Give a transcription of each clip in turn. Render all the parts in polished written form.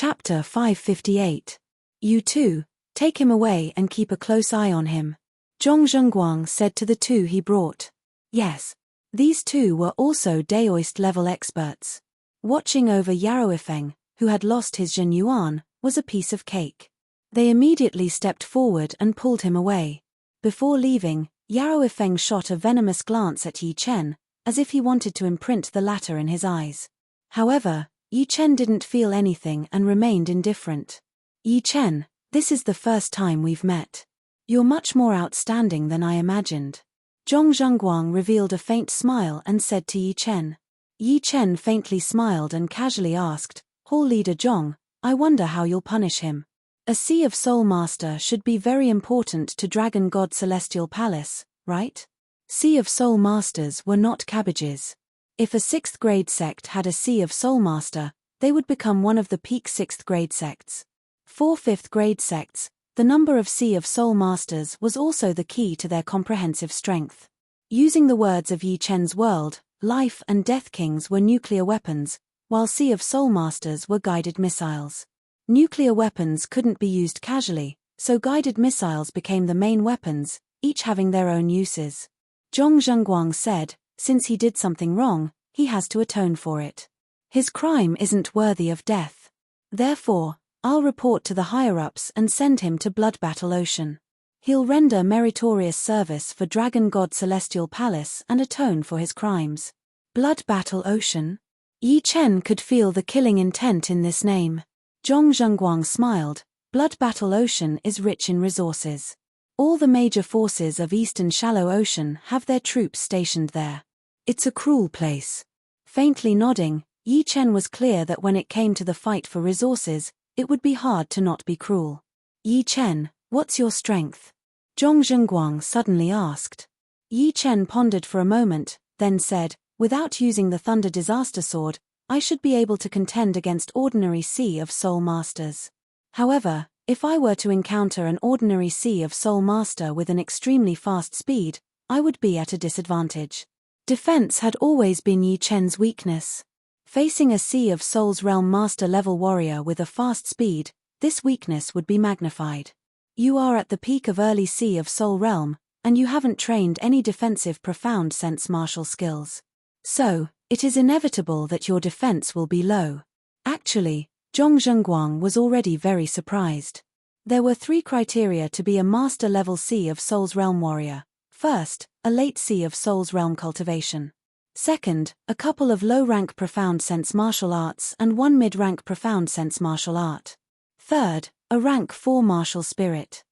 Chapter 558. You two, take him away and keep a close eye on him. Zhong Zhenguang said to the two he brought. Yes. These two were also Daoist-level experts. Watching over Yaroifeng, who had lost his Zhen Yuan, was a piece of cake. They immediately stepped forward and pulled him away. Before leaving, Yaroifeng shot a venomous glance at Yi Chen, as if he wanted to imprint the latter in his eyes. However, Yi Chen didn't feel anything and remained indifferent. Yi Chen, this is the first time we've met. You're much more outstanding than I imagined. Zhong Zhenguang revealed a faint smile and said to Yi Chen. Yi Chen faintly smiled and casually asked, Hall Leader Zhong, I wonder how you'll punish him. A Sea of Soul Master should be very important to Dragon God Celestial Palace, right? Sea of Soul Masters were not cabbages. If a 6th grade sect had a Sea of Soul Master, they would become one of the peak 6th grade sects. For 5th grade sects, the number of Sea of Soul Masters was also the key to their comprehensive strength. Using the words of Yi Chen's world, Life and Death Kings were nuclear weapons, while Sea of Soul Masters were guided missiles. Nuclear weapons couldn't be used casually, so guided missiles became the main weapons, each having their own uses. Zhong Zhenguang said, since he did something wrong, he has to atone for it. His crime isn't worthy of death. Therefore, I'll report to the higher-ups and send him to Blood Battle Ocean. He'll render meritorious service for Dragon God Celestial Palace and atone for his crimes. Blood Battle Ocean? Yi Chen could feel the killing intent in this name. Zhong Zhenguang smiled. Blood Battle Ocean is rich in resources. All the major forces of Eastern Shallow Ocean have their troops stationed there. It's a cruel place. Faintly nodding, Yi Chen was clear that when it came to the fight for resources, it would be hard to not be cruel. Yi Chen, what's your strength? Zhong Zhenguang suddenly asked. Yi Chen pondered for a moment, then said, without using the Thunder Disaster Sword, I should be able to contend against ordinary Sea of Soul Masters. However, if I were to encounter an ordinary Sea of Soul Master with an extremely fast speed, I would be at a disadvantage. Defense had always been Yi Chen's weakness. Facing a Sea of Soul's Realm Master level warrior with a fast speed, this weakness would be magnified. You are at the peak of early Sea of Soul Realm, and you haven't trained any defensive profound sense martial skills. So, it is inevitable that your defense will be low. Actually, Zhong Zhenguang was already very surprised. There were 3 criteria to be a master-level Sea of Soul's Realm warrior. First, a late Sea of Soul's Realm cultivation. Second, a couple of low-rank profound sense martial arts and 1 mid-rank profound sense martial art. Third, a rank 4 martial spirit.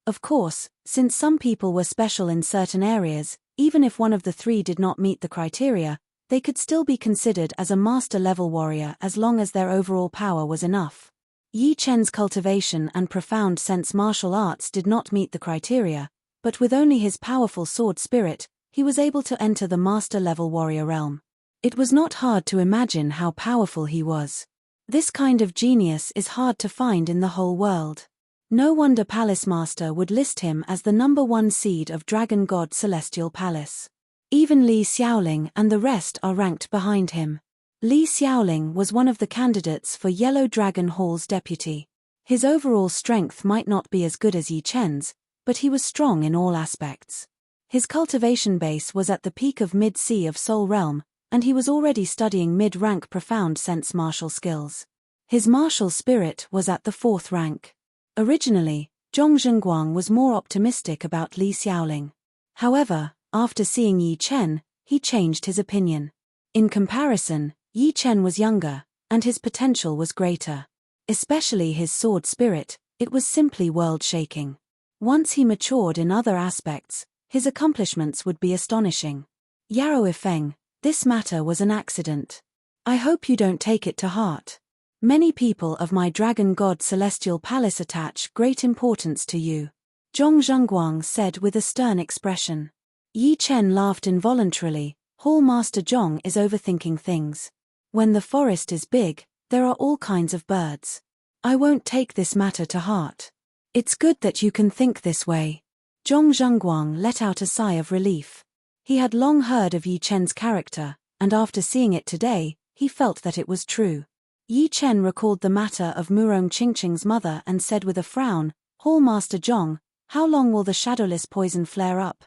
Of course, since some people were special in certain areas, even if one of the 3 did not meet the criteria, they could still be considered as a master-level warrior as long as their overall power was enough. Yi Chen's cultivation and profound sense martial arts did not meet the criteria, but with only his powerful sword spirit, he was able to enter the master-level warrior realm. It was not hard to imagine how powerful he was. This kind of genius is hard to find in the whole world. No wonder Palace Master would list him as the number 1 seed of Dragon God Celestial Palace. Even Li Xiaoling and the rest are ranked behind him. Li Xiaoling was one of the candidates for Yellow Dragon Hall's deputy. His overall strength might not be as good as Yi Chen's, but he was strong in all aspects. His cultivation base was at the peak of mid-Sea of Soul Realm, and he was already studying mid-rank profound sense martial skills. His martial spirit was at the 4th rank. Originally, Zhong Zhenguang was more optimistic about Li Xiaoling. However, after seeing Yi Chen, he changed his opinion. In comparison, Yi Chen was younger, and his potential was greater. Especially his sword spirit, it was simply world-shaking. Once he matured in other aspects, his accomplishments would be astonishing. Yaroifeng, this matter was an accident. I hope you don't take it to heart. Many people of my Dragon God Celestial Palace attach great importance to you. Zhong Zhenguang said with a stern expression. Yi Chen laughed involuntarily. Hall Master Zhong is overthinking things. When the forest is big, there are all kinds of birds. I won't take this matter to heart. It's good that you can think this way. Zhong Zhenguang let out a sigh of relief. He had long heard of Yi Chen's character, and after seeing it today, he felt that it was true. Yi Chen recalled the matter of Murong Qingqing's mother and said with a frown, Hallmaster Zhong, how long will the shadowless poison flare up?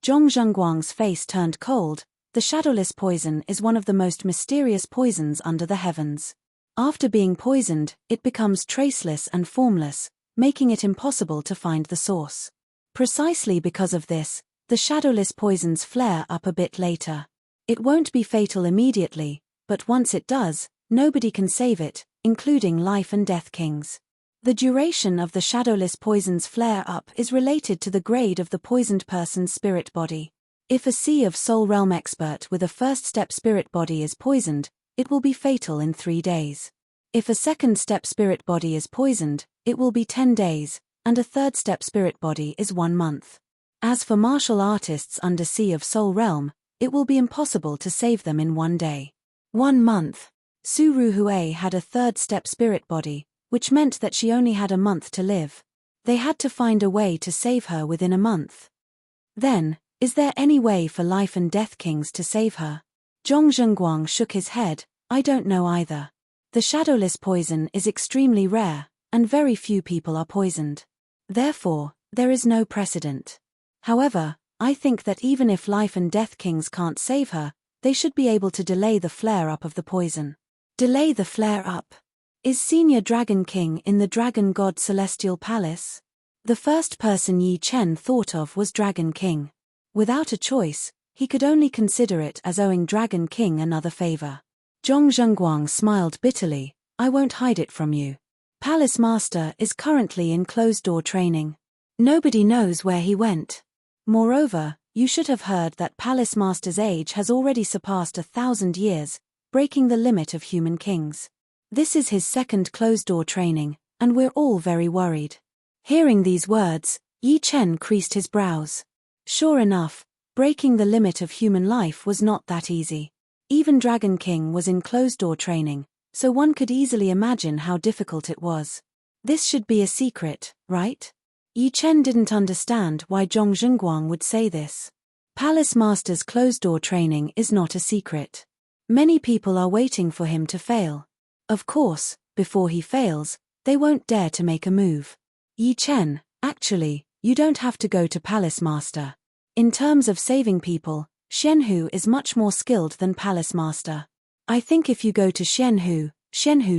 Zhong Zhenguang's face turned cold. The shadowless poison is one of the most mysterious poisons under the heavens. After being poisoned, it becomes traceless and formless, making it impossible to find the source. Precisely because of this, the shadowless poisons flare up a bit later. It won't be fatal immediately, but once it does, nobody can save it, including life and death kings. The duration of the shadowless poison's flare-up is related to the grade of the poisoned person's spirit body. If a Sea of Soul Realm expert with a first-step spirit body is poisoned, it will be fatal in 3 days. If a second-step spirit body is poisoned, it will be 10 days, and a third-step spirit body is 1 month. As for martial artists under Sea of Soul Realm, it will be impossible to save them in 1 day. 1 month. Su Ruhui had a third-step spirit body, which meant that she only had a month to live. They had to find a way to save her within a month. Then, is there any way for life and death kings to save her? Zhong Zhenguang shook his head, I don't know either. The shadowless poison is extremely rare, and very few people are poisoned. Therefore, there is no precedent. However, I think that even if life and death kings can't save her, they should be able to delay the flare-up of the poison. Delay the flare-up. Is Senior Dragon King in the Dragon God Celestial Palace? The first person Yi Chen thought of was Dragon King. Without a choice, he could only consider it as owing Dragon King another favor. Zhong Zhenguang smiled bitterly, I won't hide it from you. Palace Master is currently in closed-door training. Nobody knows where he went. Moreover, you should have heard that Palace Master's age has already surpassed 1,000 years, breaking the limit of human kings. This is his second closed-door training, and we're all very worried. Hearing these words, Yi Chen creased his brows. Sure enough, breaking the limit of human life was not that easy. Even Dragon King was in closed-door training, so one could easily imagine how difficult it was. This should be a secret, right? Yi Chen didn't understand why Zhong Zhenguang would say this. Palace Master's closed-door training is not a secret. Many people are waiting for him to fail. Of course, before he fails, they won't dare to make a move. Yi Chen, actually, you don't have to go to Palace Master. In terms of saving people, Xianhu is much more skilled than Palace Master. I think if you go to Xianhu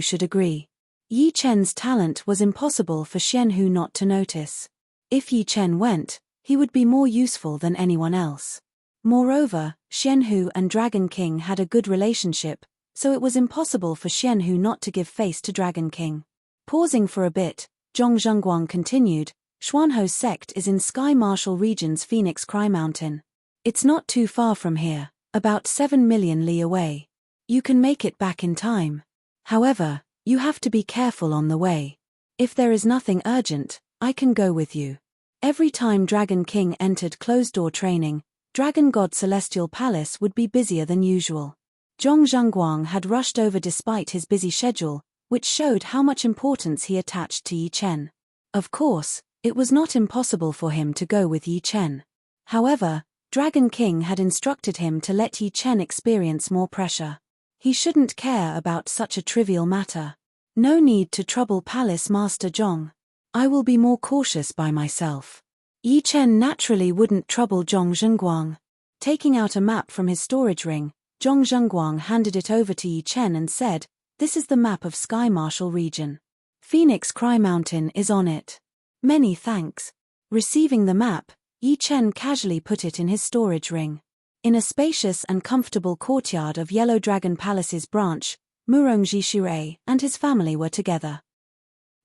should agree. Yi Chen's talent was impossible for Xianhu not to notice. If Yi Chen went, he would be more useful than anyone else. Moreover, Xianhu and Dragon King had a good relationship, so it was impossible for Xianhu not to give face to Dragon King. Pausing for a bit, Zhong Zhenguang continued, Xuanho's sect is in Sky Martial Region's Phoenix Cry Mountain. It's not too far from here, about 7 million li away. You can make it back in time. However, you have to be careful on the way. If there is nothing urgent, I can go with you. Every time Dragon King entered closed-door training, Dragon God Celestial Palace would be busier than usual. Zhong Zhenguang had rushed over despite his busy schedule, which showed how much importance he attached to Yi Chen. Of course, it was not impossible for him to go with Yi Chen. However, Dragon King had instructed him to let Yi Chen experience more pressure. He shouldn't care about such a trivial matter. No need to trouble Palace Master Zhong. I will be more cautious by myself. Yi Chen naturally wouldn't trouble Zhong Zhenguang. Taking out a map from his storage ring, Zhong Zhenguang handed it over to Yi Chen and said, This is the map of Sky Martial Region. Phoenix Cry Mountain is on it. Many thanks. Receiving the map, Yi Chen casually put it in his storage ring. In a spacious and comfortable courtyard of Yellow Dragon Palace's branch, Murong Jishui and his family were together.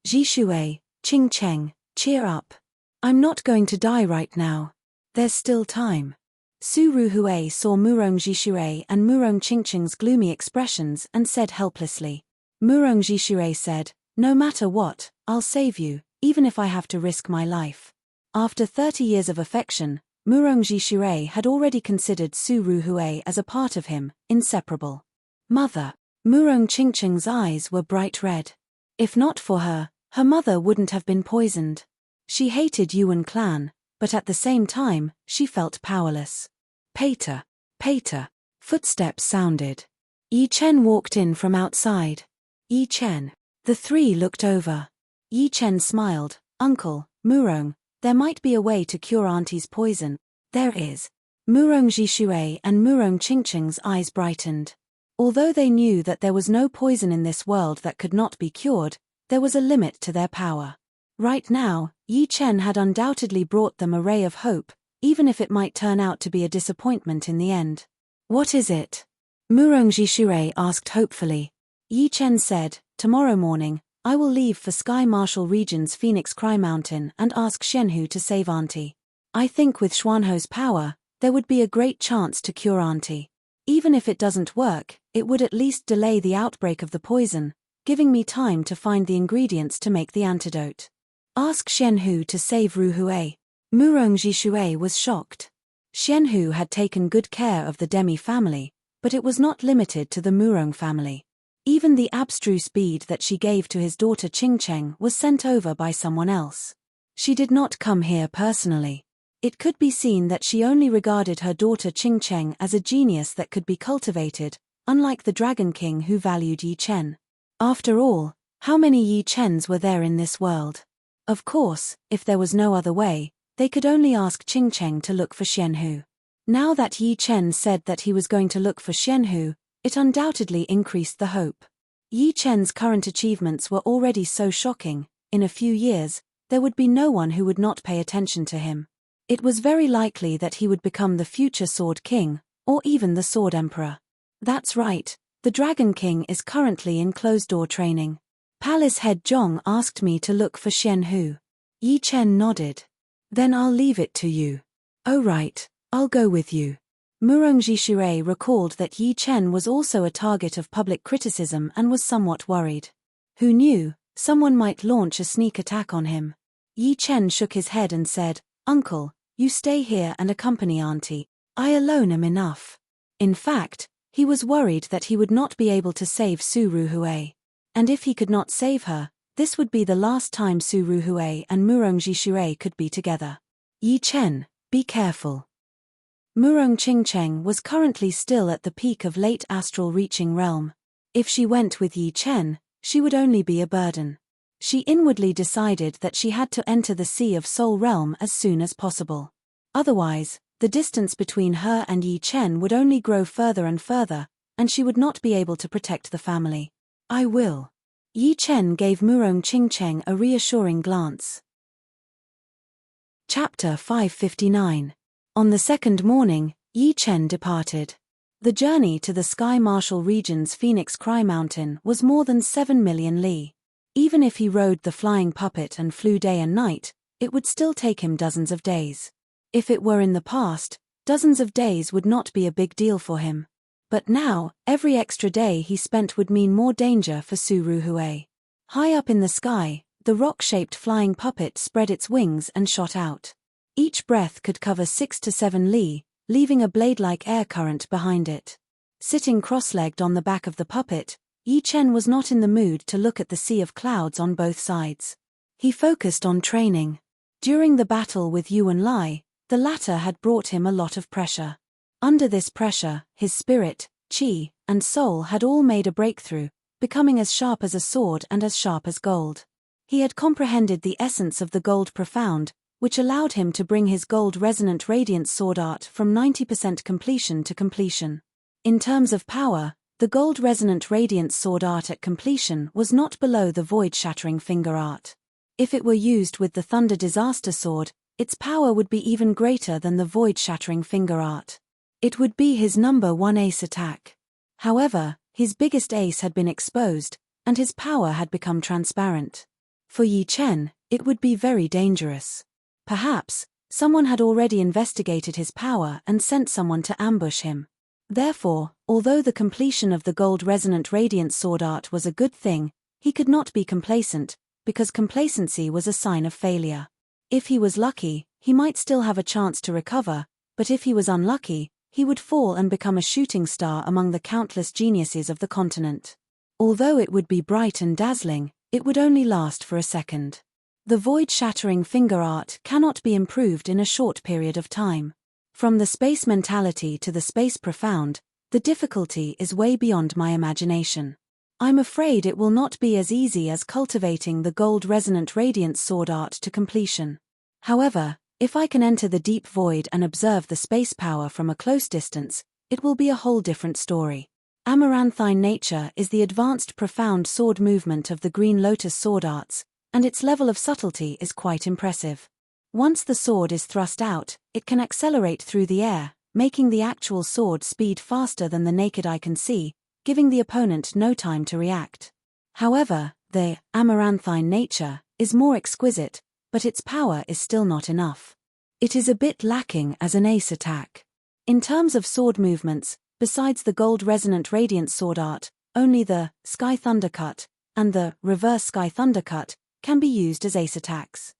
Jishui, Qing Cheng, cheer up. I'm not going to die right now. There's still time. Su Ruhui saw Murong Jishui and Murong Qingqing's gloomy expressions and said helplessly. Murong Jishui said, No matter what, I'll save you, even if I have to risk my life. After 30 years of affection, Murong Jishui had already considered Su Ruhui as a part of him, inseparable. Mother. Murong Qingqing's eyes were bright red. If not for her, her mother wouldn't have been poisoned. She hated Yuan clan, but at the same time, she felt powerless. Pater, pater. Footsteps sounded. Yi Chen walked in from outside. Yi Chen. The three looked over. Yi Chen smiled. Uncle, Murong, there might be a way to cure Auntie's poison. There is. Murong Jishui and Murong Qingqing's eyes brightened. Although they knew that there was no poison in this world that could not be cured, there was a limit to their power. Right now, Yi Chen had undoubtedly brought them a ray of hope, even if it might turn out to be a disappointment in the end. What is it? Murong Jishui asked hopefully. Yi Chen said, tomorrow morning, I will leave for Sky Marshal Region's Phoenix Cry Mountain and ask Shenhu to save Auntie. I think with Xuanho's power, there would be a great chance to cure Auntie. Even if it doesn't work, it would at least delay the outbreak of the poison, giving me time to find the ingredients to make the antidote. Ask Shenhu to save Ru Hui. Murong Jishui was shocked. Shenhu had taken good care of the Demi family, but it was not limited to the Murong family. Even the abstruse bead that she gave to his daughter Qingcheng was sent over by someone else. She did not come here personally. It could be seen that she only regarded her daughter Qingcheng as a genius that could be cultivated, unlike the Dragon King who valued Yi Chen. After all, how many Yi Chens were there in this world? Of course, if there was no other way, they could only ask Qingcheng to look for Shenhu. Now that Yi Chen said that he was going to look for Shenhu, it undoubtedly increased the hope. Yi Chen's current achievements were already so shocking, in a few years, there would be no one who would not pay attention to him. It was very likely that he would become the future Sword King, or even the Sword Emperor. That's right, the Dragon King is currently in closed-door training. Palace Head Zhong asked me to look for Shenhu. Yi Chen nodded. Then I'll leave it to you. Oh right, I'll go with you. Murong Jishui recalled that Yi Chen was also a target of public criticism and was somewhat worried. Who knew, someone might launch a sneak attack on him. Yi Chen shook his head and said, Uncle, you stay here and accompany Auntie. I alone am enough. In fact, he was worried that he would not be able to save Su Ruhui. And if he could not save her, this would be the last time Su Ruhui and Murong Jishui could be together. Yi Chen, be careful. Murong Qingcheng was currently still at the peak of late astral reaching realm. If she went with Yi Chen, she would only be a burden. She inwardly decided that she had to enter the Sea of Soul realm as soon as possible. Otherwise, the distance between her and Yi Chen would only grow further and further, and she would not be able to protect the family. I will. Yi Chen gave Murong Qingcheng a reassuring glance. Chapter 559. On the second morning, Yi Chen departed. The journey to the Sky Marshal Region's Phoenix Cry Mountain was more than 7 million li. Even if he rode the flying puppet and flew day and night, it would still take him dozens of days. If it were in the past, dozens of days would not be a big deal for him. But now, every extra day he spent would mean more danger for Su Ruhui. High up in the sky, the rock-shaped flying puppet spread its wings and shot out. Each breath could cover 6 to 7 li, leaving a blade-like air current behind it. Sitting cross-legged on the back of the puppet, Yi Chen was not in the mood to look at the sea of clouds on both sides. He focused on training. During the battle with Yuan Lai, the latter had brought him a lot of pressure. Under this pressure, his spirit, qi, and soul had all made a breakthrough, becoming as sharp as a sword and as sharp as gold. He had comprehended the essence of the gold profound, which allowed him to bring his gold resonant radiant sword art from 90% completion to completion. In terms of power, the gold resonant radiant sword art at completion was not below the void shattering finger art. If it were used with the thunder disaster sword, its power would be even greater than the void shattering finger art. It would be his number one ace attack. However, his biggest ace had been exposed, and his power had become transparent. For Yi Chen, it would be very dangerous. Perhaps, someone had already investigated his power and sent someone to ambush him. Therefore, although the completion of the gold resonant radiant sword art was a good thing, he could not be complacent, because complacency was a sign of failure. If he was lucky, he might still have a chance to recover, but if he was unlucky, he would fall and become a shooting star among the countless geniuses of the continent. Although it would be bright and dazzling, it would only last for a second. The void-shattering finger art cannot be improved in a short period of time. From the space mentality to the space profound, the difficulty is way beyond my imagination. I'm afraid it will not be as easy as cultivating the gold resonant radiance sword art to completion. However, if I can enter the deep void and observe the space power from a close distance, it will be a whole different story. Amaranthine nature is the advanced profound sword movement of the Green Lotus sword arts, and its level of subtlety is quite impressive. Once the sword is thrust out, it can accelerate through the air, making the actual sword speed faster than the naked eye can see, giving the opponent no time to react. However, the amaranthine nature is more exquisite, but its power is still not enough. It is a bit lacking as an ace attack. In terms of sword movements, besides the gold resonant radiance sword art, only the Sky Thundercut and the reverse Sky Thundercut can be used as ace attacks.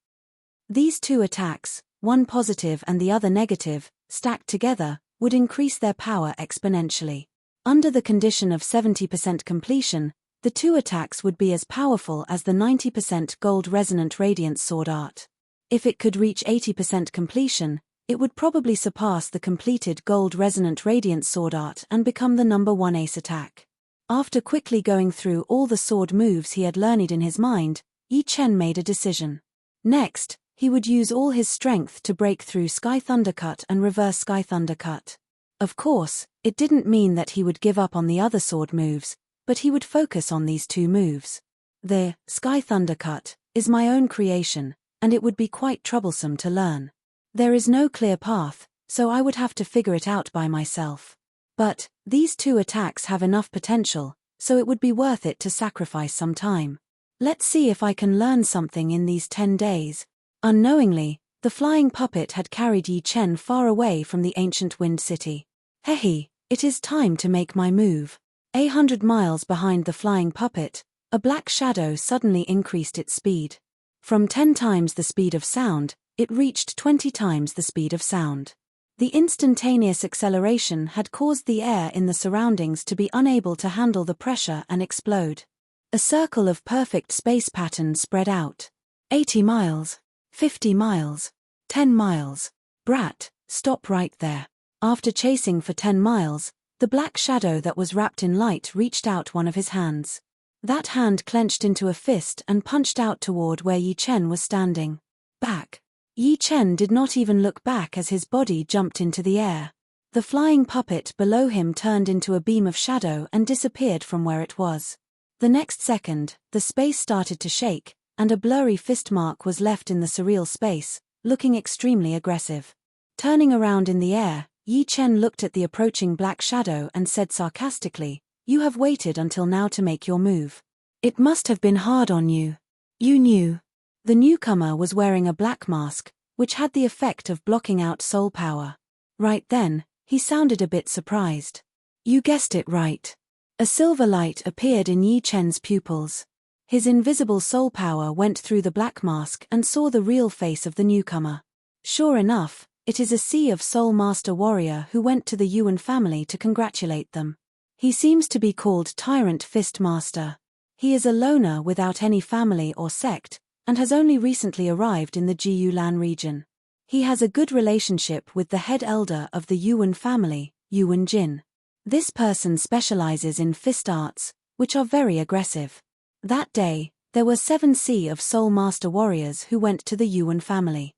These two attacks, one positive and the other negative, stacked together, would increase their power exponentially. Under the condition of 70% completion, the two attacks would be as powerful as the 90% gold resonant radiance sword art. If it could reach 80% completion, it would probably surpass the completed gold resonant radiance sword art and become the #1 ace attack. After quickly going through all the sword moves he had learned in his mind, Yi Chen made a decision. Next, he would use all his strength to break through Sky Thundercut and reverse Sky Thundercut. Of course, it didn't mean that he would give up on the other sword moves, but he would focus on these two moves. The Sky Thundercut is my own creation, and it would be quite troublesome to learn. There is no clear path, so I would have to figure it out by myself. But these two attacks have enough potential, so it would be worth it to sacrifice some time. Let's see if I can learn something in these 10 days. Unknowingly, the flying puppet had carried Yi Chen far away from the ancient wind city. Hehe, it is time to make my move. 100 miles behind the flying puppet, a black shadow suddenly increased its speed. From 10 times the speed of sound, it reached 20 times the speed of sound. The instantaneous acceleration had caused the air in the surroundings to be unable to handle the pressure and explode. A circle of perfect space pattern spread out. 80 miles. 50 miles. 10 miles. Brat, stop right there. After chasing for 10 miles, the black shadow that was wrapped in light reached out one of his hands. That hand clenched into a fist and punched out toward where Yi Chen was standing. Back. Yi Chen did not even look back as his body jumped into the air. The flying puppet below him turned into a beam of shadow and disappeared from where it was. The next second, the space started to shake, and a blurry fist mark was left in the surreal space, looking extremely aggressive. Turning around in the air, Yi Chen looked at the approaching black shadow and said sarcastically, "You have waited until now to make your move. It must have been hard on you. You knew." The newcomer was wearing a black mask, which had the effect of blocking out soul power. Right then, he sounded a bit surprised. "You guessed it right." A silver light appeared in Yi Chen's pupils. His invisible soul power went through the black mask and saw the real face of the newcomer. Sure enough, it is a Sea of Soul Master warrior who went to the Yuan family to congratulate them. He seems to be called Tyrant Fist Master. He is a loner without any family or sect, and has only recently arrived in the Jiyulan region. He has a good relationship with the head elder of the Yuan family, Yuan Jin. This person specializes in fist arts, which are very aggressive. That day, there were 7 Sea of Soul Master warriors who went to the Yuan family.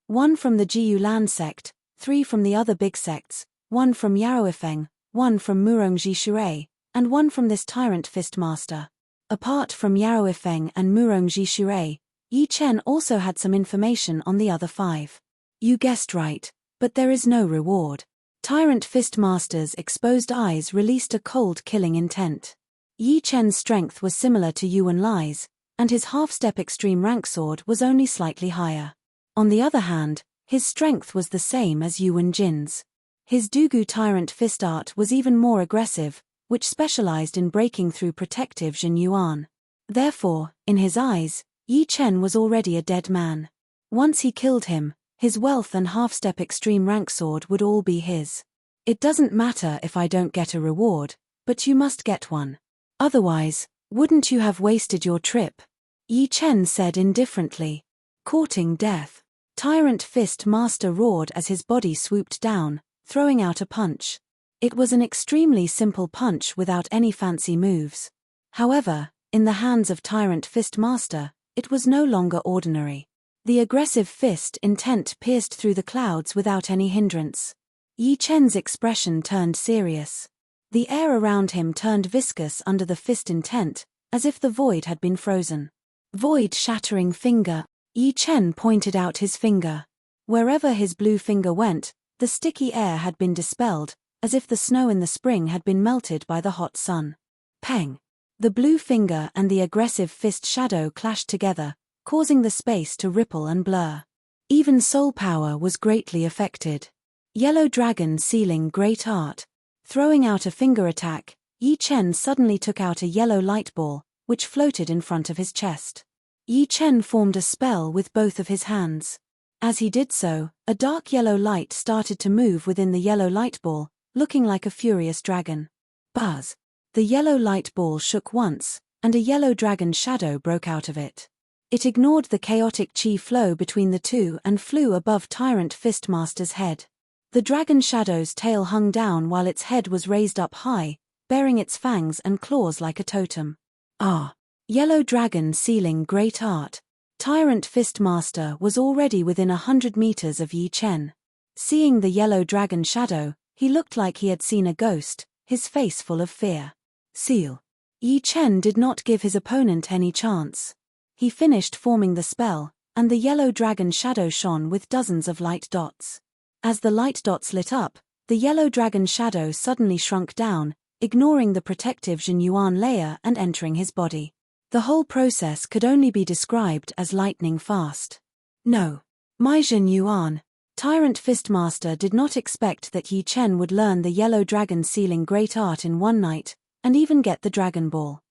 1 from the Jiyulan sect, 3 from the other big sects, 1 from Yaoifeng, 1 from Murongji Shui, and 1 from this Tyrant Fist Master. Apart from Yaoifeng and Murongji Shui, Yi Chen also had some information on the other 5. You guessed right, but there is no reward. Tyrant Fist Master's exposed eyes released a cold killing intent. Yi Chen's strength was similar to Yuan Lai's, and his half-step extreme rank sword was only slightly higher. On the other hand, his strength was the same as Yuan Jin's. His Dugu Tyrant Fist art was even more aggressive, which specialized in breaking through protective Jin Yuan. Therefore, in his eyes, Yi Chen was already a dead man. Once he killed him, his wealth and half-step extreme rank sword would all be his. It doesn't matter if I don't get a reward, but you must get one. Otherwise, wouldn't you have wasted your trip? Yi Chen said indifferently. Courting death. Tyrant Fist Master roared as his body swooped down, throwing out a punch. It was an extremely simple punch without any fancy moves. However, in the hands of Tyrant Fist Master, it was no longer ordinary. The aggressive fist intent pierced through the clouds without any hindrance. Yi Chen's expression turned serious. The air around him turned viscous under the fist intent, as if the void had been frozen. Void-shattering finger. Yi Chen pointed out his finger. Wherever his blue finger went, the sticky air had been dispelled, as if the snow in the spring had been melted by the hot sun. Peng! The blue finger and the aggressive fist shadow clashed together, causing the space to ripple and blur. Even soul power was greatly affected. Yellow dragon sealing great art. Throwing out a finger attack, Yi Chen suddenly took out a yellow light ball, which floated in front of his chest. Yi Chen formed a spell with both of his hands. As he did so, a dark yellow light started to move within the yellow light ball, looking like a furious dragon. Buzz! The yellow light ball shook once, and a yellow dragon shadow broke out of it. It ignored the chaotic chi flow between the two and flew above Tyrant Fistmaster's head. The dragon shadow's tail hung down while its head was raised up high, bearing its fangs and claws like a totem. Ah! Yellow dragon sealing great art. Tyrant Fistmaster was already within 100 meters of Yi Chen. Seeing the yellow dragon shadow, he looked like he had seen a ghost, his face full of fear. Seal. Yi Chen did not give his opponent any chance. He finished forming the spell, and the yellow dragon shadow shone with dozens of light dots. As the light dots lit up, the yellow dragon shadow suddenly shrunk down, ignoring the protective Jin Yuan layer and entering his body. The whole process could only be described as lightning fast. No. My Jin Yuan. Tyrant Fistmaster did not expect that Yi Chen would learn the yellow dragon sealing great art in one night, and even get the Dragon Ball.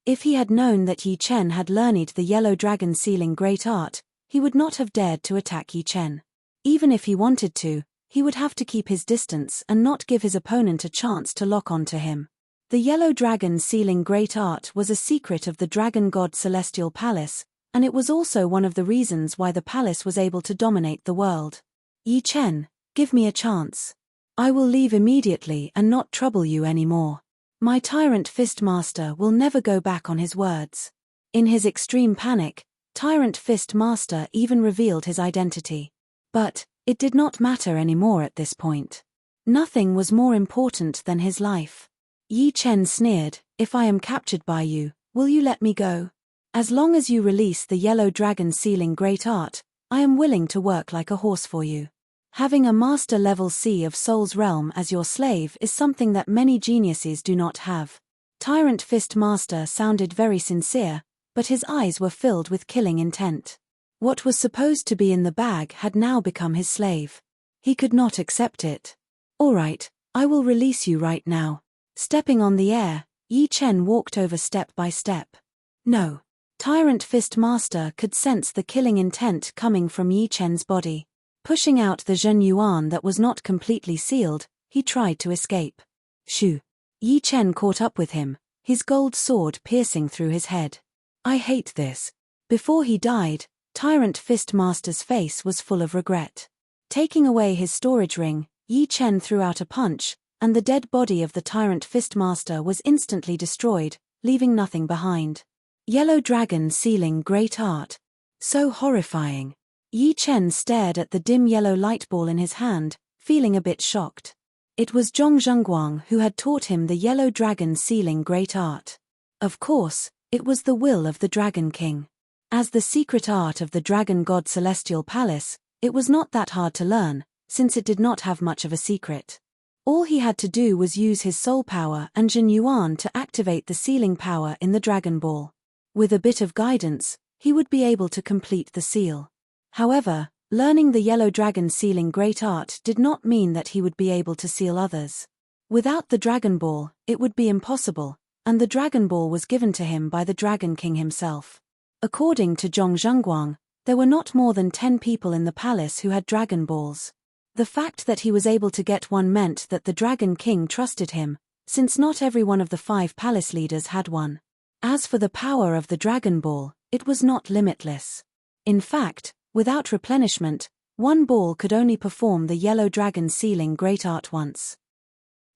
If he had known that Yi Chen had learned the yellow dragon sealing great art, he would not have dared to attack Yi Chen. Even if he wanted to, he would have to keep his distance and not give his opponent a chance to lock onto him. The yellow dragon sealing great art was a secret of the Dragon God Celestial Palace, and it was also one of the reasons why the palace was able to dominate the world. Yi Chen, give me a chance. I will leave immediately and not trouble you anymore. My Tyrant Fistmaster will never go back on his words. In his extreme panic, Tyrant Fistmaster even revealed his identity. But it did not matter anymore at this point. Nothing was more important than his life. Yi Chen sneered, "If I am captured by you, will you let me go? As long as you release the yellow dragon sealing great art, I am willing to work like a horse for you. Having a master level C of Soul's Realm as your slave is something that many geniuses do not have." Tyrant Fistmaster sounded very sincere, but his eyes were filled with killing intent. What was supposed to be in the bag had now become his slave. He could not accept it. "All right, I will release you right now." Stepping on the air, Yi Chen walked over step by step. No. Tyrant Fistmaster could sense the killing intent coming from Yi Chen's body. Pushing out the Zhen Yuan that was not completely sealed, he tried to escape. Shoo! Yi Chen caught up with him, his gold sword piercing through his head. "I hate this." Before he died, Tyrant Fistmaster's face was full of regret. Taking away his storage ring, Yi Chen threw out a punch, and the dead body of the Tyrant Fistmaster was instantly destroyed, leaving nothing behind. Yellow dragon sealing great art. So horrifying. Yi Chen stared at the dim yellow light ball in his hand, feeling a bit shocked. It was Zhong Zhengguang who had taught him the yellow dragon sealing great art. Of course, it was the will of the Dragon King. As the secret art of the Dragon God Celestial Palace, it was not that hard to learn, since it did not have much of a secret. All he had to do was use his soul power and Jin Yuan to activate the sealing power in the Dragon Ball. With a bit of guidance, he would be able to complete the seal. However, learning the yellow dragon sealing great art did not mean that he would be able to seal others. Without the Dragon Ball, it would be impossible, and the Dragon Ball was given to him by the Dragon King himself. According to Zhong Zhengguang, there were not more than 10 people in the palace who had Dragon Balls. The fact that he was able to get one meant that the Dragon King trusted him, since not every one of the 5 palace leaders had one. As for the power of the Dragon Ball, it was not limitless. In fact, without replenishment, one ball could only perform the yellow dragon sealing great art once.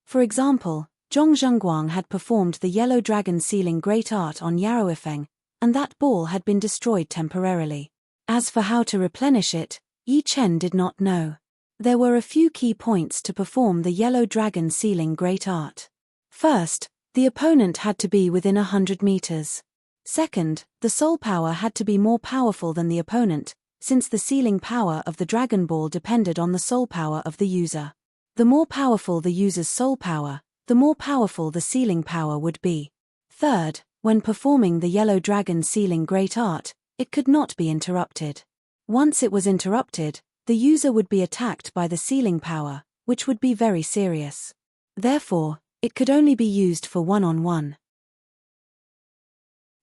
For example, Zhong Zhengguang had performed the Yellow Dragon sealing great art on Yaoifeng, and that ball had been destroyed temporarily. As for how to replenish it, Yi Chen did not know. There were a few key points to perform the Yellow Dragon sealing great art. First, the opponent had to be within 100 meters. Second, the soul power had to be more powerful than the opponent, since the sealing power of the Dragon Ball depended on the soul power of the user. The more powerful the user's soul power, the more powerful the sealing power would be. Third, when performing the Yellow Dragon sealing great art, it could not be interrupted. Once it was interrupted, the user would be attacked by the sealing power, which would be very serious. Therefore, it could only be used for one-on-one.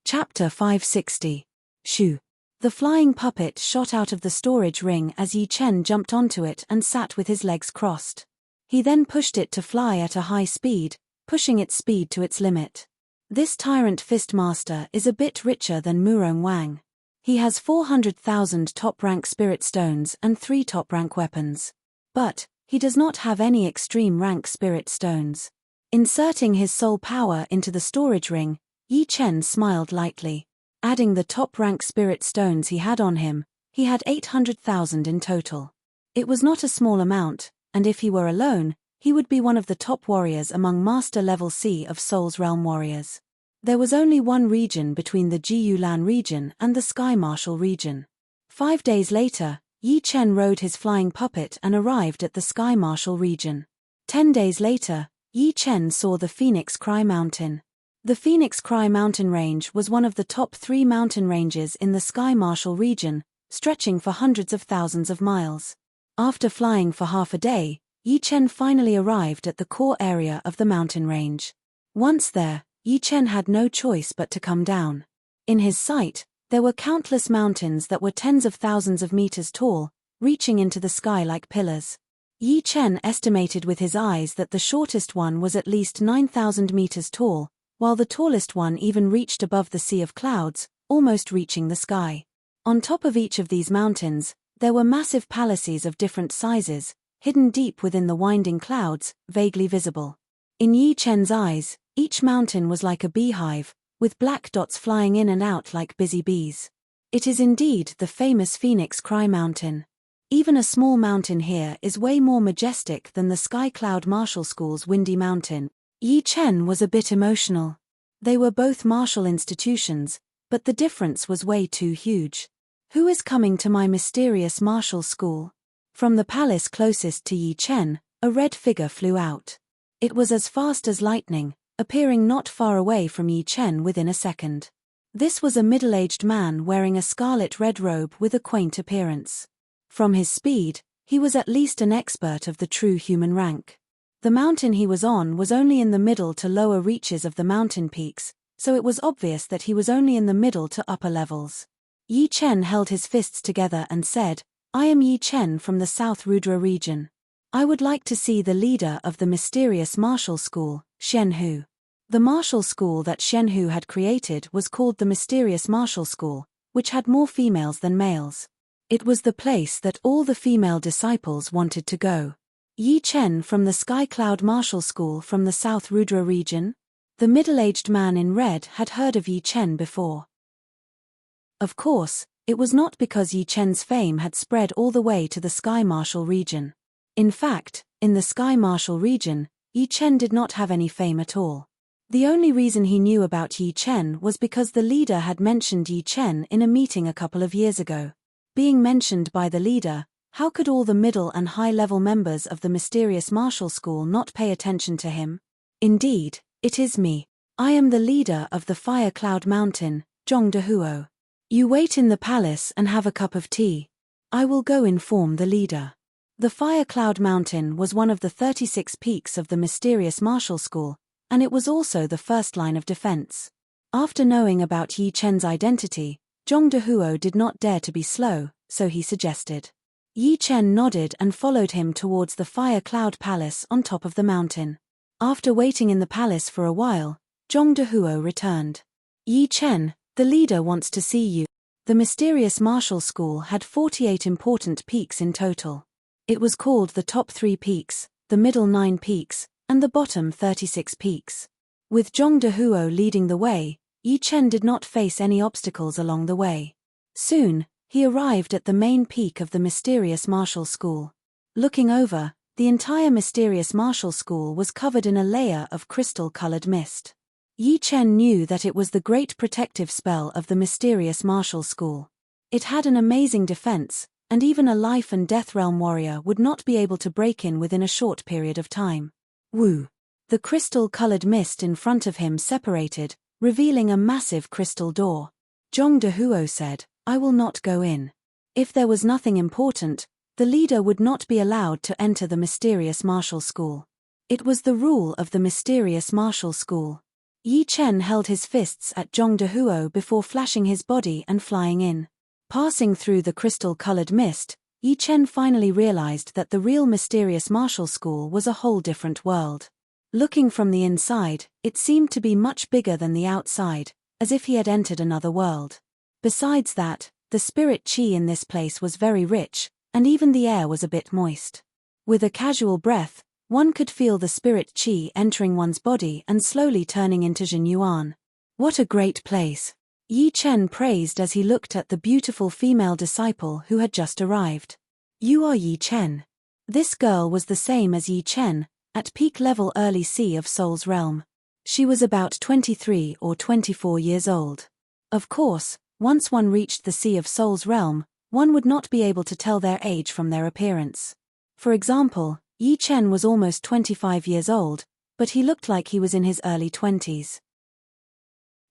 Chapter 560. Shu. The flying puppet shot out of the storage ring as Yi Chen jumped onto it and sat with his legs crossed. He then pushed it to fly at a high speed, pushing its speed to its limit. This Tyrant Fist Master is a bit richer than Murong Wang. He has 400,000 top-rank spirit stones and 3 top-rank weapons. But, he does not have any extreme rank spirit stones. Inserting his soul power into the storage ring, Yi Chen smiled lightly. Adding the top-rank spirit stones he had on him, he had 800,000 in total. It was not a small amount, and if he were alone, he would be one of the top warriors among Master Level C of Soul's Realm warriors. There was only one region between the Jiyulan region and the Sky Marshal region. 5 days later, Yi Chen rode his flying puppet and arrived at the Sky Marshal region. 10 days later, Yi Chen saw the Phoenix Cry Mountain. The Phoenix Cry mountain range was one of the top 3 mountain ranges in the Sky Marshal region, stretching for hundreds of thousands of miles. After flying for half a day, Yi Chen finally arrived at the core area of the mountain range. Once there, Yi Chen had no choice but to come down. In his sight, there were countless mountains that were tens of thousands of meters tall, reaching into the sky like pillars. Yi Chen estimated with his eyes that the shortest one was at least 9,000 meters tall, while the tallest one even reached above the sea of clouds, almost reaching the sky. On top of each of these mountains, there were massive palaces of different sizes, hidden deep within the winding clouds, vaguely visible. In Yi Chen's eyes, each mountain was like a beehive, with black dots flying in and out like busy bees. It is indeed the famous Phoenix Cry Mountain. Even a small mountain here is way more majestic than the Sky Cloud Marshal School's Windy Mountain. Yi Chen was a bit emotional. They were both martial institutions, but the difference was way too huge. Who is coming to my mysterious martial school? From the palace closest to Yi Chen, a red figure flew out. It was as fast as lightning, appearing not far away from Yi Chen within a second. This was a middle-aged man wearing a scarlet red robe with a quaint appearance. From his speed, he was at least an expert of the true human rank. The mountain he was on was only in the middle to lower reaches of the mountain peaks, so it was obvious that he was only in the middle to upper levels. Yi Chen held his fists together and said, "I am Yi Chen from the South Rudra region. I would like to see the leader of the mysterious martial school, Xianhu." The martial school that Xianhu had created was called the Mysterious Martial School, which had more females than males. It was the place that all the female disciples wanted to go. Yi Chen from the Sky Cloud Martial School from the South Rudra region? The middle-aged man in red had heard of Yi Chen before. Of course, it was not because Yi Chen's fame had spread all the way to the Sky Marshal region. In fact, in the Sky Marshal region, Yi Chen did not have any fame at all. The only reason he knew about Yi Chen was because the leader had mentioned Yi Chen in a meeting a couple of years ago. Being mentioned by the leader, how could all the middle and high-level members of the Mysterious Martial School not pay attention to him? Indeed, it is me. I am the leader of the Fire Cloud Mountain, Zhong Dehuo. You wait in the palace and have a cup of tea. I will go inform the leader. The Fire Cloud Mountain was one of the 36 peaks of the Mysterious Martial School, and it was also the first line of defense. After knowing about Yi Chen's identity, Zhong Dehuo did not dare to be slow, so he suggested. Yi Chen nodded and followed him towards the Fire Cloud Palace on top of the mountain. After waiting in the palace for a while, Zhong Dehuo returned. Yi Chen, the leader wants to see you. The Mysterious Martial School had 48 important peaks in total. It was called the top 3 peaks, the middle 9 peaks, and the bottom 36 peaks. With Zhong Dehuo leading the way, Yi Chen did not face any obstacles along the way. Soon, he arrived at the main peak of the mysterious martial school. Looking over, the entire mysterious martial school was covered in a layer of crystal-colored mist. Yi Chen knew that it was the great protective spell of the mysterious martial school. It had an amazing defense, and even a life and death realm warrior would not be able to break in within a short period of time. Woo! The crystal-colored mist in front of him separated, revealing a massive crystal door. Zhong Dehuo said, "I will not go in." If there was nothing important, the leader would not be allowed to enter the mysterious martial school. It was the rule of the mysterious martial school. Yi Chen held his fists at Zhong Dehuo before flashing his body and flying in. Passing through the crystal-colored mist, Yi Chen finally realized that the real mysterious martial school was a whole different world. Looking from the inside, it seemed to be much bigger than the outside, as if he had entered another world. Besides that, the spirit qi in this place was very rich, and even the air was a bit moist. With a casual breath, one could feel the spirit qi entering one's body and slowly turning into Jin Yuan. What a great place! Yi Chen praised as he looked at the beautiful female disciple who had just arrived. "You are Yi Chen." This girl was the same as Yi Chen, at peak level early Sea of Soul's realm. She was about 23 or 24 years old. Of course, once one reached the Sea of Soul's realm, one would not be able to tell their age from their appearance. For example, Yi Chen was almost 25 years old, but he looked like he was in his early 20s.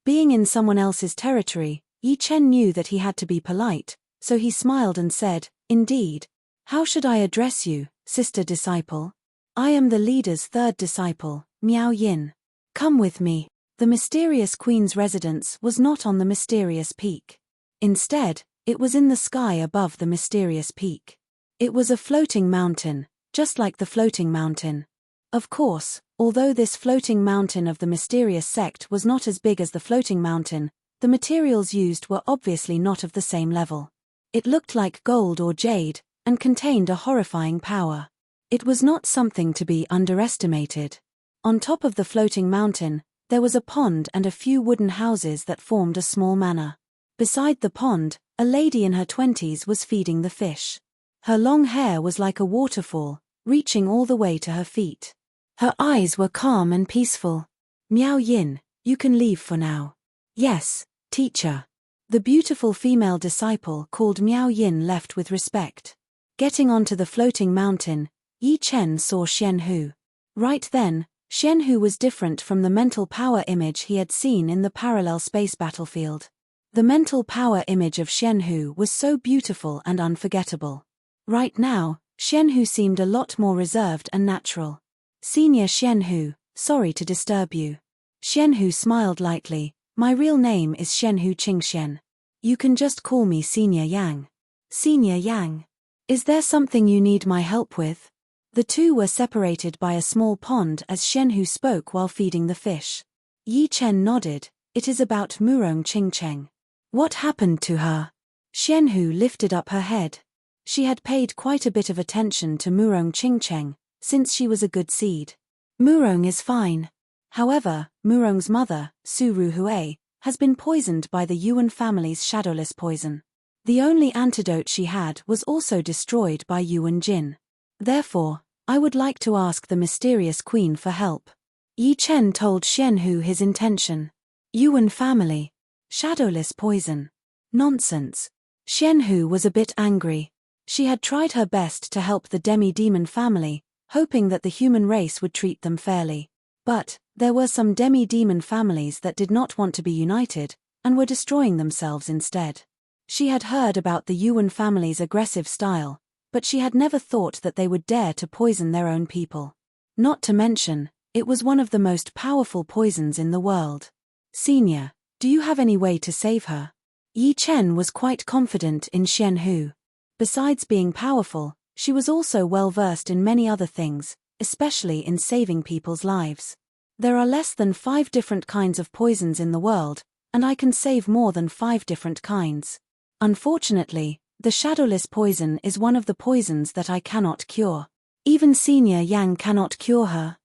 Being in someone else's territory, Yi Chen knew that he had to be polite, so he smiled and said, "Indeed. How should I address you, sister disciple? I am the leader's third disciple, Miao Yin. Come with me." The mysterious queen's residence was not on the mysterious peak. Instead, it was in the sky above the mysterious peak. It was a floating mountain, just like the floating mountain. Of course, although this floating mountain of the mysterious sect was not as big as the floating mountain, the materials used were obviously not of the same level. It looked like gold or jade, and contained a horrifying power. It was not something to be underestimated. On top of the floating mountain, there was a pond and a few wooden houses that formed a small manor. Beside the pond, a lady in her 20s was feeding the fish. Her long hair was like a waterfall, reaching all the way to her feet. Her eyes were calm and peaceful. "Miao Yin, you can leave for now." "Yes, teacher." The beautiful female disciple called Miao Yin left with respect. Getting onto the floating mountain, Yi Chen saw Xianhu. Right then, Xianhu was different from the mental power image he had seen in the parallel space battlefield. The mental power image of Xianhu was so beautiful and unforgettable. Right now, Xianhu seemed a lot more reserved and natural. "Senior Xianhu, sorry to disturb you." Xianhu smiled lightly. "My real name is Xianhu Qingxian. You can just call me Senior Yang." "Senior Yang. Is there something you need my help with?" The two were separated by a small pond as Xianhu spoke while feeding the fish. Yi Chen nodded. "It is about Murong Qingcheng." "What happened to her?" Xianhu lifted up her head. She had paid quite a bit of attention to Murong Qingcheng, since she was a good seed. "Murong is fine. However, Murong's mother, Su Ruhui, has been poisoned by the Yuan family's shadowless poison. The only antidote she had was also destroyed by Yuan Jin. Therefore, I would like to ask the mysterious queen for help." Yi Chen told Xianhu his intention. "Yuan family. Shadowless poison. Nonsense." Xianhu was a bit angry. She had tried her best to help the demi-demon family, hoping that the human race would treat them fairly. But, there were some demi-demon families that did not want to be united, and were destroying themselves instead. She had heard about the Yuan family's aggressive style, but she had never thought that they would dare to poison their own people. Not to mention, it was one of the most powerful poisons in the world. "Senior, do you have any way to save her?" Yi Chen was quite confident in Xianhu. Besides being powerful, she was also well versed in many other things, especially in saving people's lives. "There are less than 5 different kinds of poisons in the world, and I can save more than 5 different kinds. Unfortunately, the shadowless poison is one of the poisons that I cannot cure. Even Senior Yang cannot cure her."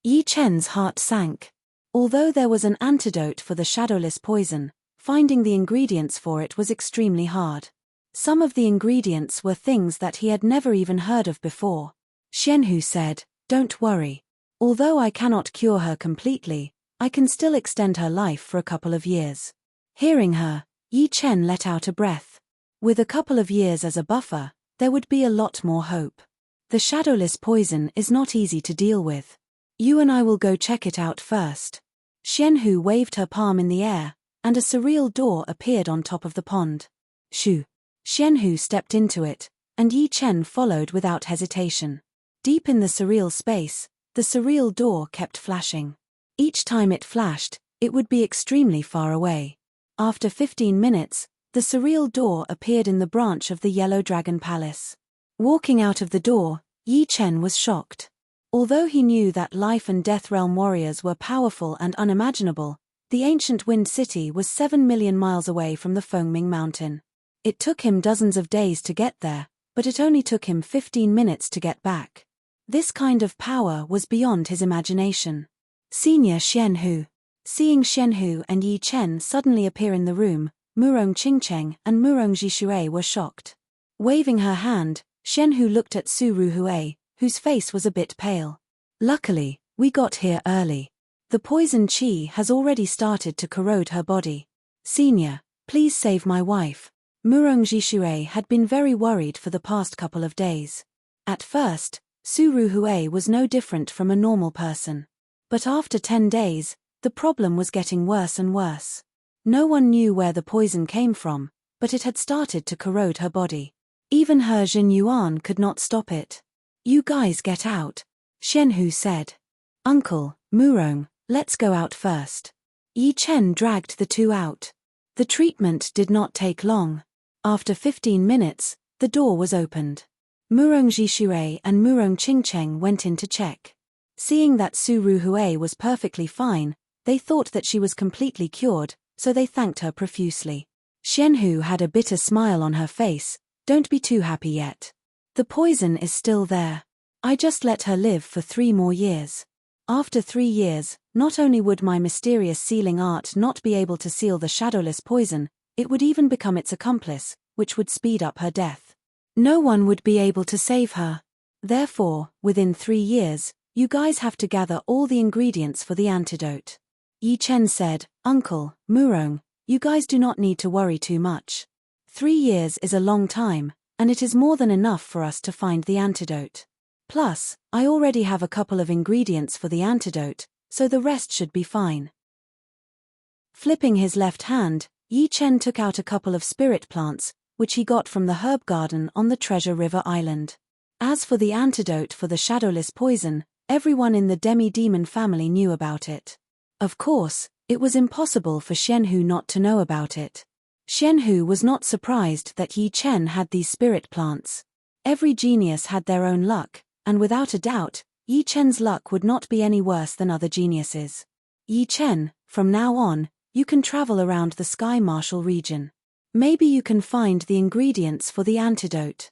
Yi Chen's heart sank. Although there was an antidote for the shadowless poison, finding the ingredients for it was extremely hard. Some of the ingredients were things that he had never even heard of before. Xianhu said, "Don't worry. Although I cannot cure her completely, I can still extend her life for a couple of years." Hearing her, Yi Chen let out a breath. With a couple of years as a buffer, there would be a lot more hope. The shadowless poison is not easy to deal with. You and I will go check it out first. Xianhu waved her palm in the air, and a surreal door appeared on top of the pond. Shoo! Xianhu stepped into it, and Yi Chen followed without hesitation. Deep in the surreal space, the surreal door kept flashing. Each time it flashed, it would be extremely far away. After 15 minutes, the surreal door appeared in the branch of the Yellow Dragon Palace. Walking out of the door, Yi Chen was shocked. Although he knew that life and death realm warriors were powerful and unimaginable, the ancient Wind City was 7 million miles away from the Fengming Mountain. It took him dozens of days to get there, but it only took him 15 minutes to get back. This kind of power was beyond his imagination. Senior Xianhu. Seeing Xianhu and Yi Chen suddenly appear in the room, Murong Qingcheng and Murong Jishui were shocked. Waving her hand, Xianhu looked at Su Ruhui, whose face was a bit pale. "Luckily, we got here early. The poison qi has already started to corrode her body. Senior, please save my wife." Murong Jishui had been very worried for the past couple of days. At first, Su Ruhui was no different from a normal person. But after 10 days, the problem was getting worse and worse. No one knew where the poison came from, but it had started to corrode her body. Even her Jin Yuan could not stop it. "You guys get out," Xianhu said. "Uncle, Murong, let's go out first." Yi Chen dragged the two out. The treatment did not take long. After 15 minutes, the door was opened. Murong Jishui and Murong Qingcheng went in to check. Seeing that Su Ruhui was perfectly fine, they thought that she was completely cured, so they thanked her profusely. Xianhu had a bitter smile on her face. "Don't be too happy yet. The poison is still there. I just let her live for 3 more years. After 3 years, not only would my mysterious sealing art not be able to seal the shadowless poison, it would even become its accomplice, which would speed up her death. No one would be able to save her. Therefore, within 3 years, you guys have to gather all the ingredients for the antidote." Yi Chen said, "Uncle, Murong, you guys do not need to worry too much. 3 years is a long time, and it is more than enough for us to find the antidote. Plus, I already have a couple of ingredients for the antidote, so the rest should be fine." Flipping his left hand, Yi Chen took out a couple of spirit plants, which he got from the herb garden on the Treasure River Island. As for the antidote for the shadowless poison, everyone in the demi-demon family knew about it. Of course, it was impossible for Xianhu not to know about it. Xianhu was not surprised that Yi Chen had these spirit plants. Every genius had their own luck, and without a doubt, Yi Chen's luck would not be any worse than other geniuses. "Yi Chen, from now on, you can travel around the Sky Marshal region. Maybe you can find the ingredients for the antidote."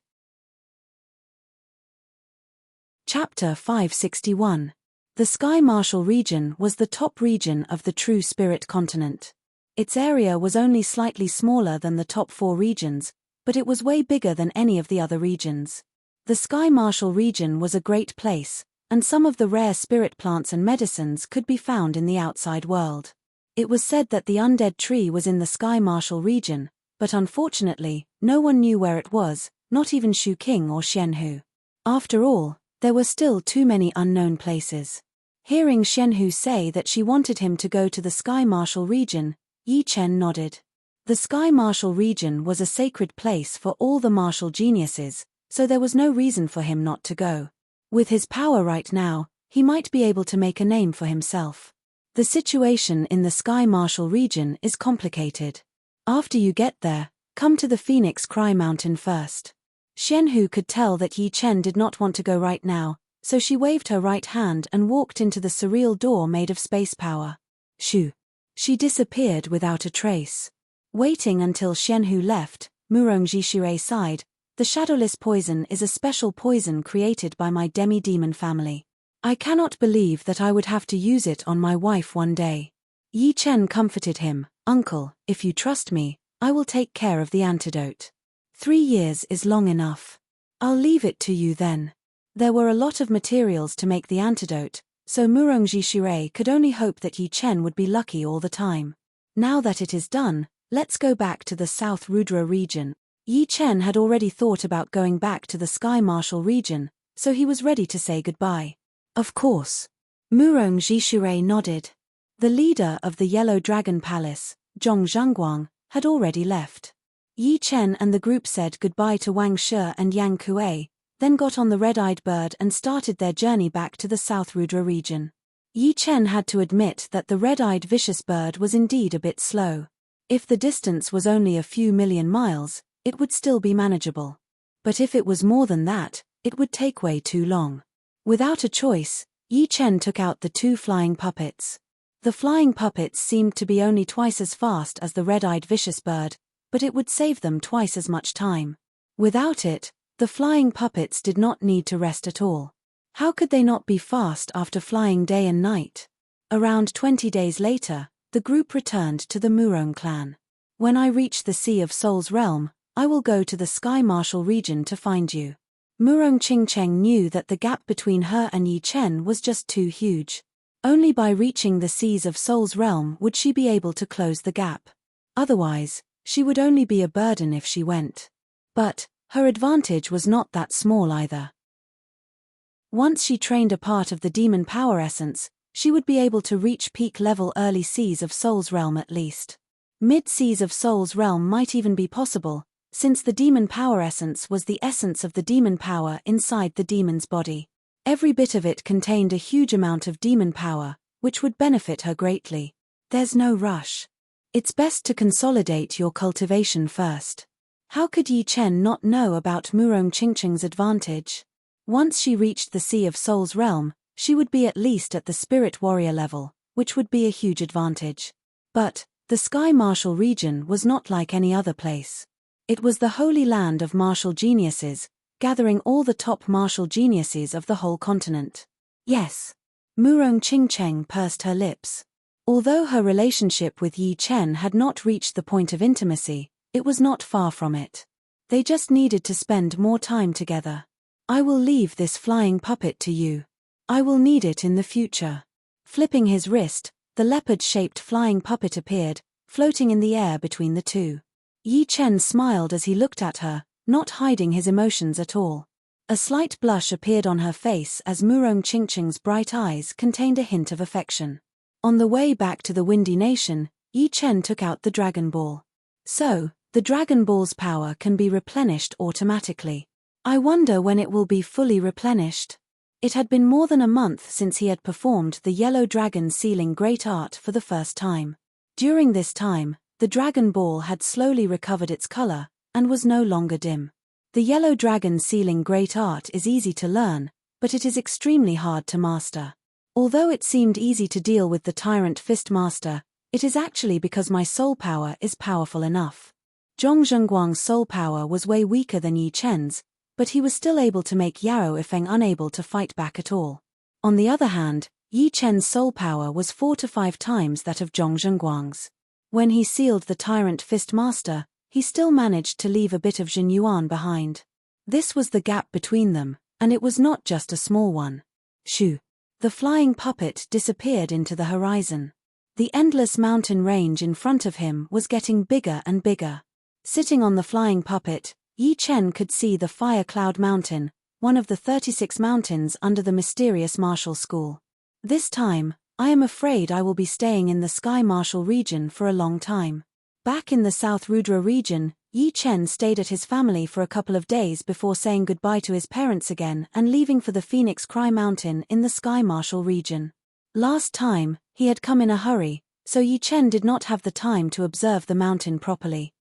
Chapter 561. The Sky Marshal region was the top region of the True Spirit continent. Its area was only slightly smaller than the top 4 regions, but it was way bigger than any of the other regions. The Sky Marshal region was a great place, and some of the rare spirit plants and medicines could be found in the outside world. It was said that the undead tree was in the Sky Marshal region, but unfortunately, no one knew where it was, not even Shu King or Xianhu. After all, there were still too many unknown places. Hearing Xianhu say that she wanted him to go to the Sky Marshal region, Yi Chen nodded. The Sky Marshal region was a sacred place for all the martial geniuses, so there was no reason for him not to go. With his power right now, he might be able to make a name for himself. The situation in the Sky Marshal region is complicated. After you get there, come to the Phoenix Cry Mountain first. Xianhu could tell that Yi Chen did not want to go right now, so she waved her right hand and walked into the surreal door made of space power. Shoo! She disappeared without a trace. Waiting until Xianhu left, Murong Jishui sighed. "The shadowless poison is a special poison created by my demi-demon family. I cannot believe that I would have to use it on my wife one day. Yi Chen comforted him. Uncle, if you trust me, I will take care of the antidote. 3 years is long enough. I'll leave it to you then. There were a lot of materials to make the antidote, so Murongji Shirei could only hope that Yi Chen would be lucky all the time. Now that it is done, let's go back to the South Rudra region. Yi Chen had already thought about going back to the Sky Martial region, so he was ready to say goodbye. Of course. Murongji Shirei nodded. The leader of the Yellow Dragon Palace, Zhong Zhengguang, had already left. Yi Chen and the group said goodbye to Wang Shi and Yang Kuei, then got on the red-eyed bird and started their journey back to the South Rudra region. Yi Chen had to admit that the red-eyed vicious bird was indeed a bit slow. If the distance was only a few million miles, it would still be manageable. But if it was more than that, it would take way too long. Without a choice, Yi Chen took out the 2 flying puppets. The flying puppets seemed to be only twice as fast as the red-eyed vicious bird, but it would save them twice as much time. Without it, the flying puppets did not need to rest at all. How could they not be fast after flying day and night? Around 20 days later, the group returned to the Murong clan. When I reach the Sea of Souls realm, I will go to the Sky Martial region to find you. Murong Qingcheng knew that the gap between her and Yi Chen was just too huge. Only by reaching the Seas of Souls realm would she be able to close the gap. Otherwise, she would only be a burden if she went. But her advantage was not that small either. Once she trained a part of the demon power essence, she would be able to reach peak level early Seas of Souls realm at least. Mid Seas of Souls realm might even be possible, since the demon power essence was the essence of the demon power inside the demon's body. Every bit of it contained a huge amount of demon power, which would benefit her greatly. There's no rush. It's best to consolidate your cultivation first. How could Yi Chen not know about Murong Qingcheng's advantage? Once she reached the Sea of Souls realm, she would be at least at the spirit warrior level, which would be a huge advantage. But the Sky Martial region was not like any other place. It was the holy land of martial geniuses, gathering all the top martial geniuses of the whole continent. Yes. Murong Qingcheng pursed her lips. Although her relationship with Yi Chen had not reached the point of intimacy, it was not far from it. They just needed to spend more time together. I will leave this flying puppet to you. I will need it in the future. Flipping his wrist, the leopard-shaped flying puppet appeared, floating in the air between the two. Yi Chen smiled as he looked at her, not hiding his emotions at all. A slight blush appeared on her face as Murong Qingcheng's bright eyes contained a hint of affection. On the way back to the Windy Nation, Yi Chen took out the Dragon Ball. So, the Dragon Ball's power can be replenished automatically. I wonder when it will be fully replenished. It had been more than a month since he had performed the Yellow Dragon sealing great art for the first time. During this time, the Dragon Ball had slowly recovered its color, and was no longer dim. The Yellow Dragon sealing great art is easy to learn, but it is extremely hard to master. Although it seemed easy to deal with the Tyrant Fist Master, it is actually because my soul power is powerful enough. Zhong Zhengguang's soul power was way weaker than Yi Chen's, but he was still able to make Yao Ifeng unable to fight back at all. On the other hand, Yi Chen's soul power was 4 to 5 times that of Zhong Zhengguang's. When he sealed the Tyrant Fist Master, he still managed to leave a bit of Jin Yuan behind. This was the gap between them, and it was not just a small one. Shoo! The flying puppet disappeared into the horizon. The endless mountain range in front of him was getting bigger and bigger. Sitting on the flying puppet, Yi Chen could see the Fire Cloud Mountain, one of the 36 mountains under the mysterious martial school. This time, I am afraid I will be staying in the Sky Martial region for a long time. Back in the South Rudra region, Yi Chen stayed at his family for a couple of days before saying goodbye to his parents again and leaving for the Phoenix Cry Mountain in the Sky Martial region. Last time, he had come in a hurry, so Yi Chen did not have the time to observe the mountain properly.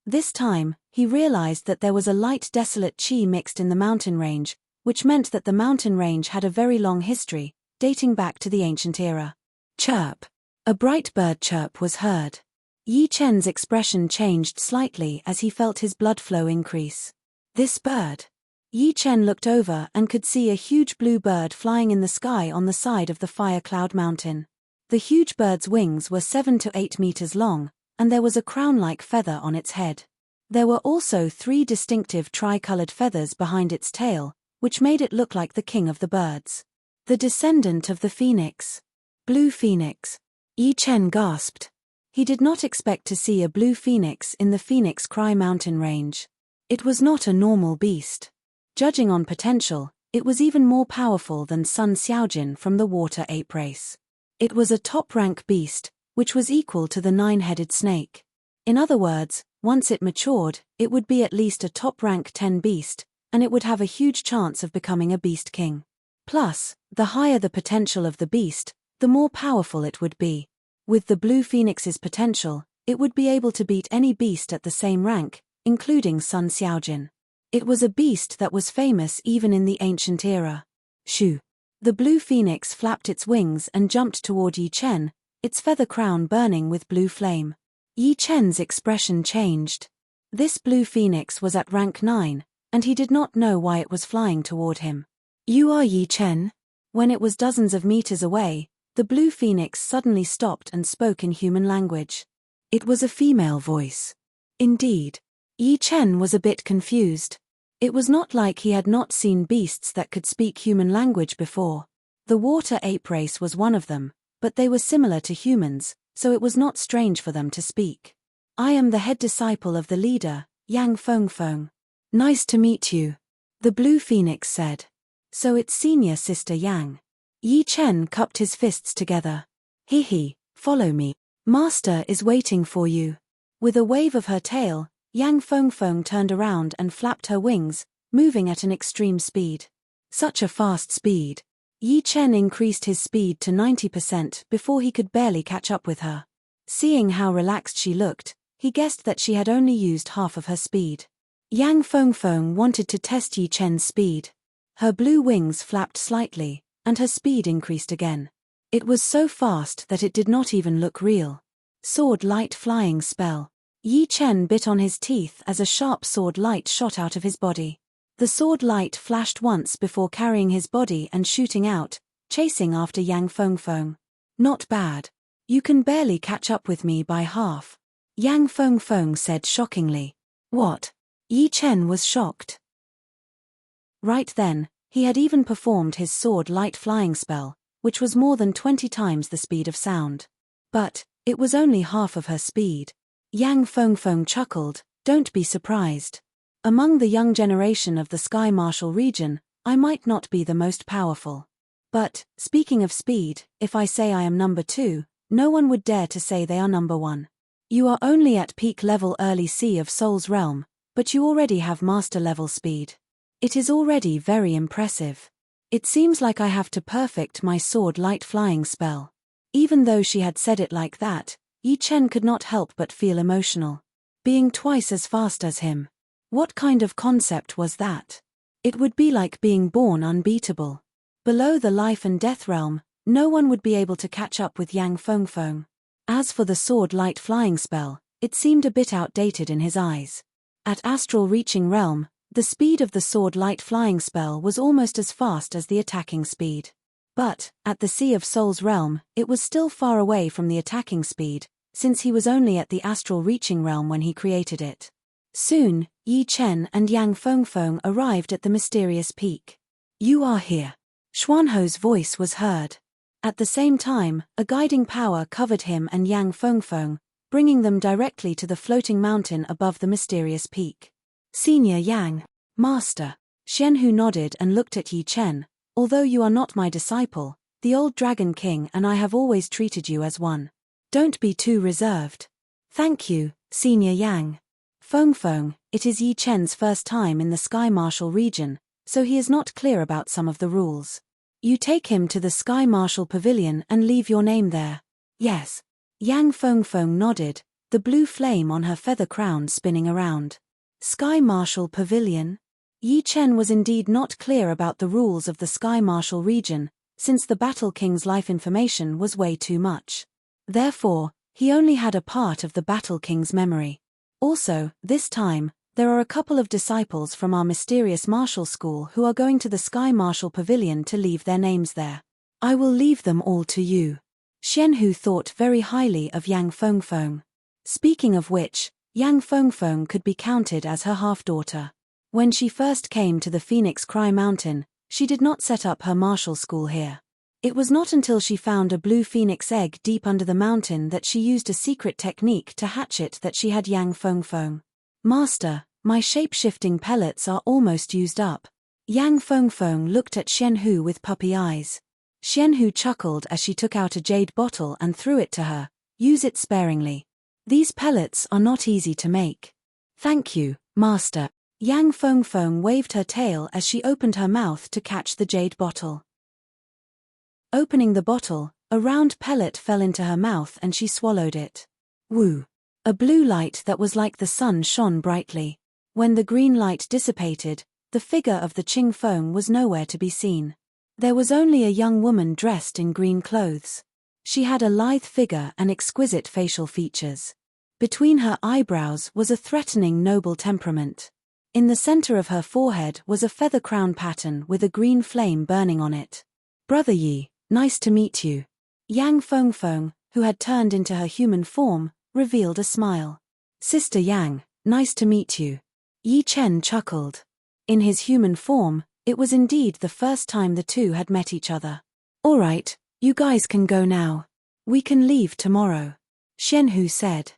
This time, he realized that there was a light desolate qi mixed in the mountain range, which meant that the mountain range had a very long history, dating back to the ancient era. Chirp! A bright bird chirp was heard. Yi Chen's expression changed slightly as he felt his blood flow increase. This bird. Yi Chen looked over and could see a huge blue bird flying in the sky on the side of the fire cloud mountain. The huge bird's wings were 7 to 8 meters long, and there was a crown-like feather on its head. There were also 3 distinctive tri-colored feathers behind its tail, which made it look like the king of the birds. The descendant of the phoenix. Blue phoenix. Yi Chen gasped. He did not expect to see a blue phoenix in the Phoenix Cry mountain range. It was not a normal beast. Judging on potential, it was even more powerful than Sun Xiaojin from the water ape race. It was a top-rank beast, which was equal to the 9-headed snake. In other words, once it matured, it would be at least a top-rank 10 beast, and it would have a huge chance of becoming a beast king. Plus, the higher the potential of the beast, the more powerful it would be. With the blue phoenix's potential, it would be able to beat any beast at the same rank, including Sun Xiaojin. It was a beast that was famous even in the ancient era. Shoo! The blue phoenix flapped its wings and jumped toward Yi Chen, its feather crown burning with blue flame. Yi Chen's expression changed. This blue phoenix was at rank 9, and he did not know why it was flying toward him. "You are Yi Chen?" When it was dozens of meters away, the blue phoenix suddenly stopped and spoke in human language. It was a female voice. Indeed. Yi Chen was a bit confused. It was not like he had not seen beasts that could speak human language before. The water ape race was one of them, but they were similar to humans, so it was not strange for them to speak. "I am the head disciple of the leader, Yang Fengfeng. Nice to meet you," the blue phoenix said. "So it's senior sister Yang." Yi Chen cupped his fists together. "He, follow me. Master is waiting for you." With a wave of her tail, Yang Fengfeng turned around and flapped her wings, moving at an extreme speed. Such a fast speed. Yi Chen increased his speed to 90% before he could barely catch up with her. Seeing how relaxed she looked, he guessed that she had only used half of her speed. Yang Fengfeng wanted to test Yi Chen's speed. Her blue wings flapped slightly, and her speed increased again. It was so fast that it did not even look real. Sword light flying spell. Yi Chen bit on his teeth as a sharp sword light shot out of his body. The sword light flashed once before carrying his body and shooting out, chasing after Yang Fengfeng. "Not bad. You can barely catch up with me by half," Yang Fengfeng said shockingly. "What?" Yi Chen was shocked. Right then, he had even performed his sword light flying spell, which was more than 20 times the speed of sound. But it was only half of her speed. Yang Fengfeng chuckled. "Don't be surprised. Among the young generation of the Sky Marshal region, I might not be the most powerful. But, speaking of speed, if I say I am number 2, no one would dare to say they are number 1. You are only at peak level early Sea of Soul's realm, but you already have master level speed. It is already very impressive. It seems like I have to perfect my sword light flying spell." Even though she had said it like that, Yi Chen could not help but feel emotional. Being twice as fast as him. What kind of concept was that? It would be like being born unbeatable. Below the life and death realm, no one would be able to catch up with Yang Fengfeng. As for the sword light flying spell, it seemed a bit outdated in his eyes. At astral reaching realm, the speed of the sword light flying spell was almost as fast as the attacking speed. But, at the Sea of Soul's realm, it was still far away from the attacking speed, since he was only at the astral reaching realm when he created it. Soon, Yi Chen and Yang Fengfeng arrived at the mysterious peak. "You are here." Xuanho's voice was heard. At the same time, a guiding power covered him and Yang Fengfeng, bringing them directly to the floating mountain above the mysterious peak. "Senior Yang, Master." Xianhu nodded and looked at Yi Chen. "Although you are not my disciple, the old Dragon King and I have always treated you as one. Don't be too reserved." "Thank you, Senior Yang." Fengfeng, it is Yi Chen's first time in the Sky Marshal region, so he is not clear about some of the rules. "You take him to the Sky Marshal Pavilion and leave your name there." "Yes." Yang Fengfeng nodded, the blue flame on her feather crown spinning around. Sky Marshal Pavilion? Yi Chen was indeed not clear about the rules of the Sky Marshal region, since the Battle King's life information was way too much. Therefore, he only had a part of the Battle King's memory. Also, this time, There are a couple of disciples from our mysterious martial school who are going to the Sky Martial Pavilion to leave their names there. I will leave them all to you. Xianhu thought very highly of Yang Fengfeng. Speaking of which, Yang Fengfeng could be counted as her half-daughter. When she first came to the Phoenix Cry Mountain, she did not set up her martial school here. It was not until she found a blue phoenix egg deep under the mountain that she used a secret technique to hatch it that she had Yang Fengfeng. Master, my shape-shifting pellets are almost used up. Yang Fengfeng looked at Xianhu with puppy eyes. Xianhu chuckled as she took out a jade bottle and threw it to her. Use it sparingly. These pellets are not easy to make. Thank you, Master. Yang Fengfeng waved her tail as she opened her mouth to catch the jade bottle. Opening the bottle, a round pellet fell into her mouth and she swallowed it. Woo! A blue light that was like the sun shone brightly. When the green light dissipated, the figure of the Qing Feng was nowhere to be seen. There was only a young woman dressed in green clothes. She had a lithe figure and exquisite facial features. Between her eyebrows was a threatening noble temperament. In the center of her forehead was a feather crown pattern with a green flame burning on it. Brother Yi, nice to meet you. Yang Fengfeng, who had turned into her human form, revealed a smile. Sister Yang, nice to meet you. Yi Chen chuckled. In his human form, it was indeed the first time the two had met each other. All right, you guys can go now. We can leave tomorrow. Xianhu said.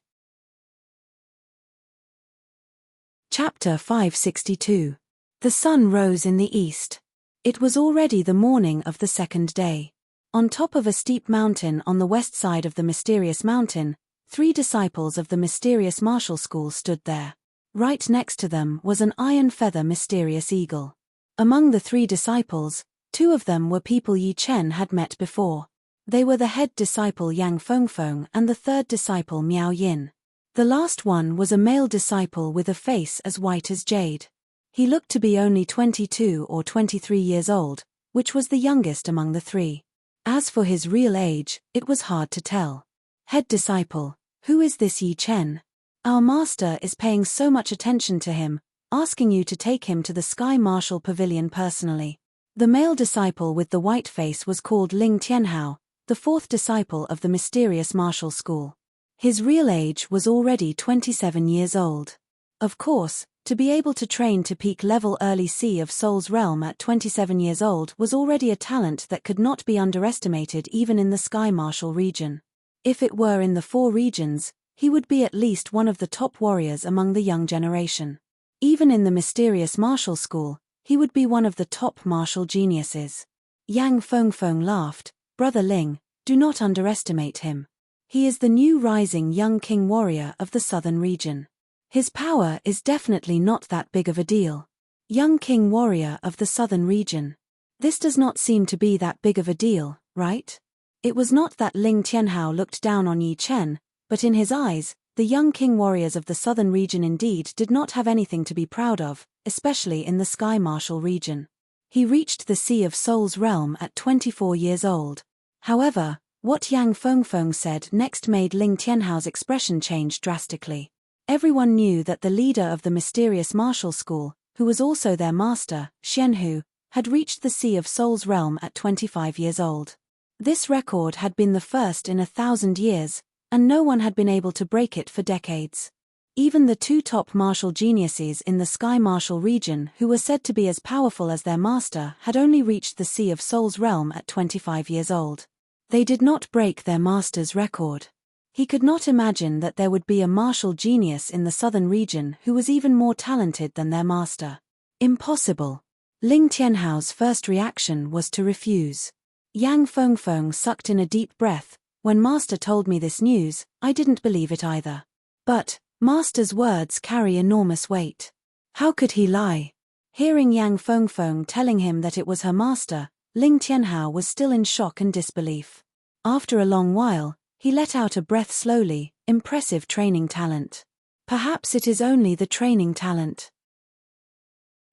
Chapter 562. The sun rose in the east. It was already the morning of the second day. On top of a steep mountain on the west side of the mysterious mountain, 3 disciples of the mysterious martial school stood there. Right next to them was an iron feather mysterious eagle. Among the 3 disciples, 2 of them were people Yi Chen had met before. They were the head disciple Yang Fengfeng and the 3rd disciple Miao Yin. The last one was a male disciple with a face as white as jade. He looked to be only 22 or 23 years old, which was the youngest among the 3. As for his real age, it was hard to tell. Head disciple, who is this Yi Chen? Our master is paying so much attention to him, asking you to take him to the Sky Martial Pavilion personally. The male disciple with the white face was called Ling Tianhao, the 4th disciple of the mysterious martial school. His real age was already 27 years old. Of course, to be able to train to peak level early Sea of Soul's realm at 27 years old was already a talent that could not be underestimated even in the Sky Martial region. If it were in the 4 regions, he would be at least one of the top warriors among the young generation. Even in the mysterious martial school, he would be one of the top martial geniuses. Yang Fengfeng laughed. Brother Ling, do not underestimate him. He is the new rising young king warrior of the southern region. His power is definitely not that big of a deal. Young king warrior of the southern region. This does not seem to be that big of a deal, right? It was not that Ling Tianhao looked down on Yi Chen, but in his eyes, the young king warriors of the southern region indeed did not have anything to be proud of, especially in the Sky Martial region. He reached the Sea of Soul's realm at 24 years old. However, what Yang Fengfeng said next made Ling Tianhao's expression change drastically. Everyone knew that the leader of the mysterious martial school, who was also their master, Xianhu, had reached the Sea of Soul's realm at 25 years old. This record had been the first in 1,000 years, and no one had been able to break it for decades. Even the 2 top martial geniuses in the Sky Martial region who were said to be as powerful as their master had only reached the Sea of Soul's realm at 25 years old. They did not break their master's record. He could not imagine that there would be a martial genius in the southern region who was even more talented than their master. Impossible. Ling Tianhao's first reaction was to refuse. Yang Fengfeng sucked in a deep breath. When master told me this news, I didn't believe it either. But, master's words carry enormous weight. How could he lie? Hearing Yang Fengfeng telling him that it was her master, Ling Tianhao was still in shock and disbelief. After a long while, he let out a breath slowly. Impressive training talent. Perhaps it is only the training talent.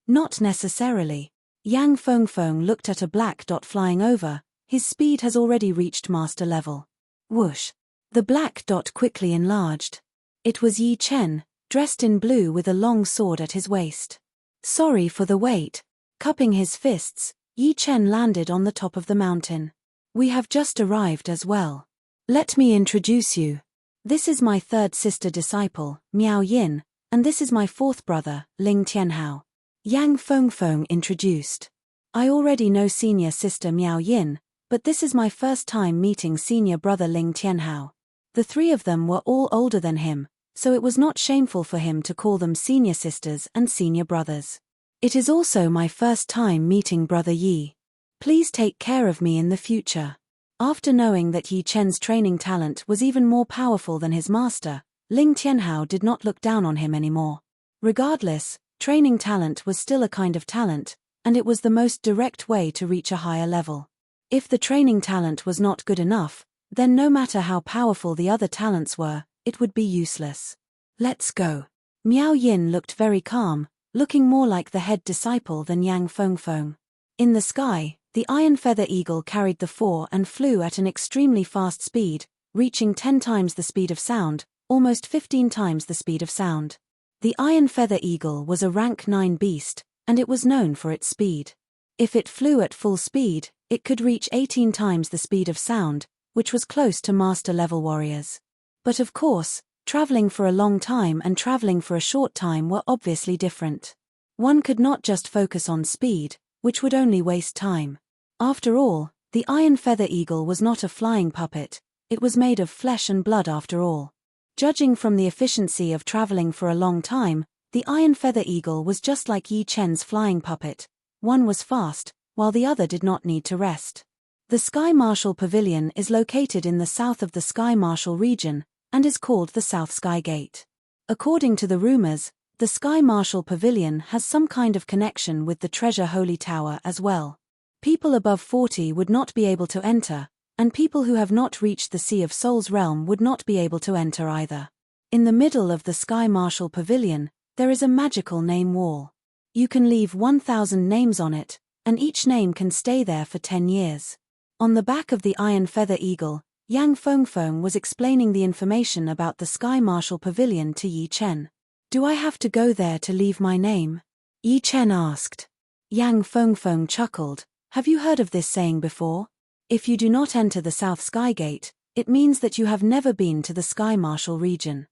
Not necessarily. Yang Fengfeng looked at a black dot flying over. His speed has already reached master level. Whoosh. The black dot quickly enlarged. It was Yi Chen, dressed in blue with a long sword at his waist. Sorry for the wait. Cupping his fists, Yi Chen landed on the top of the mountain. We have just arrived as well. Let me introduce you. This is my third sister disciple, Miao Yin, and this is my fourth brother, Ling Tianhao. Yang Fengfeng introduced. I already know senior sister Miao Yin, but this is my first time meeting senior brother Ling Tianhao. The three of them were all older than him, so it was not shameful for him to call them senior sisters and senior brothers. It is also my first time meeting brother Yi. Please take care of me in the future. After knowing that Yi Chen's training talent was even more powerful than his master, Ling Tianhao did not look down on him anymore. Regardless, training talent was still a kind of talent, and it was the most direct way to reach a higher level. If the training talent was not good enough, then no matter how powerful the other talents were, it would be useless. Let's go. Miao Yin looked very calm, looking more like the head disciple than Yang Fengfeng. In the sky, the iron feather eagle carried the four and flew at an extremely fast speed, reaching 10 times the speed of sound, almost 15 times the speed of sound. The iron feather eagle was a rank 9 beast, and it was known for its speed. If it flew at full speed, it could reach 18 times the speed of sound, which was close to master-level warriors. But of course, traveling for a long time and traveling for a short time were obviously different. One could not just focus on speed, which would only waste time. After all, the iron feather eagle was not a flying puppet, it was made of flesh and blood after all. Judging from the efficiency of traveling for a long time, the iron feather eagle was just like Yi Chen's flying puppet. One was fast, while the other did not need to rest. The Sky Marshal Pavilion is located in the south of the Sky Marshal region, and is called the South Sky Gate. According to the rumors, the Sky Marshal Pavilion has some kind of connection with the Treasure Holy Tower as well. People above 40 would not be able to enter, and people who have not reached the Sea of Souls realm would not be able to enter either. In the middle of the Sky Marshal Pavilion, there is a magical name wall. You can leave 1,000 names on it, and each name can stay there for 10 years. On the back of the iron feather eagle, Yang Fengfeng was explaining the information about the Sky Marshal Pavilion to Yi Chen. Do I have to go there to leave my name? Yi Chen asked. Yang Fengfeng chuckled. Have you heard of this saying before? If you do not enter the South Sky Gate, it means that you have never been to the Sky Marshal region.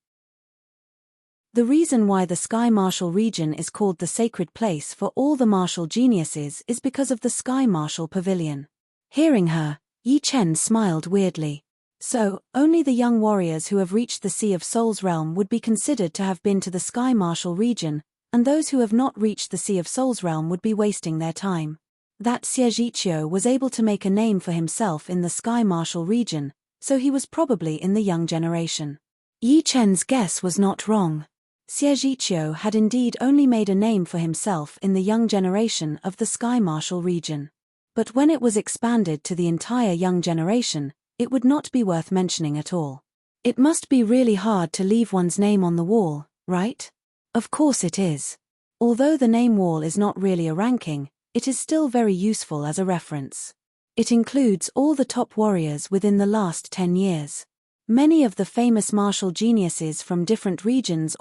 The reason why the Sky Marshal region is called the sacred place for all the martial geniuses is because of the Sky Marshal Pavilion. Hearing her, Yi Chen smiled weirdly. So, only the young warriors who have reached the Sea of Souls realm would be considered to have been to the Sky Marshal region, and those who have not reached the Sea of Souls realm would be wasting their time. That Xie Zhiqiu was able to make a name for himself in the Sky Marshal region, so he was probably in the young generation. Yi Chen's guess was not wrong. Xie Zhiqiu had indeed only made a name for himself in the young generation of the Sky Marshal region. But when it was expanded to the entire young generation, it would not be worth mentioning at all. It must be really hard to leave one's name on the wall, right? Of course it is. Although the name wall is not really a ranking, it is still very useful as a reference. It includes all the top warriors within the last 10 years. Many of the famous martial geniuses from different regions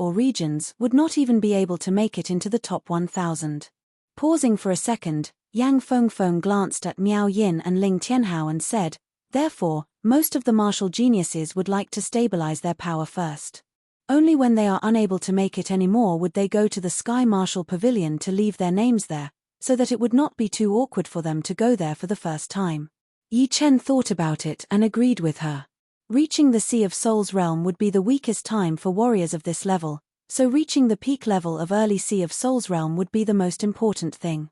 would not even be able to make it into the top 1,000. Pausing for a second, Yang Fengfeng glanced at Miao Yin and Ling Tianhao and said, therefore, most of the martial geniuses would like to stabilize their power first. Only when they are unable to make it anymore would they go to the Sky Marshal Pavilion to leave their names there, so that it would not be too awkward for them to go there for the first time. Yi Chen thought about it and agreed with her. Reaching the Sea of Souls realm would be the weakest time for warriors of this level, so reaching the peak level of early Sea of Souls realm would be the most important thing.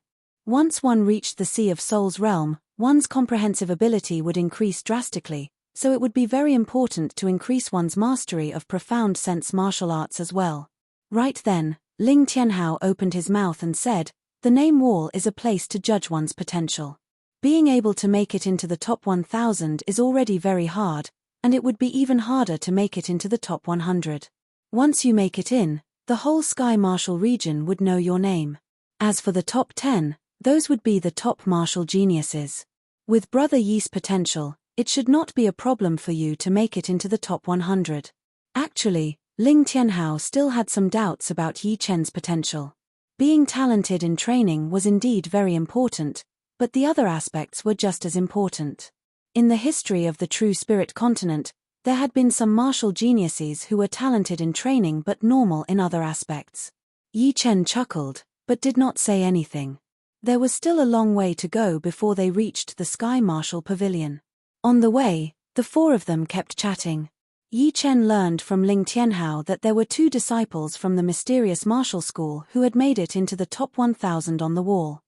Once one reached the Sea of Souls realm, one's comprehensive ability would increase drastically, so it would be very important to increase one's mastery of profound sense martial arts as well. Right then, Ling Tianhao opened his mouth and said, the name wall is a place to judge one's potential. Being able to make it into the top 1,000 is already very hard, and it would be even harder to make it into the top 100. Once you make it in, the whole Sky Marshal region would know your name. As for the top 10, those would be the top martial geniuses. With Brother Yi's potential, it should not be a problem for you to make it into the top 100. Actually, Ling Tianhao still had some doubts about Yi Chen's potential. Being talented in training was indeed very important, but the other aspects were just as important. In the history of the true spirit continent, there had been some martial geniuses who were talented in training but normal in other aspects. Yi Chen chuckled, but did not say anything. There was still a long way to go before they reached the Sky Martial Pavilion. On the way, the four of them kept chatting. Yi Chen learned from Ling Tianhao that there were 2 disciples from the mysterious martial school who had made it into the top 1,000 on the wall.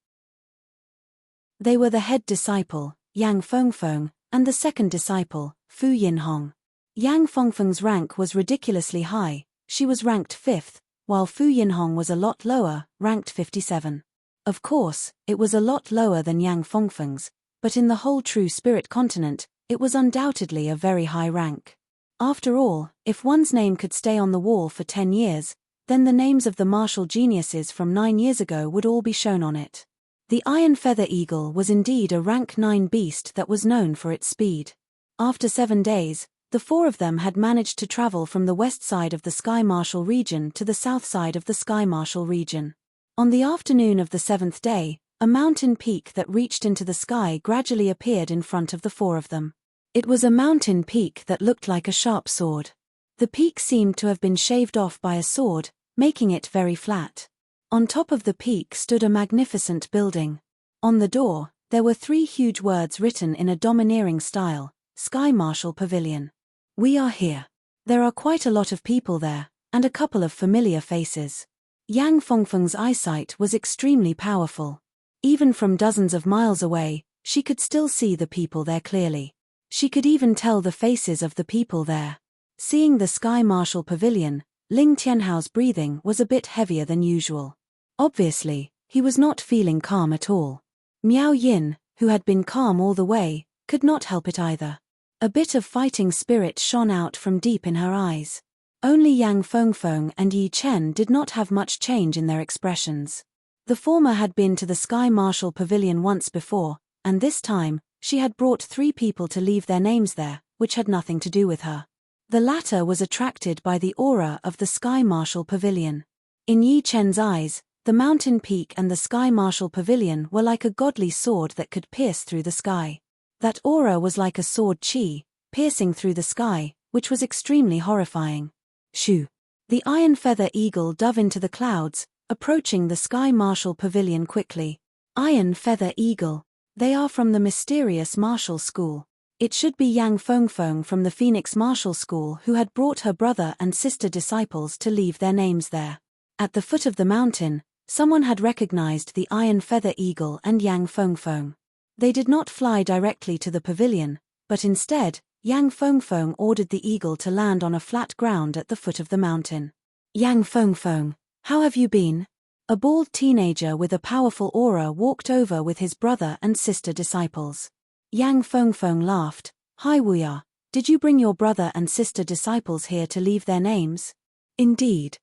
They were the head disciple, Yang Fengfeng, and the second disciple, Fu Yinhong. Yang Fengfeng's rank was ridiculously high, she was ranked 5th, while Fu Yinhong was a lot lower, ranked 57. Of course, it was a lot lower than Yang Fengfeng's, but in the whole true spirit continent, it was undoubtedly a very high rank. After all, if one's name could stay on the wall for 10 years, then the names of the martial geniuses from 9 years ago would all be shown on it. The Iron Feather Eagle was indeed a rank 9 beast that was known for its speed. After 7 days, the 4 of them had managed to travel from the west side of the Sky Martial region to the south side of the Sky Martial region. On the afternoon of the 7th day, a mountain peak that reached into the sky gradually appeared in front of the 4 of them. It was a mountain peak that looked like a sharp sword. The peak seemed to have been shaved off by a sword, making it very flat. On top of the peak stood a magnificent building. On the door, there were 3 huge words written in a domineering style, Sky Martial Pavilion. We are here. There are quite a lot of people there, and a couple of familiar faces. Yang Fengfeng's eyesight was extremely powerful. Even from dozens of miles away, she could still see the people there clearly. She could even tell the faces of the people there. Seeing the Sky Martial Pavilion, Ling Tianhao's breathing was a bit heavier than usual. Obviously, he was not feeling calm at all. Miao Yin, who had been calm all the way, could not help it either. A bit of fighting spirit shone out from deep in her eyes. Only Yang Fengfeng and Yi Chen did not have much change in their expressions. The former had been to the Sky Martial Pavilion once before, and this time, she had brought 3 people to leave their names there, which had nothing to do with her. The latter was attracted by the aura of the Sky Martial Pavilion. In Yi Chen's eyes, the mountain peak and the Sky Martial Pavilion were like a godly sword that could pierce through the sky. That aura was like a sword chi, piercing through the sky, which was extremely horrifying. Shoo! The Iron Feather Eagle dove into the clouds, approaching the Sky Martial Pavilion quickly. Iron Feather Eagle. They are from the mysterious martial school. It should be Yang Fengfeng from the Phoenix Martial School who had brought her brother and sister disciples to leave their names there. At the foot of the mountain, someone had recognized the Iron Feather Eagle and Yang Fengfeng. They did not fly directly to the pavilion, but instead, Yang Fengfeng ordered the eagle to land on a flat ground at the foot of the mountain. Yang Fengfeng, how have you been? A bald teenager with a powerful aura walked over with his brother and sister disciples. Yang Fengfeng laughed. Hi Wuya, did you bring your brother and sister disciples here to leave their names? Indeed.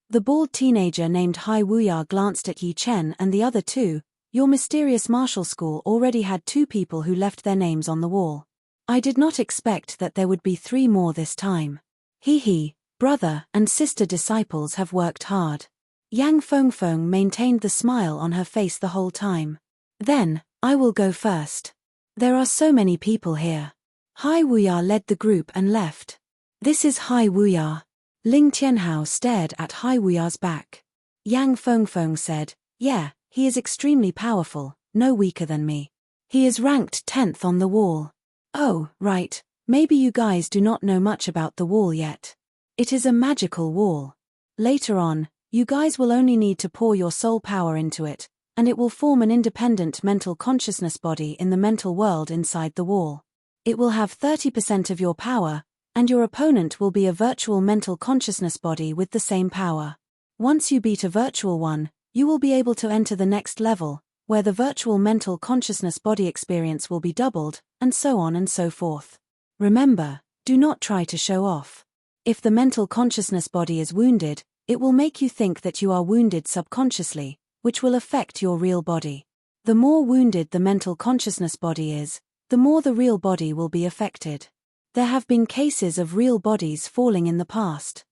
The bald teenager named Hai Wuya glanced at Yi Chen and the other 2. Your mysterious martial school already had 2 people who left their names on the wall. I did not expect that there would be 3 more this time. He, brother and sister disciples have worked hard. Yang Fengfeng maintained the smile on her face the whole time. Then, I will go first. There are so many people here. Hai Wuya led the group and left. This is Hai Wuya. Ling Tianhao stared at Hai Wuya's back. Yang Fengfeng said, yeah, he is extremely powerful, no weaker than me. He is ranked 10th on the wall. Oh, right, maybe you guys do not know much about the wall yet. It is a magical wall. Later on, you guys will only need to pour your soul power into it, and it will form an independent mental consciousness body in the mental world inside the wall. It will have 30% of your power, and your opponent will be a virtual mental consciousness body with the same power. Once you beat a virtual one, you will be able to enter the next level, where the virtual mental consciousness body experience will be doubled, and so on and so forth. Remember, do not try to show off. If the mental consciousness body is wounded, it will make you think that you are wounded subconsciously, which will affect your real body. The more wounded the mental consciousness body is, the more the real body will be affected. There have been cases of real bodies falling in the past.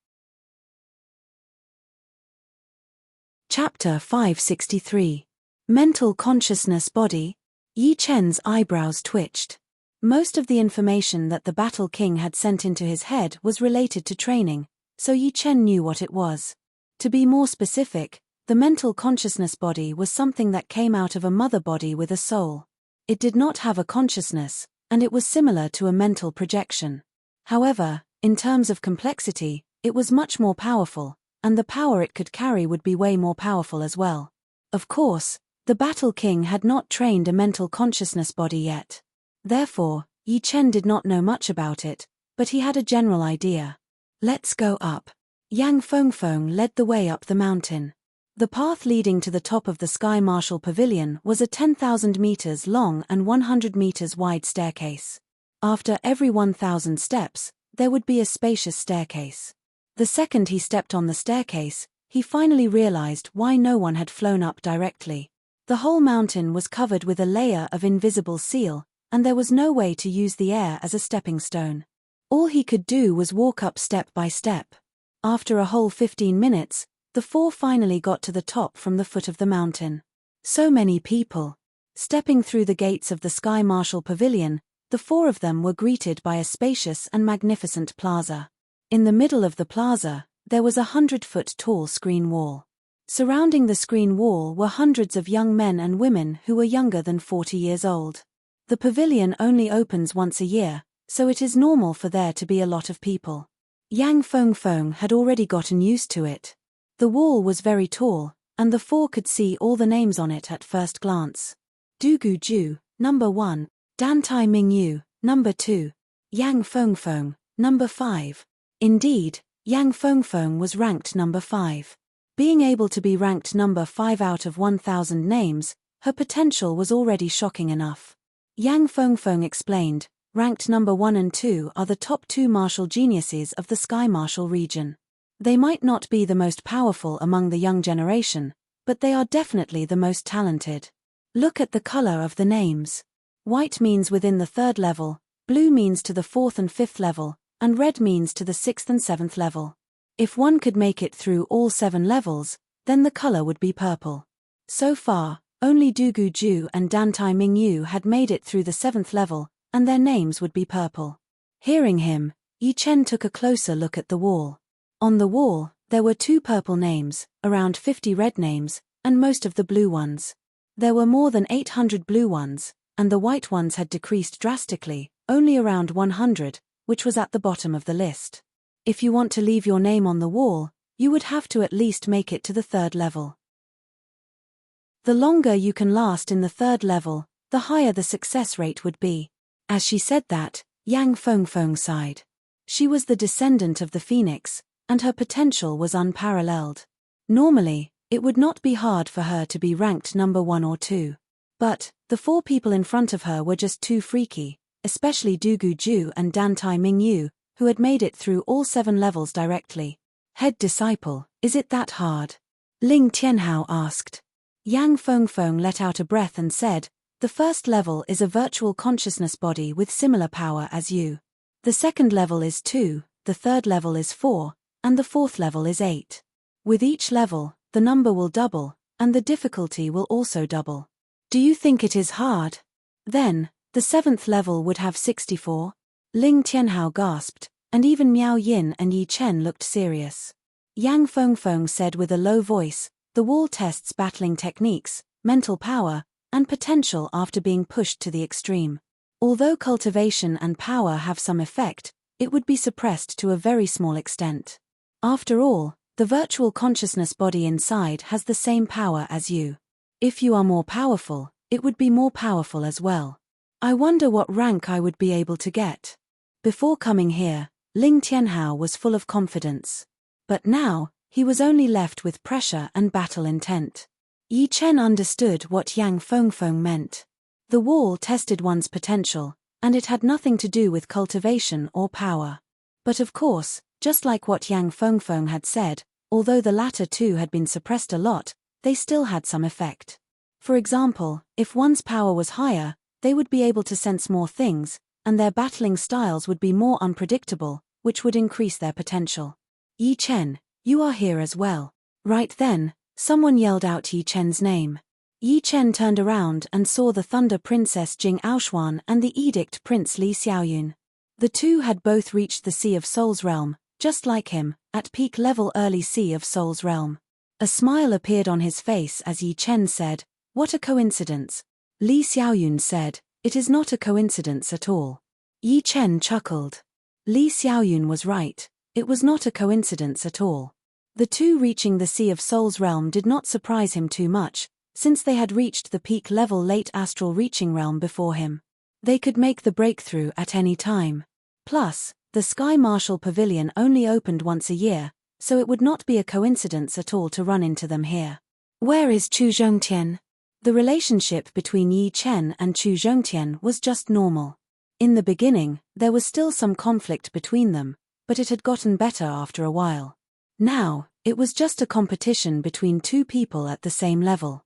Chapter 563. Mental Consciousness Body. Yi Chen's eyebrows twitched. Most of the information that the Battle King had sent into his head was related to training, so Yi Chen knew what it was. To be more specific, the mental consciousness body was something that came out of a mother body with a soul. It did not have a consciousness, and it was similar to a mental projection. However, in terms of complexity, it was much more powerful, and the power it could carry would be way more powerful as well. Of course, the Battle King had not trained a mental consciousness body yet. Therefore, Yi Chen did not know much about it, but he had a general idea. Let's go up. Yang Fengfeng led the way up the mountain. The path leading to the top of the Sky Marshal Pavilion was a 10,000 meters long and 100 meters wide staircase. After every 1,000 steps, there would be a spacious staircase. The second he stepped on the staircase, he finally realized why no one had flown up directly. The whole mountain was covered with a layer of invisible seal, and there was no way to use the air as a stepping stone. All he could do was walk up step by step. After a whole 15 minutes, the four finally got to the top from the foot of the mountain. So many people. Stepping through the gates of the Sky Marshal Pavilion, the four of them were greeted by a spacious and magnificent plaza. In the middle of the plaza, there was a 100-foot-tall screen wall. Surrounding the screen wall were hundreds of young men and women who were younger than 40 years old. The pavilion only opens once a year, so it is normal for there to be a lot of people. Yang Fengfeng had already gotten used to it. The wall was very tall, and the four could see all the names on it at first glance. Dugu Ju, number 1, Dantai Mingyu, number 2, Yang Fengfeng, number 5. Indeed, Yang Fengfeng was ranked number 5. Being able to be ranked number 5 out of 1,000 names, her potential was already shocking enough. Yang Fengfeng explained, ranked number 1 and 2 are the top 2 martial geniuses of the Sky Marshal region. They might not be the most powerful among the young generation, but they are definitely the most talented. Look at the color of the names. White means within the 3rd level, blue means to the 4th and 5th level, and red means to the 6th and 7th level. If one could make it through all 7 levels, then the color would be purple. So far, only Dugu Ju and Dantai Mingyu had made it through the 7th level, and their names would be purple. Hearing him, Yi Chen took a closer look at the wall. On the wall, there were 2 purple names, around 50 red names, and most of the blue ones. There were more than 800 blue ones, and the white ones had decreased drastically, only around 100, which was at the bottom of the list. If you want to leave your name on the wall, you would have to at least make it to the 3rd level. The longer you can last in the 3rd level, the higher the success rate would be. As she said that, Yang Fengfeng sighed. She was the descendant of the phoenix, and her potential was unparalleled. Normally, it would not be hard for her to be ranked number 1 or 2. But, the 4 people in front of her were just too freaky, especially Dugu Ju and Dantai Mingyu, who had made it through all 7 levels directly. Head disciple, is it that hard? Ling Tianhao asked. Yang Fengfeng let out a breath and said, the 1st level is a virtual consciousness body with similar power as you. The 2nd level is 2, the 3rd level is 4, and the 4th level is 8. With each level, the number will double, and the difficulty will also double. Do you think it is hard? Then, the 7th level would have 64? Ling Tianhao gasped, and even Miao Yin and Yi Chen looked serious. Yang Fengfeng said with a low voice, the wall tests battling techniques, mental power, and potential after being pushed to the extreme. Although cultivation and power have some effect, it would be suppressed to a very small extent. After all, the virtual consciousness body inside has the same power as you. If you are more powerful, it would be more powerful as well. I wonder what rank I would be able to get. Before coming here, Ling Tianhao was full of confidence. But now, he was only left with pressure and battle intent. Yi Chen understood what Yang Fengfeng meant. The wall tested one's potential, and it had nothing to do with cultivation or power. But of course, just like what Yang Fengfeng had said, although the latter two had been suppressed a lot, they still had some effect. For example, if one's power was higher, they would be able to sense more things, and their battling styles would be more unpredictable, which would increase their potential. Yi Chen, you are here as well. Right then, someone yelled out Yi Chen's name. Yi Chen turned around and saw the Thunder Princess Jing Aoshuan and the Edict Prince Li Xiaoyun. The two had both reached the Sea of Souls realm, just like him, at peak level early Sea of Souls realm. A smile appeared on his face as Yi Chen said, "What a coincidence." Li Xiaoyun said, "It is not a coincidence at all." Yi Chen chuckled. Li Xiaoyun was right, it was not a coincidence at all. The two reaching the Sea of Souls realm did not surprise him too much, since they had reached the peak level late astral reaching realm before him. They could make the breakthrough at any time. Plus, the Sky Marshal Pavilion only opened once a year, so it would not be a coincidence at all to run into them here. Where is Chu Zhongtian? The relationship between Yi Chen and Chu Zhongtian was just normal. In the beginning, there was still some conflict between them, but it had gotten better after a while. Now, it was just a competition between two people at the same level.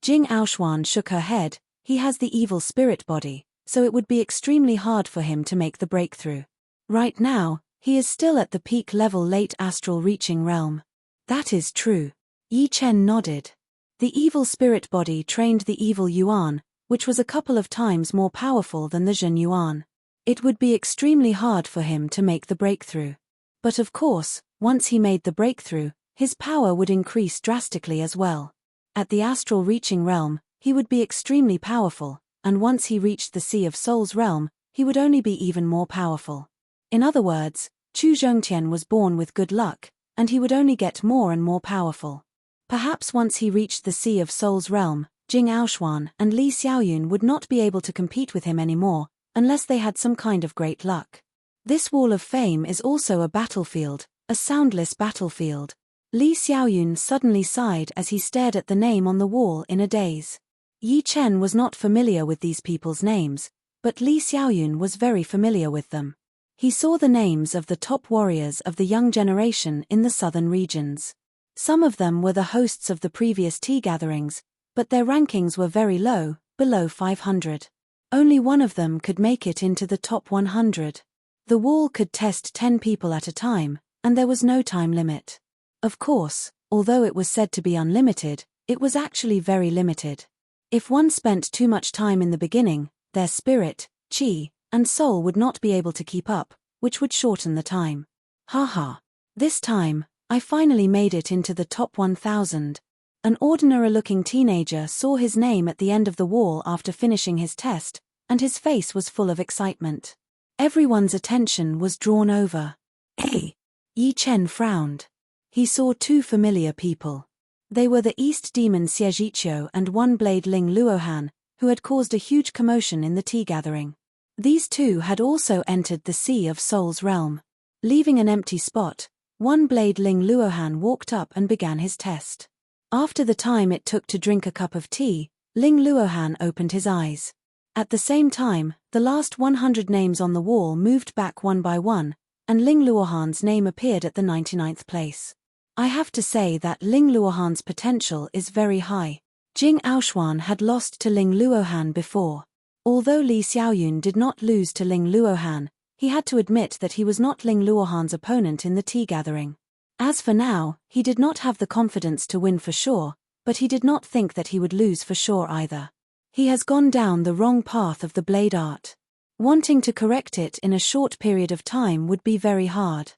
Jing Aoshuan shook her head. He has the evil spirit body, so it would be extremely hard for him to make the breakthrough. Right now, he is still at the peak level late astral reaching realm. That is true. Yi Chen nodded. The evil spirit body trained the evil Yuan, which was a couple of times more powerful than the Zhen Yuan. It would be extremely hard for him to make the breakthrough. But of course, once he made the breakthrough, his power would increase drastically as well. At the astral reaching realm, he would be extremely powerful, and once he reached the Sea of Souls realm, he would only be even more powerful. In other words, Chu Zhongtian was born with good luck, and he would only get more and more powerful. Perhaps once he reached the Sea of Souls realm, Jing Aoshuan and Li Xiaoyun would not be able to compete with him anymore, unless they had some kind of great luck. This wall of fame is also a battlefield, a soundless battlefield. Li Xiaoyun suddenly sighed as he stared at the name on the wall in a daze. Yi Chen was not familiar with these people's names, but Li Xiaoyun was very familiar with them. He saw the names of the top warriors of the young generation in the southern regions. Some of them were the hosts of the previous tea gatherings, but their rankings were very low, below 500. Only one of them could make it into the top 100. The wall could test 10 people at a time, and there was no time limit. Of course, although it was said to be unlimited, it was actually very limited. If one spent too much time in the beginning, their spirit, qi, and soul would not be able to keep up, which would shorten the time. Haha. This time, I finally made it into the top 1000. An ordinary-looking teenager saw his name at the end of the wall after finishing his test, and his face was full of excitement. Everyone's attention was drawn over. Hey! Yi Chen frowned. He saw two familiar people. They were the East Demon Xiejiqiu and One-Blade Ling Luohan, who had caused a huge commotion in the tea gathering. These two had also entered the Sea of Souls realm. Leaving an empty spot, One-Blade Ling Luohan walked up and began his test. After the time it took to drink a cup of tea, Ling Luohan opened his eyes. At the same time, the last 100 names on the wall moved back one by one, and Ling Luohan's name appeared at the 99th place. I have to say that Ling Luohan's potential is very high. Jing Aoshuan had lost to Ling Luohan before. Although Li Xiaoyun did not lose to Ling Luohan, he had to admit that he was not Ling Luohan's opponent in the tea gathering. As for now, he did not have the confidence to win for sure, but he did not think that he would lose for sure either. He has gone down the wrong path of the blade art. Wanting to correct it in a short period of time would be very hard.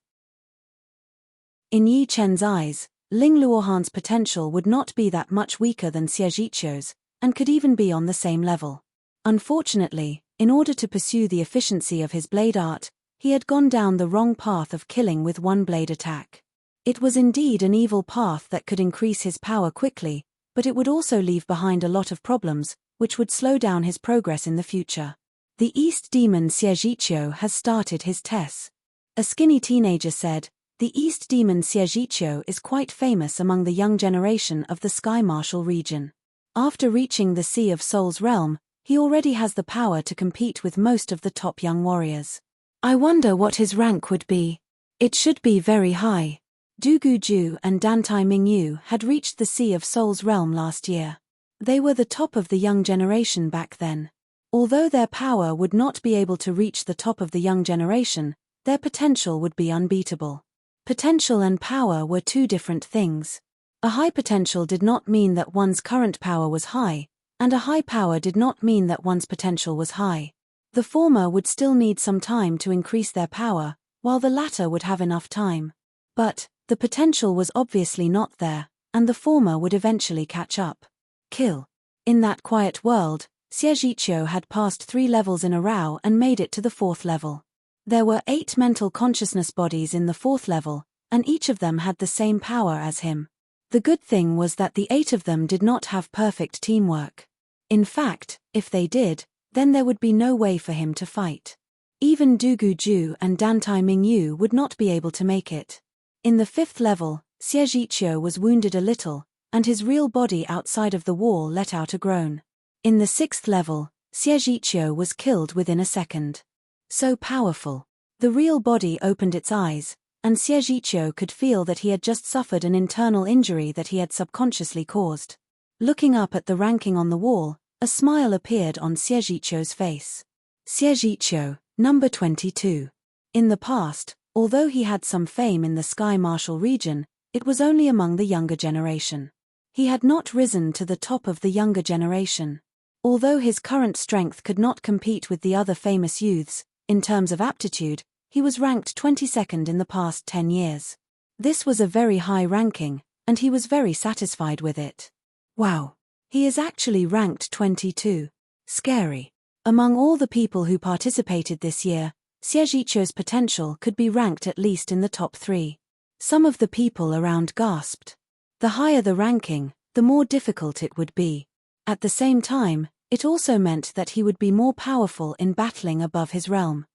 In Yi Chen's eyes, Ling Luohan's potential would not be that much weaker than Xiejiqiu's, and could even be on the same level. Unfortunately, in order to pursue the efficiency of his blade art, he had gone down the wrong path of killing with one blade attack. It was indeed an evil path that could increase his power quickly, but it would also leave behind a lot of problems, which would slow down his progress in the future. The East Demon Xiejiqiu has started his tests. A skinny teenager said, "The East Demon Xiejiqiu is quite famous among the young generation of the Sky Marshal region. After reaching the Sea of Souls realm, he already has the power to compete with most of the top young warriors. I wonder what his rank would be. It should be very high." Du Guju and Dantai Mingyu had reached the Sea of Souls realm last year. They were the top of the young generation back then. Although their power would not be able to reach the top of the young generation, their potential would be unbeatable. Potential and power were two different things. A high potential did not mean that one's current power was high, and a high power did not mean that one's potential was high. The former would still need some time to increase their power, while the latter would have enough time. But the potential was obviously not there, and the former would eventually catch up. Kill. In that quiet world, Xie had passed 3 levels in a row and made it to the 4th level. There were 8 mental consciousness bodies in the 4th level, and each of them had the same power as him. The good thing was that the 8 of them did not have perfect teamwork. In fact, if they did, then there would be no way for him to fight. Even Dugu Ju and Dantai Mingyu would not be able to make it. In the 5th level, Xie was wounded a little, and his real body outside of the wall let out a groan. In the 6th level, Xie was killed within a second. So powerful. The real body opened its eyes, and Xie could feel that he had just suffered an internal injury that he had subconsciously caused. Looking up at the ranking on the wall, a smile appeared on Xie face. Xie, number 22. In the past, although he had some fame in the Sky Martial region, it was only among the younger generation. He had not risen to the top of the younger generation. Although his current strength could not compete with the other famous youths, in terms of aptitude, he was ranked 22nd in the past 10 years. This was a very high ranking, and he was very satisfied with it. Wow! He is actually ranked 22. Scary. Among all the people who participated this year, Xie potential could be ranked at least in the top 3. Some of the people around gasped. The higher the ranking, the more difficult it would be. At the same time, it also meant that he would be more powerful in battling above his realm.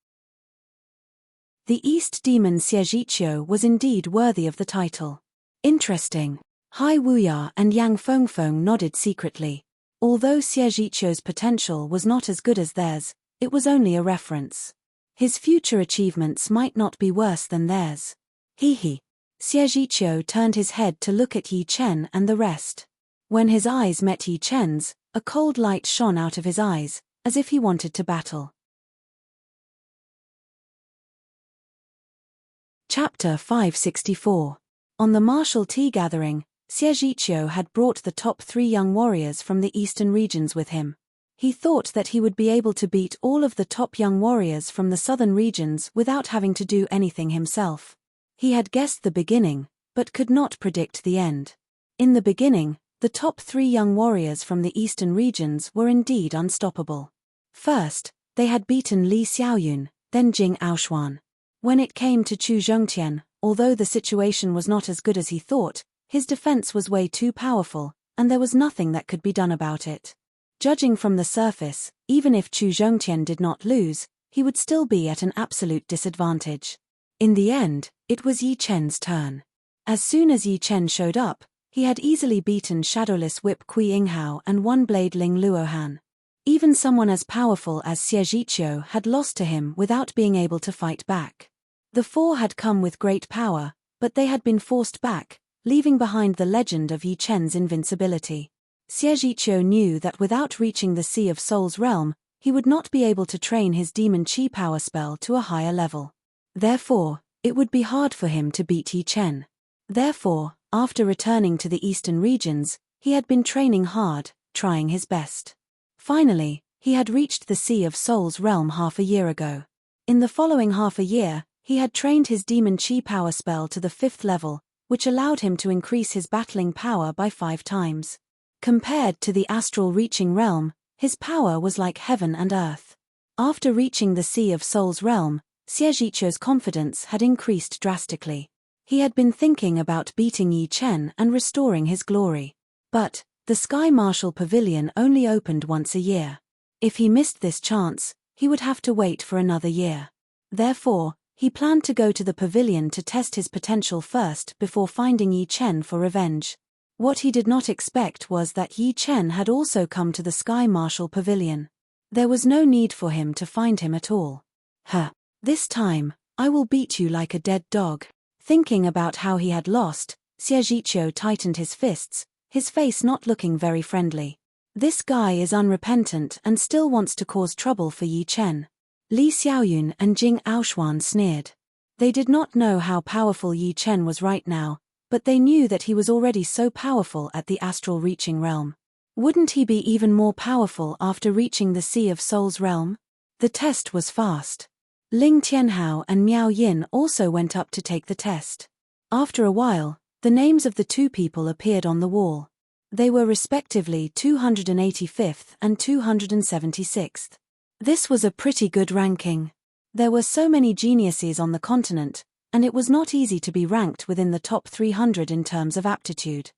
The East Demon Xie was indeed worthy of the title. Interesting. Hai Wuya and Yang Fengfeng nodded secretly. Although Xie potential was not as good as theirs, it was only a reference. His future achievements might not be worse than theirs. Xie turned his head to look at Yi Chen and the rest. When his eyes met Yi Chen's, a cold light shone out of his eyes, as if he wanted to battle. Chapter 564. On the martial tea gathering, Xie had brought the top 3 young warriors from the eastern regions with him. He thought that he would be able to beat all of the top young warriors from the southern regions without having to do anything himself. He had guessed the beginning, but could not predict the end. In the beginning, the top 3 young warriors from the eastern regions were indeed unstoppable. First, they had beaten Li Xiaoyun, then Jing Aoshuan. When it came to Chu Zhongtian, although the situation was not as good as he thought, his defense was way too powerful, and there was nothing that could be done about it. Judging from the surface, even if Chu Zhongtian did not lose, he would still be at an absolute disadvantage. In the end, it was Yi Chen's turn. As soon as Yi Chen showed up, he had easily beaten Shadowless Whip Kui Yinghao and One-Blade Ling Luohan. Even someone as powerful as Xie had lost to him without being able to fight back. The 4 had come with great power, but they had been forced back, leaving behind the legend of Yi Chen's invincibility. Xie knew that without reaching the Sea of Souls realm, he would not be able to train his demon chi power spell to a higher level. Therefore, it would be hard for him to beat Yi Chen. Therefore, after returning to the eastern regions, he had been training hard, trying his best. Finally, he had reached the Sea of Souls realm half a year ago. In the following half a year, he had trained his demon chi power spell to the 5th level, which allowed him to increase his battling power by 5 times. Compared to the astral reaching realm, his power was like heaven and earth. After reaching the Sea of Souls realm, Xiejicho's confidence had increased drastically. He had been thinking about beating Yi Chen and restoring his glory. But the Sky Martial Pavilion only opened once a year. If he missed this chance, he would have to wait for another year. Therefore, he planned to go to the pavilion to test his potential first before finding Yi Chen for revenge. What he did not expect was that Yi Chen had also come to the Sky Martial Pavilion. There was no need for him to find him at all. This time, I will beat you like a dead dog. Thinking about how he had lost, Xiejicho tightened his fists, his face not looking very friendly. This guy is unrepentant and still wants to cause trouble for Yi Chen. Li Xiaoyun and Jing Aoshuan sneered. They did not know how powerful Yi Chen was right now, but they knew that he was already so powerful at the astral reaching realm. Wouldn't he be even more powerful after reaching the Sea of Souls realm? The test was fast. Ling Tianhao and Miao Yin also went up to take the test. After a while, the names of the two people appeared on the wall. They were respectively 285th and 276th. This was a pretty good ranking. There were so many geniuses on the continent, and it was not easy to be ranked within the top 300 in terms of aptitude.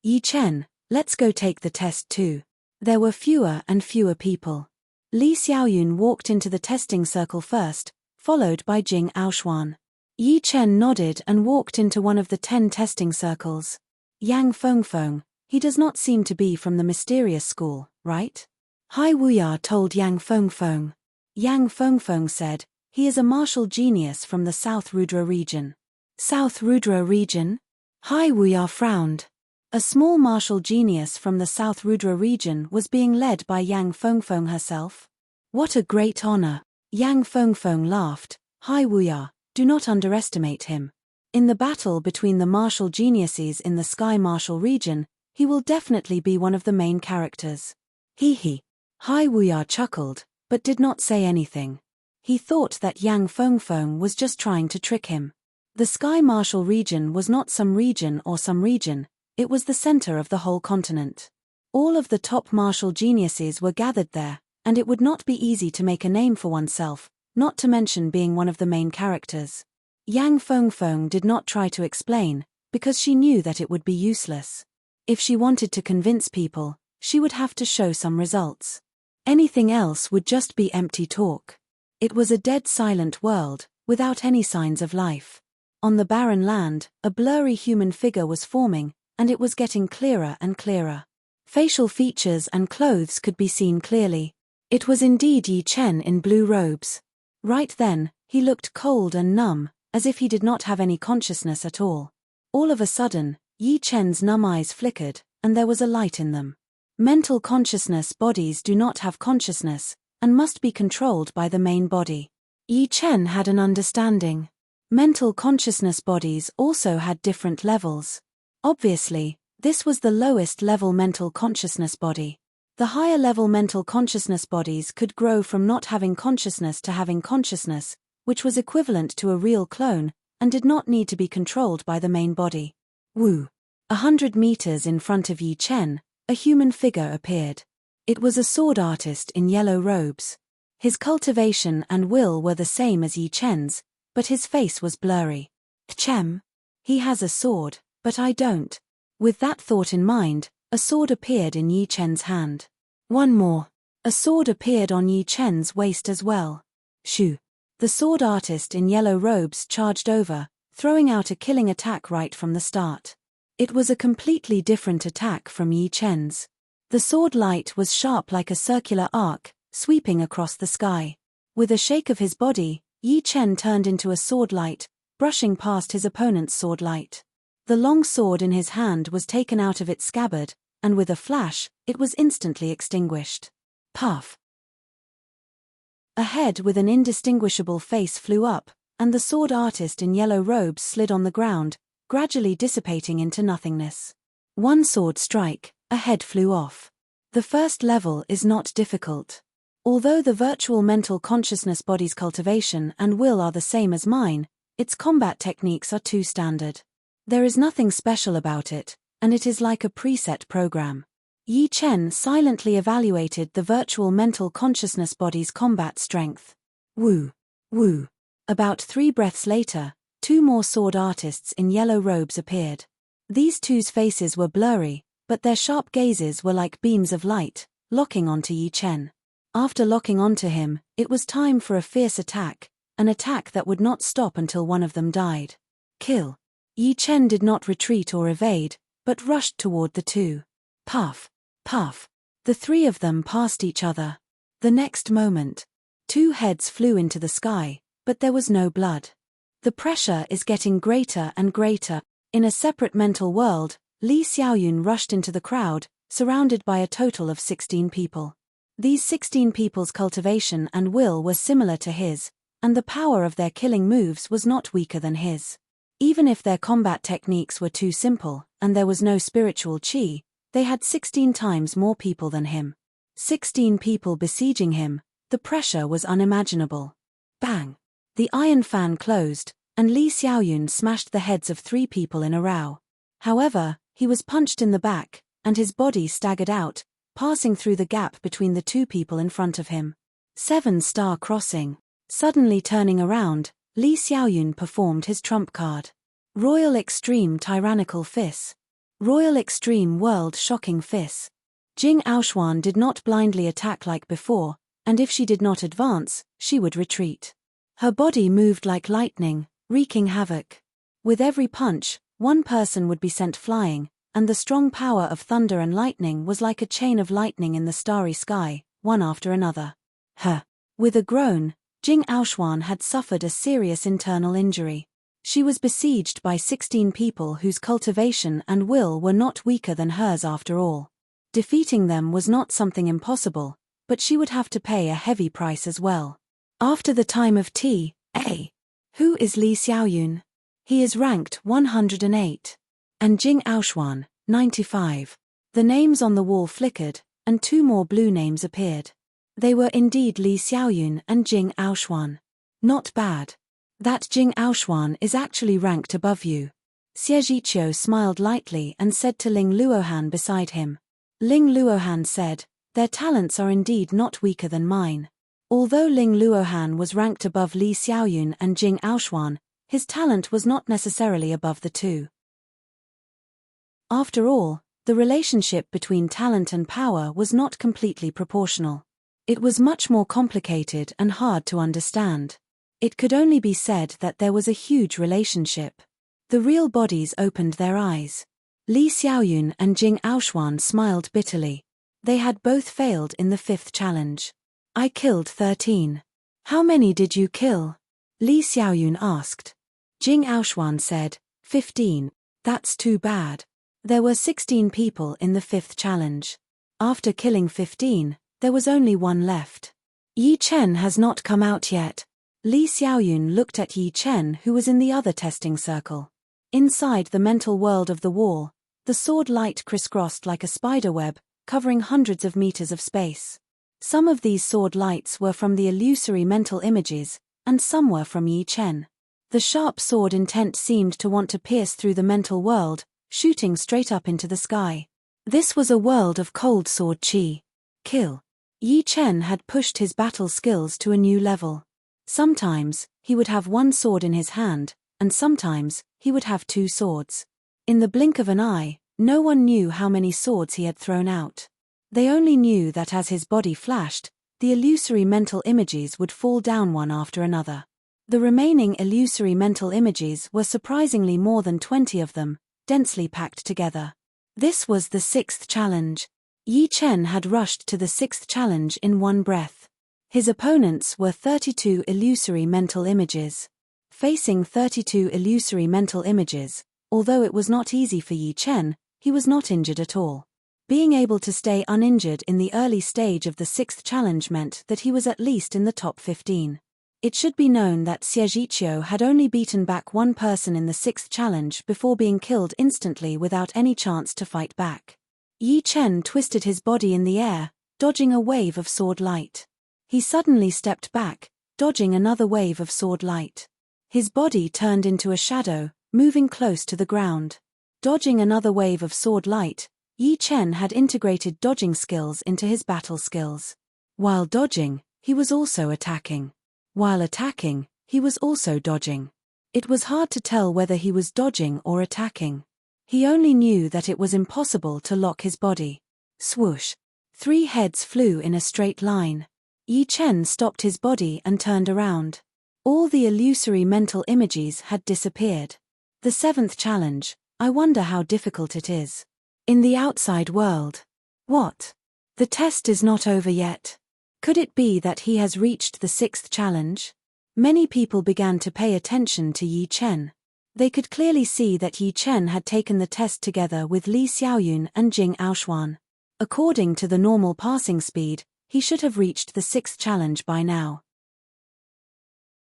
Yi Chen, let's go take the test too. There were fewer and fewer people. Li Xiaoyun walked into the testing circle first, followed by Jing Aoshuan. Yi Chen nodded and walked into one of the 10 testing circles. Yang Fengfeng, he does not seem to be from the mysterious school, right? Hai Wuya told Yang Fengfeng. Yang Fengfeng said, he is a martial genius from the South Rudra region. South Rudra region? Hai Wuya frowned. A small martial genius from the South Rudra region was being led by Yang Fengfeng herself. What a great honor. Yang Fengfeng laughed. Hai Wuya, do not underestimate him. In the battle between the martial geniuses in the Sky Martial region, he will definitely be one of the main characters. Hee hee. Hai Wuya chuckled, but did not say anything. He thought that Yang Fengfeng was just trying to trick him. The Sky Martial region was not some region or some region, it was the center of the whole continent. All of the top martial geniuses were gathered there, and it would not be easy to make a name for oneself, not to mention being one of the main characters. Yang Fengfeng did not try to explain, because she knew that it would be useless. If she wanted to convince people, she would have to show some results. Anything else would just be empty talk. It was a dead silent world, without any signs of life. On the barren land, a blurry human figure was forming, and it was getting clearer and clearer. Facial features and clothes could be seen clearly. It was indeed Yi Chen in blue robes. Right then, he looked cold and numb, as if he did not have any consciousness at all. All of a sudden, Yi Chen's numb eyes flickered, and there was a light in them. Mental consciousness bodies do not have consciousness, and must be controlled by the main body. Yi Chen had an understanding. Mental consciousness bodies also had different levels. Obviously, this was the lowest level mental consciousness body. The higher level mental consciousness bodies could grow from not having consciousness to having consciousness, which was equivalent to a real clone, and did not need to be controlled by the main body. Woo! 100 meters in front of Yi Chen, a human figure appeared. It was a sword artist in yellow robes. His cultivation and will were the same as Yi Chen's, but his face was blurry. Chem? He has a sword, but I don't. With that thought in mind, a sword appeared in Yi Chen's hand. One more. A sword appeared on Yi Chen's waist as well. Shoo! The sword artist in yellow robes charged over, throwing out a killing attack right from the start. It was a completely different attack from Yi Chen's. The sword light was sharp like a circular arc, sweeping across the sky. With a shake of his body, Yi Chen turned into a sword light, brushing past his opponent's sword light. The long sword in his hand was taken out of its scabbard, and with a flash, it was instantly extinguished. Puff! A head with an indistinguishable face flew up, and the sword artist in yellow robes slid on the ground, gradually dissipating into nothingness. One sword strike, a head flew off. The first level is not difficult. Although the virtual mental consciousness body's cultivation and will are the same as mine, its combat techniques are too standard. There is nothing special about it, and it is like a preset program. Yi Chen silently evaluated the virtual mental consciousness body's combat strength. Woo! Woo! About 3 breaths later, 2 more sword artists in yellow robes appeared. These two's faces were blurry, but their sharp gazes were like beams of light, locking onto Yi Chen. After locking onto him, it was time for a fierce attack, an attack that would not stop until one of them died. Kill! Yi Chen did not retreat or evade, but rushed toward the two. Puff! Puff! The 3 of them passed each other. The next moment, 2 heads flew into the sky, but there was no blood. The pressure is getting greater and greater. In a separate mental world, Li Xiaoyun rushed into the crowd, surrounded by a total of 16 people. These 16 people's cultivation and will were similar to his, and the power of their killing moves was not weaker than his. Even if their combat techniques were too simple, and there was no spiritual chi, they had 16 times more people than him. 16 people besieging him, the pressure was unimaginable. Bang! The iron fan closed, and Li Xiaoyun smashed the heads of 3 people in a row. However, he was punched in the back, and his body staggered out, passing through the gap between the 2 people in front of him. 7-star crossing. Suddenly turning around, Li Xiaoyun performed his trump card. Royal Extreme Tyrannical Fist. Royal Extreme World Shocking Fist. Jing Aoshuan did not blindly attack like before, and if she did not advance, she would retreat. Her body moved like lightning, wreaking havoc. With every punch, one person would be sent flying, and the strong power of thunder and lightning was like a chain of lightning in the starry sky, one after another. With a groan, Jing Aoshuan had suffered a serious internal injury. She was besieged by 16 people whose cultivation and will were not weaker than hers after all. Defeating them was not something impossible, but she would have to pay a heavy price as well. After the time of T.A. Who is Li Xiaoyun? He is ranked 108. And Jing Aoshuan, 95. The names on the wall flickered, and 2 more blue names appeared. They were indeed Li Xiaoyun and Jing Aoshuan. Not bad. That Jing Aoshuan is actually ranked above you. Xie Zhiqiu smiled lightly and said to Ling Luohan beside him. Ling Luohan said, their talents are indeed not weaker than mine. Although Ling Luohan was ranked above Li Xiaoyun and Jing Aoshuan, his talent was not necessarily above the 2. After all, the relationship between talent and power was not completely proportional. It was much more complicated and hard to understand. It could only be said that there was a huge relationship. The real bodies opened their eyes. Li Xiaoyun and Jing Aoshuan smiled bitterly. They had both failed in the 5th challenge. I killed 13. How many did you kill? Li Xiaoyun asked. Jing Aoshuan said, 15. That's too bad. There were 16 people in the 5th challenge. After killing 15, there was only 1 left. Yi Chen has not come out yet. Li Xiaoyun looked at Yi Chen, who was in the other testing circle. Inside the mental world of the wall, the sword light crisscrossed like a spiderweb, covering hundreds of meters of space. Some of these sword lights were from the illusory mental images, and some were from Yi Chen. The sharp sword intent seemed to want to pierce through the mental world, shooting straight up into the sky. This was a world of cold sword chi. Kill. Yi Chen had pushed his battle skills to a new level. Sometimes, he would have 1 sword in his hand, and sometimes, he would have 2 swords. In the blink of an eye, no one knew how many swords he had thrown out. They only knew that as his body flashed, the illusory mental images would fall down one after another. The remaining illusory mental images were surprisingly more than 20 of them, densely packed together. This was the 6th challenge. Yi Chen had rushed to the 6th challenge in one breath. His opponents were 32 illusory mental images. Facing 32 illusory mental images, although it was not easy for Yi Chen, he was not injured at all. Being able to stay uninjured in the early stage of the 6th challenge meant that he was at least in the top 15. It should be known that Xie Zhiqiu had only beaten back 1 person in the 6th challenge before being killed instantly without any chance to fight back. Yi Chen twisted his body in the air, dodging a wave of sword light. He suddenly stepped back, dodging another wave of sword light. His body turned into a shadow, moving close to the ground. Dodging another wave of sword light, Yi Chen had integrated dodging skills into his battle skills. While dodging, he was also attacking. While attacking, he was also dodging. It was hard to tell whether he was dodging or attacking. He only knew that it was impossible to lock his body. Swoosh! 3 heads flew in a straight line. Yi Chen stopped his body and turned around. All the illusory mental images had disappeared. The 7th challenge. I wonder how difficult it is. In the outside world. What? The test is not over yet. Could it be that he has reached the 6th challenge? Many people began to pay attention to Yi Chen. They could clearly see that Yi Chen had taken the test together with Li Xiaoyun and Jing Aoshuan. According to the normal passing speed, he should have reached the 6th challenge by now.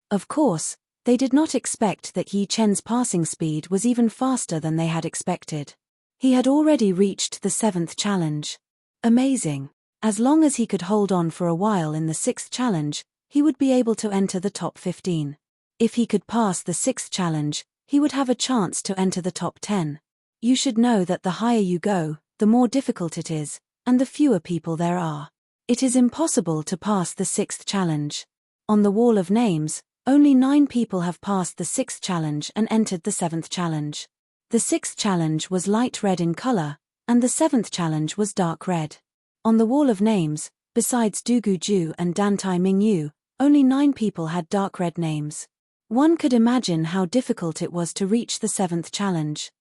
Of course, they did not expect that Yi Chen's passing speed was even faster than they had expected. He had already reached the 7th challenge. Amazing. As long as he could hold on for a while in the 6th challenge, he would be able to enter the top 15. If he could pass the 6th challenge, he would have a chance to enter the top 10. You should know that the higher you go, the more difficult it is, and the fewer people there are. It is impossible to pass the 6th challenge. On the wall of names, only 9 people have passed the 6th challenge and entered the 7th challenge. The 6th challenge was light red in color, and the 7th challenge was dark red. On the wall of names, besides Dugu Ju and Dantai Mingyu, only 9 people had dark red names. One could imagine how difficult it was to reach the 7th challenge.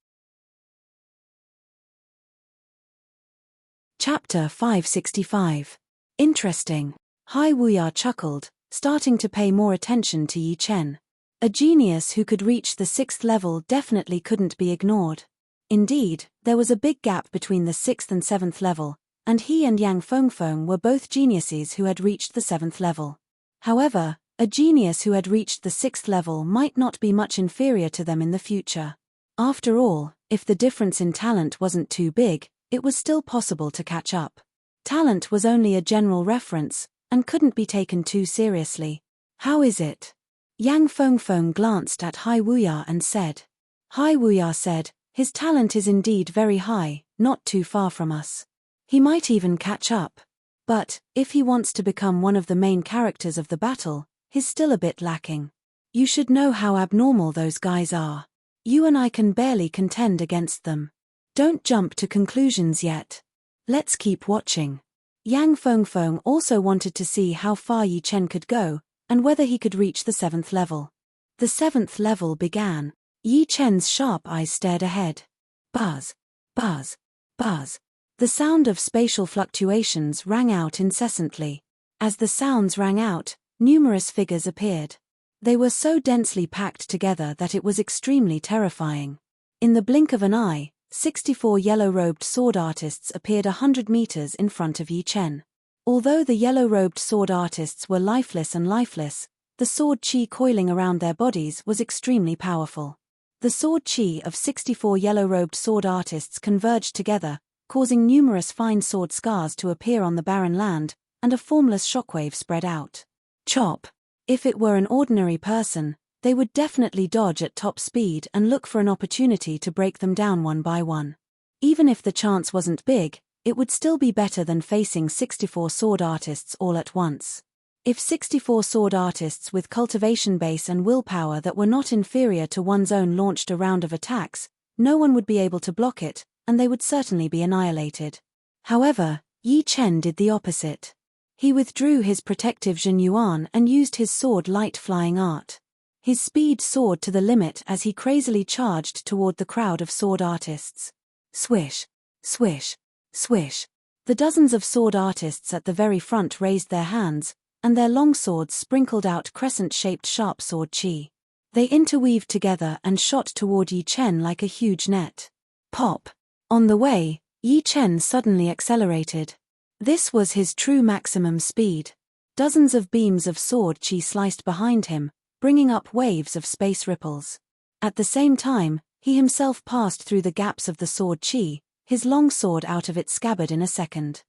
Chapter 565. Interesting. Hai Wuya chuckled, starting to pay more attention to Yi Chen. A genius who could reach the 6th level definitely couldn't be ignored. Indeed, there was a big gap between the 6th and 7th level, and he and Yang Fengfeng were both geniuses who had reached the 7th level. However, a genius who had reached the 6th level might not be much inferior to them in the future. After all, if the difference in talent wasn't too big, it was still possible to catch up. Talent was only a general reference, and couldn't be taken too seriously. How is it? Yang Fengfeng glanced at Hai Wuya and said. Hai Wuya said, his talent is indeed very high, not too far from us. He might even catch up. But, if he wants to become one of the main characters of the battle, he's still a bit lacking. You should know how abnormal those guys are. You and I can barely contend against them. Don't jump to conclusions yet. Let's keep watching. Yang Fengfeng also wanted to see how far Yi Chen could go, and whether he could reach the 7th level. The 7th level began. Yi Chen's sharp eyes stared ahead. Buzz, buzz, buzz. The sound of spatial fluctuations rang out incessantly. As the sounds rang out, numerous figures appeared. They were so densely packed together that it was extremely terrifying. In the blink of an eye, 64 yellow-robed sword artists appeared 100 meters in front of Yi Chen. Although the yellow-robed sword artists were lifeless, the sword chi coiling around their bodies was extremely powerful. The sword chi of 64 yellow-robed sword artists converged together, causing numerous fine sword scars to appear on the barren land, and a formless shockwave spread out. Chop! If it were an ordinary person, they would definitely dodge at top speed and look for an opportunity to break them down one by one. Even if the chance wasn't big, it would still be better than facing 64 sword artists all at once. If 64 sword artists with cultivation base and willpower that were not inferior to one's own launched a round of attacks, no one would be able to block it, and they would certainly be annihilated. However, Yi Chen did the opposite. He withdrew his protective Zhen Yuan and used his sword light flying art. His speed soared to the limit as he crazily charged toward the crowd of sword artists. Swish, swish, swish. The dozens of sword artists at the very front raised their hands, and their long swords sprinkled out crescent-shaped sharp sword chi. They interweaved together and shot toward Yi Chen like a huge net. Pop! On the way, Yi Chen suddenly accelerated. This was his true maximum speed. Dozens of beams of sword chi sliced behind him, bringing up waves of space ripples. At the same time, he himself passed through the gaps of the sword chi, his long sword out of its scabbard in a second.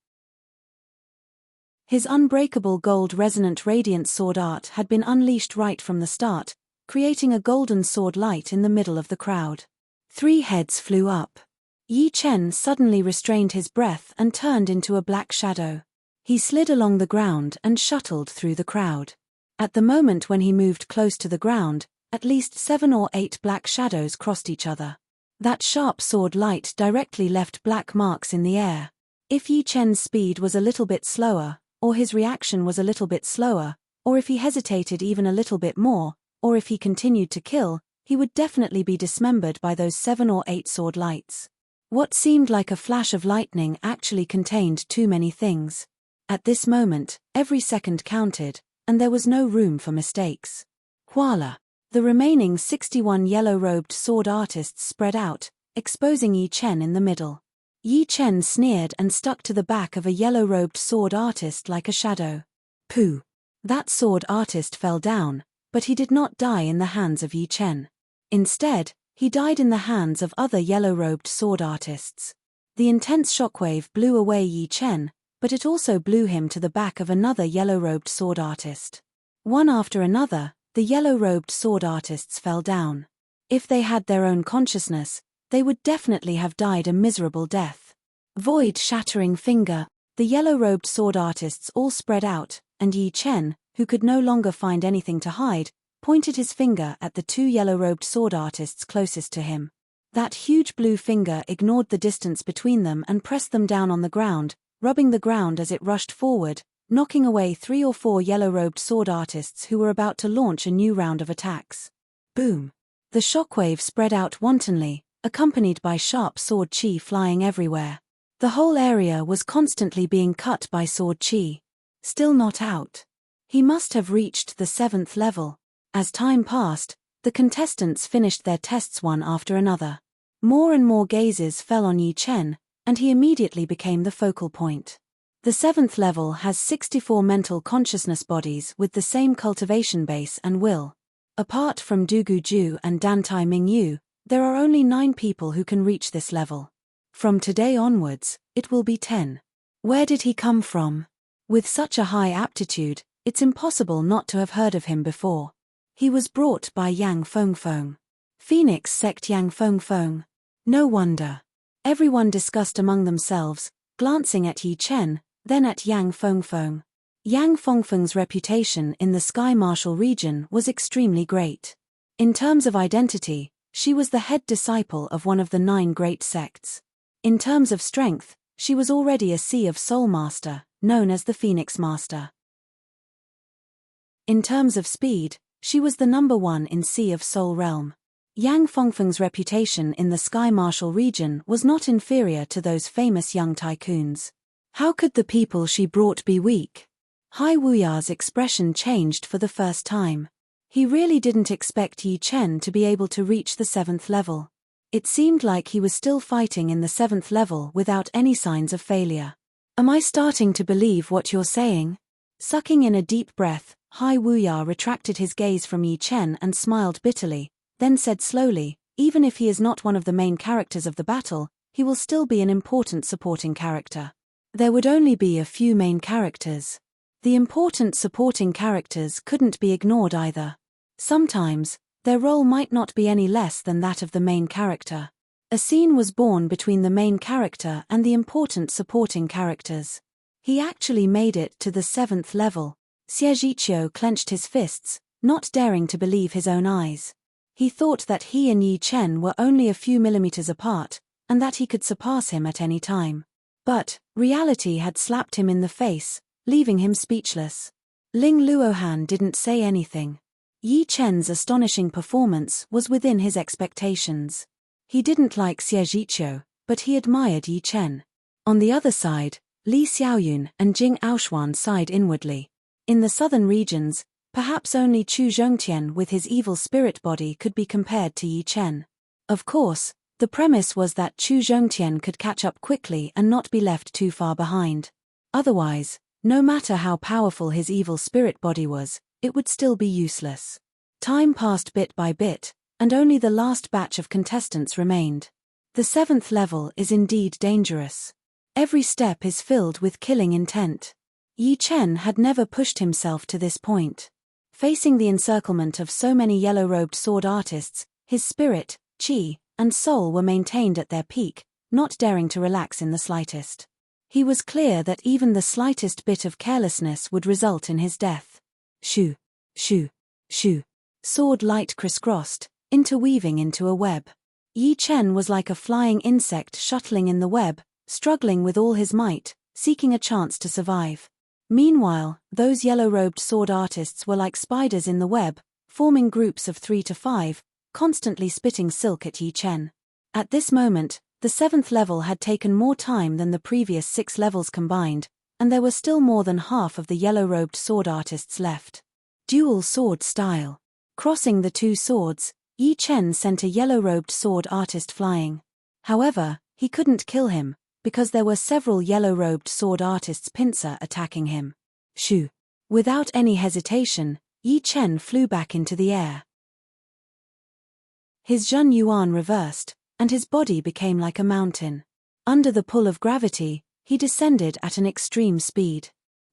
His unbreakable gold resonant radiant sword art had been unleashed right from the start, creating a golden sword light in the middle of the crowd. 3 heads flew up. Yi Chen suddenly restrained his breath and turned into a black shadow. He slid along the ground and shuttled through the crowd. At the moment when he moved close to the ground, at least 7 or 8 black shadows crossed each other. That sharp sword light directly left black marks in the air. If Yi Chen's speed was a little bit slower, or his reaction was a little bit slower, or if he hesitated even a little bit more, or if he continued to kill, he would definitely be dismembered by those 7 or 8 sword lights. What seemed like a flash of lightning actually contained too many things. At this moment, every second counted, and there was no room for mistakes. Voila! The remaining 61 yellow-robed sword artists spread out, exposing Yi Chen in the middle. Yi Chen sneered and stuck to the back of a yellow-robed sword artist like a shadow. Pooh! That sword artist fell down, but he did not die in the hands of Yi Chen. Instead, he died in the hands of other yellow-robed sword artists. The intense shockwave blew away Yi Chen, but it also blew him to the back of another yellow-robed sword artist. One after another, the yellow-robed sword artists fell down. If they had their own consciousness, they would definitely have died a miserable death. Void-shattering finger, the yellow-robed sword artists all spread out, and Yi Chen, who could no longer find anything to hide, pointed his finger at the two yellow-robed sword artists closest to him. That huge blue finger ignored the distance between them and pressed them down on the ground, rubbing the ground as it rushed forward, knocking away 3 or 4 yellow-robed sword artists who were about to launch a new round of attacks. Boom! The shockwave spread out wantonly, accompanied by sharp sword chi flying everywhere. The whole area was constantly being cut by sword chi. Still not out. He must have reached the 7th level. As time passed, the contestants finished their tests one after another. More and more gazes fell on Yi Chen, and he immediately became the focal point. The 7th level has 64 mental consciousness bodies with the same cultivation base and will. Apart from Du Guju and Dantai Mingyu, there are only 9 people who can reach this level. From today onwards, it will be 10. Where did he come from? With such a high aptitude, it's impossible not to have heard of him before. He was brought by Yang Fengfeng. Phoenix sect Yang Fengfeng. No wonder. Everyone discussed among themselves, glancing at Yi Chen, then at Yang Fengfeng. Yang Fengfeng's reputation in the Sky Martial region was extremely great. In terms of identity, she was the head disciple of one of the 9 great sects. In terms of strength, she was already a Sea of Soul Master, known as the Phoenix Master. In terms of speed, she was the number 1 in Sea of Soul realm. Yang Fengfeng's reputation in the Sky Martial region was not inferior to those famous young tycoons. How could the people she brought be weak? Hai Wuya's expression changed for the first time. He really didn't expect Yi Chen to be able to reach the 7th level. It seemed like he was still fighting in the 7th level without any signs of failure. Am I starting to believe what you're saying? Sucking in a deep breath, Hai Wuya retracted his gaze from Yi Chen and smiled bitterly, then said slowly, even if he is not one of the main characters of the battle, he will still be an important supporting character. There would only be a few main characters. The important supporting characters couldn't be ignored either. Sometimes, their role might not be any less than that of the main character. A scene was born between the main character and the important supporting characters. He actually made it to the 7th level. Xie clenched his fists, not daring to believe his own eyes. He thought that he and Yi Chen were only a few millimeters apart, and that he could surpass him at any time. But reality had slapped him in the face, leaving him speechless. Ling Luohan didn't say anything. Yi Chen's astonishing performance was within his expectations. He didn't like Xie, but he admired Yi Chen. On the other side, Li Xiaoyun and Jing Aoxuan sighed inwardly. In the southern regions, perhaps only Chu Zhongtian with his evil spirit body could be compared to Yi Chen. Of course, the premise was that Chu Zhongtian could catch up quickly and not be left too far behind. Otherwise, no matter how powerful his evil spirit body was, it would still be useless. Time passed bit by bit, and only the last batch of contestants remained. The 7th level is indeed dangerous. Every step is filled with killing intent. Yi Chen had never pushed himself to this point. Facing the encirclement of so many yellow-robed sword artists, his spirit, chi, and soul were maintained at their peak, not daring to relax in the slightest. He was clear that even the slightest bit of carelessness would result in his death. Shoo, shoo, shoo. Sword light crisscrossed, interweaving into a web. Yi Chen was like a flying insect shuttling in the web, struggling with all his might, seeking a chance to survive. Meanwhile, those yellow-robed sword artists were like spiders in the web, forming groups of 3 to 5, constantly spitting silk at Yi Chen. At this moment, the 7th level had taken more time than the previous 6 levels combined, and there were still more than half of the yellow-robed sword artists left. Dual sword style. Crossing the 2 swords, Yi Chen sent a yellow-robed sword artist flying. However, he couldn't kill him, because there were several yellow-robed sword artists' pincer attacking him. Shoo! Without any hesitation, Yi Chen flew back into the air. His Zhun Yuan reversed, and his body became like a mountain. Under the pull of gravity, he descended at an extreme speed.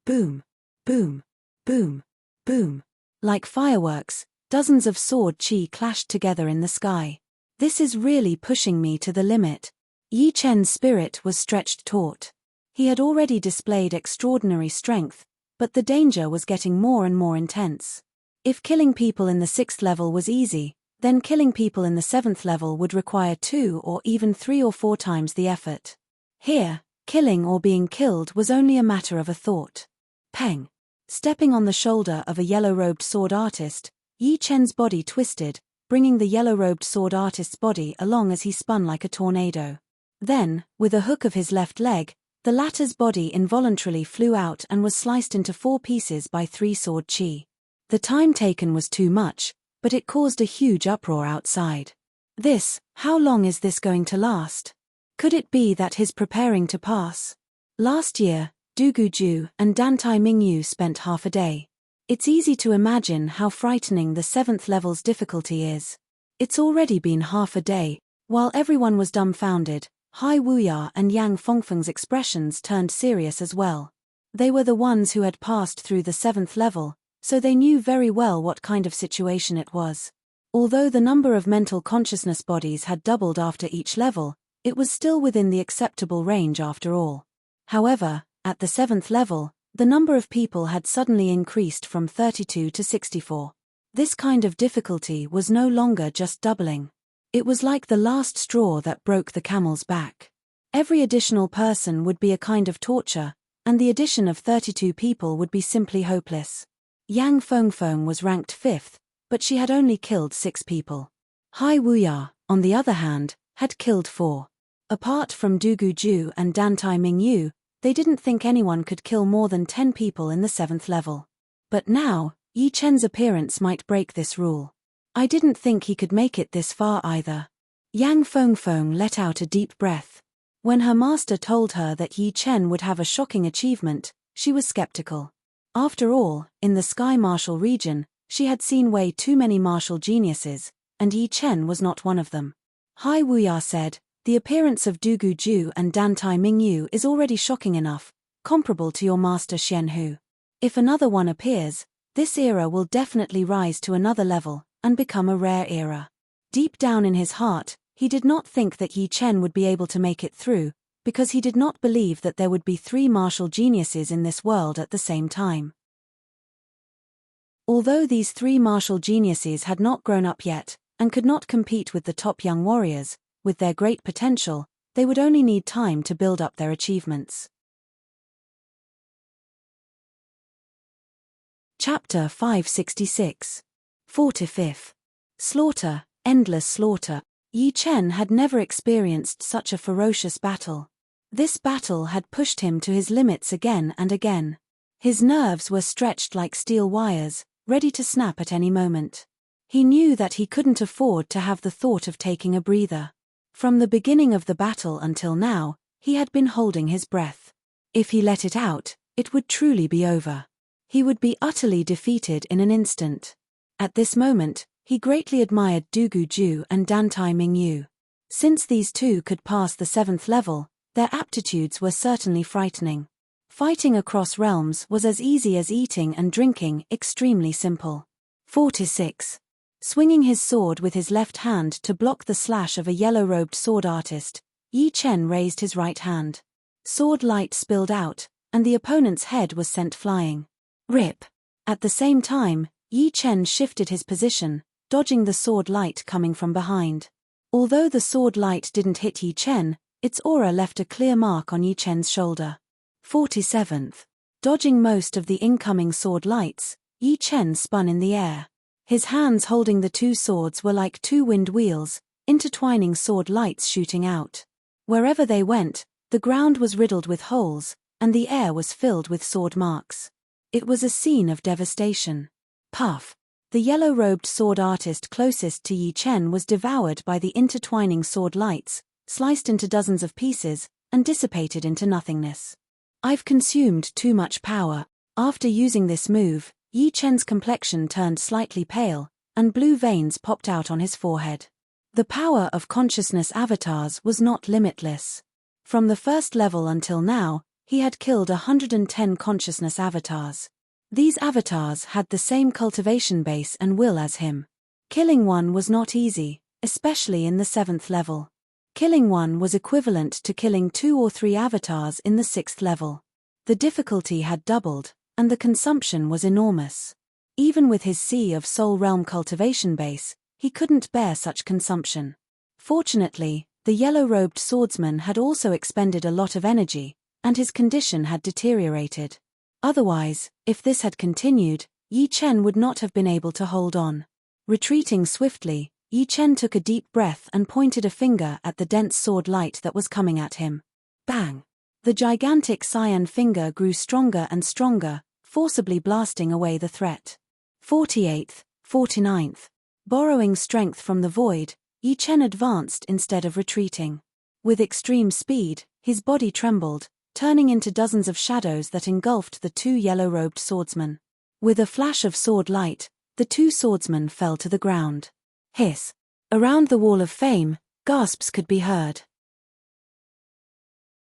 Boom! Boom! Boom! Boom! Like fireworks, dozens of sword chi clashed together in the sky. This is really pushing me to the limit. Yi Chen's spirit was stretched taut. He had already displayed extraordinary strength, but the danger was getting more and more intense. If killing people in the 6th level was easy, then killing people in the 7th level would require 2 or even 3 or 4 times the effort. Here, killing or being killed was only a matter of a thought. Peng! Stepping on the shoulder of a yellow-robed sword artist, Yi Chen's body twisted, bringing the yellow-robed sword artist's body along as he spun like a tornado. Then, with a hook of his left leg, the latter's body involuntarily flew out and was sliced into 4 pieces by 3 sword chi. The time taken was too much, but it caused a huge uproar outside. How long is this going to last? Could it be that he's preparing to pass? Last year, Du Guju and Dantai Mingyu spent half a day. It's easy to imagine how frightening the 7th level's difficulty is. It's already been half a day. While everyone was dumbfounded, Hai Wuya and Yang Fengfeng's expressions turned serious as well. They were the ones who had passed through the 7th level, so they knew very well what kind of situation it was. Although the number of mental consciousness bodies had doubled after each level, it was still within the acceptable range after all. However, at the 7th level, the number of people had suddenly increased from 32 to 64. This kind of difficulty was no longer just doubling. It was like the last straw that broke the camel's back. Every additional person would be a kind of torture, and the addition of 32 people would be simply hopeless. Yang Fengfeng was ranked 5th, but she had only killed 6 people. Hai Wuya, on the other hand, had killed 4. Apart from Du Guju and Dantai Mingyu, they didn't think anyone could kill more than 10 people in the 7th level. But now, Yi Chen's appearance might break this rule. I didn't think he could make it this far either. Yang Fengfeng let out a deep breath. When her master told her that Yi Chen would have a shocking achievement, she was skeptical. After all, in the Sky Martial region, she had seen way too many martial geniuses, and Yi Chen was not one of them. Hai Wuya said, "The appearance of Du Guju and Dantai Mingyu is already shocking enough, comparable to your master Xian Hu. If another one appears, this era will definitely rise to another level, and become a rare era." Deep down in his heart, he did not think that Yi Chen would be able to make it through, because he did not believe that there would be 3 martial geniuses in this world at the same time. Although these 3 martial geniuses had not grown up yet, and could not compete with the top young warriors, with their great potential, they would only need time to build up their achievements. Chapter 566. 45th. Slaughter, endless slaughter. Yi Chen had never experienced such a ferocious battle. This battle had pushed him to his limits again and again. His nerves were stretched like steel wires, ready to snap at any moment. He knew that he couldn't afford to have the thought of taking a breather. From the beginning of the battle until now, he had been holding his breath. If he let it out, it would truly be over. He would be utterly defeated in an instant. At this moment, he greatly admired Du Guju and Dantai Mingyu. Since these 2 could pass the 7th level, their aptitudes were certainly frightening. Fighting across realms was as easy as eating and drinking, extremely simple. 46. Swinging his sword with his left hand to block the slash of a yellow-robed sword artist, Yi Chen raised his right hand. Sword light spilled out, and the opponent's head was sent flying. Rip! At the same time, Yi Chen shifted his position, dodging the sword light coming from behind. Although the sword light didn't hit Yi Chen, its aura left a clear mark on Yi Chen's shoulder. 47th. Dodging most of the incoming sword lights, Yi Chen spun in the air. His hands holding the 2 swords were like 2 wind wheels, intertwining sword lights shooting out. Wherever they went, the ground was riddled with holes, and the air was filled with sword marks. It was a scene of devastation. Puff! The yellow-robed sword artist closest to Yi Chen was devoured by the intertwining sword lights, sliced into dozens of pieces, and dissipated into nothingness. I've consumed too much power. After using this move, Yi Chen's complexion turned slightly pale, and blue veins popped out on his forehead. The power of consciousness avatars was not limitless. From the first level until now, he had killed 110 consciousness avatars. These avatars had the same cultivation base and will as him. Killing one was not easy, especially in the 7th level. Killing one was equivalent to killing 2 or 3 avatars in the 6th level. The difficulty had doubled, and the consumption was enormous. Even with his Sea of Soul Realm cultivation base, he couldn't bear such consumption. Fortunately, the yellow-robed swordsman had also expended a lot of energy, and his condition had deteriorated. Otherwise, if this had continued, Yi Chen would not have been able to hold on. Retreating swiftly, Yi Chen took a deep breath and pointed a finger at the dense sword light that was coming at him. Bang! The gigantic cyan finger grew stronger and stronger, forcibly blasting away the threat. 48th, 49th. Borrowing strength from the void, Yi Chen advanced instead of retreating. With extreme speed, his body trembled, turning into dozens of shadows that engulfed the 2 yellow-robed swordsmen. With a flash of sword light, the 2 swordsmen fell to the ground. Hiss! Around the Wall of Fame, gasps could be heard.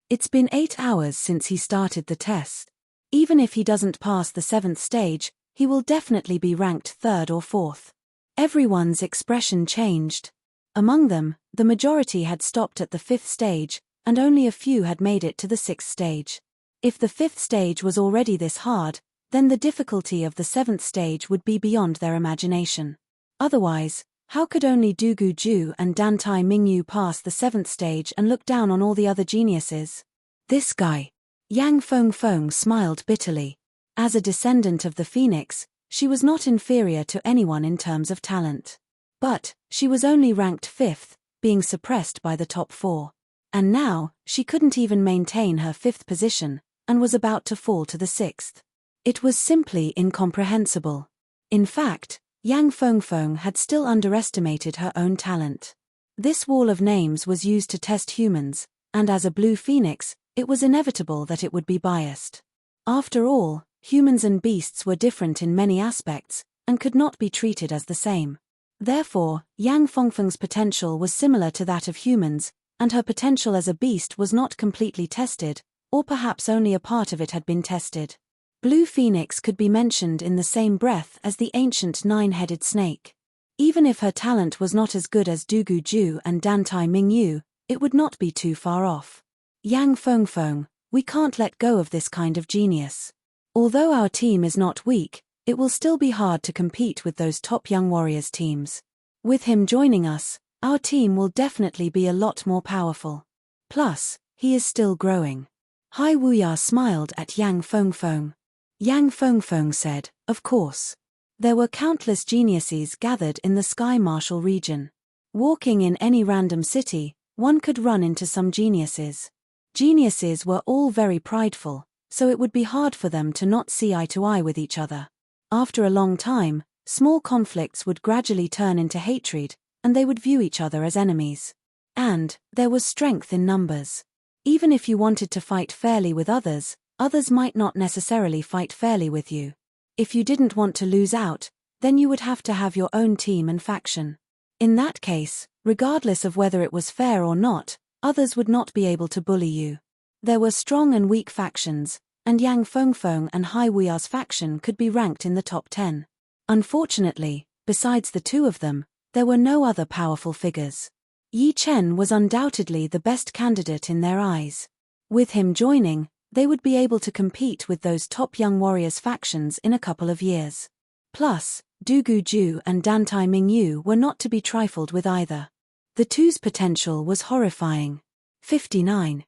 It's been 8 hours since he started the test. Even if he doesn't pass the 7th stage, he will definitely be ranked 3rd or 4th. Everyone's expression changed. Among them, the majority had stopped at the 5th stage, and only a few had made it to the 6th stage. If the 5th stage was already this hard, then the difficulty of the 7th stage would be beyond their imagination. Otherwise, how could only Du Guju and Dan Tai Mingyu pass the 7th stage and look down on all the other geniuses? This guy. Yang Fengfeng smiled bitterly. As a descendant of the Phoenix, she was not inferior to anyone in terms of talent. But, she was only ranked 5th, being suppressed by the top 4. And now, she couldn't even maintain her 5th position, and was about to fall to the 6th. It was simply incomprehensible. In fact, Yang Fengfeng had still underestimated her own talent. This wall of names was used to test humans, and as a blue phoenix, it was inevitable that it would be biased. After all, humans and beasts were different in many aspects, and could not be treated as the same. Therefore, Yang Fengfeng's potential was similar to that of humans, and her potential as a beast was not completely tested, or perhaps only a part of it had been tested. Blue Phoenix could be mentioned in the same breath as the ancient 9-headed snake. Even if her talent was not as good as Du Guju and Dan Tai Mingyu, it would not be too far off. Yang Fengfeng, we can't let go of this kind of genius. Although our team is not weak, it will still be hard to compete with those top young warriors teams. With him joining us, our team will definitely be a lot more powerful. Plus, he is still growing. Hai Wuya smiled at Yang Fengfeng. Yang Fengfeng said, of course. There were countless geniuses gathered in the Sky Marshal region. Walking in any random city, one could run into some geniuses. Geniuses were all very prideful, so it would be hard for them to not see eye to eye with each other. After a long time, small conflicts would gradually turn into hatred, and they would view each other as enemies. And, there was strength in numbers. Even if you wanted to fight fairly with others, others might not necessarily fight fairly with you. If you didn't want to lose out, then you would have to have your own team and faction. In that case, regardless of whether it was fair or not, others would not be able to bully you. There were strong and weak factions, and Yang Fengfeng and Hai Wuya's faction could be ranked in the top 10. Unfortunately, besides the two of them, there were no other powerful figures. Yi Chen was undoubtedly the best candidate in their eyes. With him joining, they would be able to compete with those top young warriors factions in a couple of years. Plus, Du Guju and Dan Tai Mingyu were not to be trifled with either. The two's potential was horrifying. 59.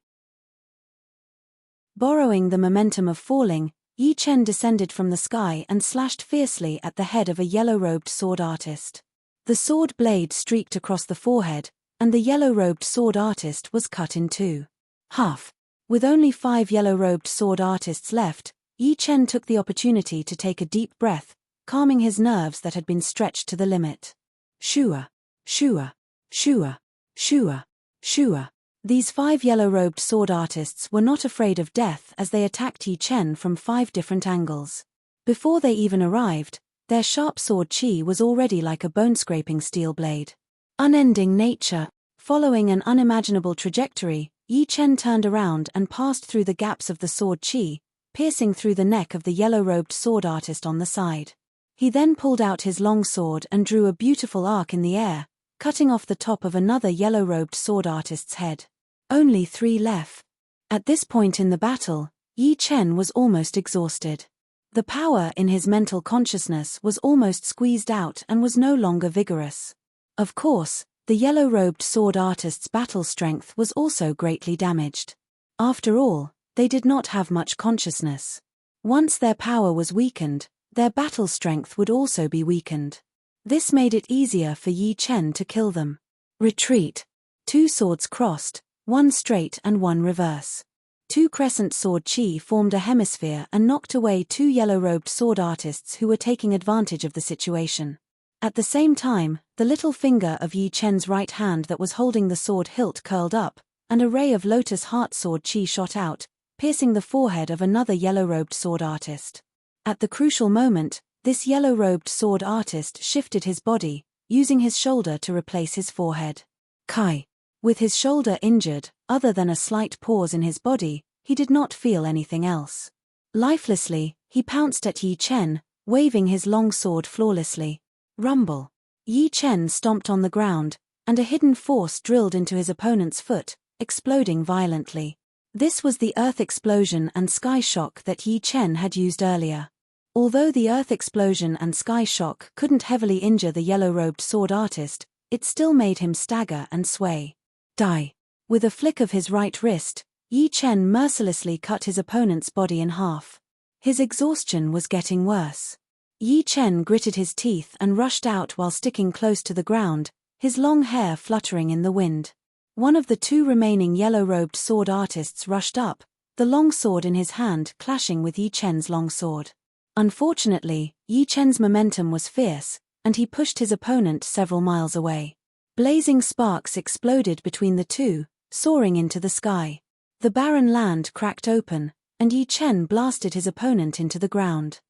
Borrowing the momentum of falling, Yi Chen descended from the sky and slashed fiercely at the head of a yellow-robed sword artist. The sword blade streaked across the forehead, and the yellow-robed sword artist was cut in two. Half. With only 5 yellow-robed sword artists left, Yi Chen took the opportunity to take a deep breath, calming his nerves that had been stretched to the limit. Shua, shua, shua, shua, shua. These 5 yellow-robed sword artists were not afraid of death as they attacked Yi Chen from 5 different angles. Before they even arrived, their sharp sword qi was already like a bone-scraping steel blade. Unending nature. Following an unimaginable trajectory, Yi Chen turned around and passed through the gaps of the sword qi, piercing through the neck of the yellow-robed sword artist on the side. He then pulled out his long sword and drew a beautiful arc in the air, cutting off the top of another yellow-robed sword artist's head. Only 3 left. At this point in the battle, Yi Chen was almost exhausted. The power in his mental consciousness was almost squeezed out and was no longer vigorous. Of course, the yellow-robed sword artist's battle strength was also greatly damaged. After all, they did not have much consciousness. Once their power was weakened, their battle strength would also be weakened. This made it easier for Yi Chen to kill them. Retreat. 2 swords crossed, 1 straight and 1 reverse. 2 crescent sword qi formed a hemisphere and knocked away 2 yellow-robed sword artists who were taking advantage of the situation. At the same time, the little finger of Yi Chen's right hand that was holding the sword hilt curled up, and a ray of lotus heart sword qi shot out, piercing the forehead of another yellow-robed sword artist. At the crucial moment, this yellow-robed sword artist shifted his body, using his shoulder to replace his forehead. Kai. With his shoulder injured, other than a slight pause in his body, he did not feel anything else. Lifelessly, he pounced at Yi Chen, waving his long sword flawlessly. Rumble. Yi Chen stomped on the ground, and a hidden force drilled into his opponent's foot, exploding violently. This was the earth explosion and sky shock that Yi Chen had used earlier. Although the earth explosion and sky shock couldn't heavily injure the yellow-robed sword artist, it still made him stagger and sway. Die. With a flick of his right wrist, Yi Chen mercilessly cut his opponent's body in half. His exhaustion was getting worse. Yi Chen gritted his teeth and rushed out while sticking close to the ground, his long hair fluttering in the wind. One of the 2 remaining yellow-robed sword artists rushed up, the long sword in his hand clashing with Yi Chen's long sword. Unfortunately, Yi Chen's momentum was fierce, and he pushed his opponent several miles away. Blazing sparks exploded between the 2, soaring into the sky. The barren land cracked open, and Yi Chen blasted his opponent into the ground.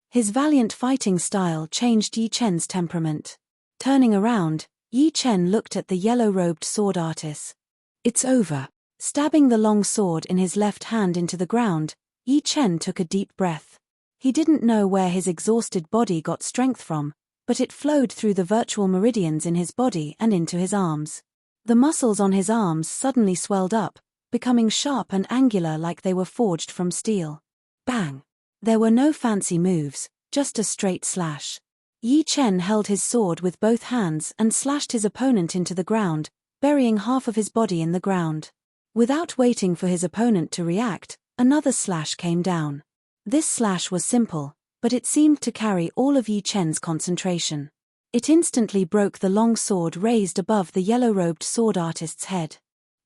His valiant fighting style changed Yi Chen's temperament. Turning around, Yi Chen looked at the yellow-robed sword artist. It's over. Stabbing the long sword in his left hand into the ground, Yi Chen took a deep breath. He didn't know where his exhausted body got strength from, but it flowed through the virtual meridians in his body and into his arms. The muscles on his arms suddenly swelled up, becoming sharp and angular like they were forged from steel. Bang! There were no fancy moves, just a straight slash. Yi Chen held his sword with both hands and slashed his opponent into the ground, burying half of his body in the ground. Without waiting for his opponent to react, another slash came down. This slash was simple, but it seemed to carry all of Yi Chen's concentration. It instantly broke the long sword raised above the yellow-robed sword artist's head.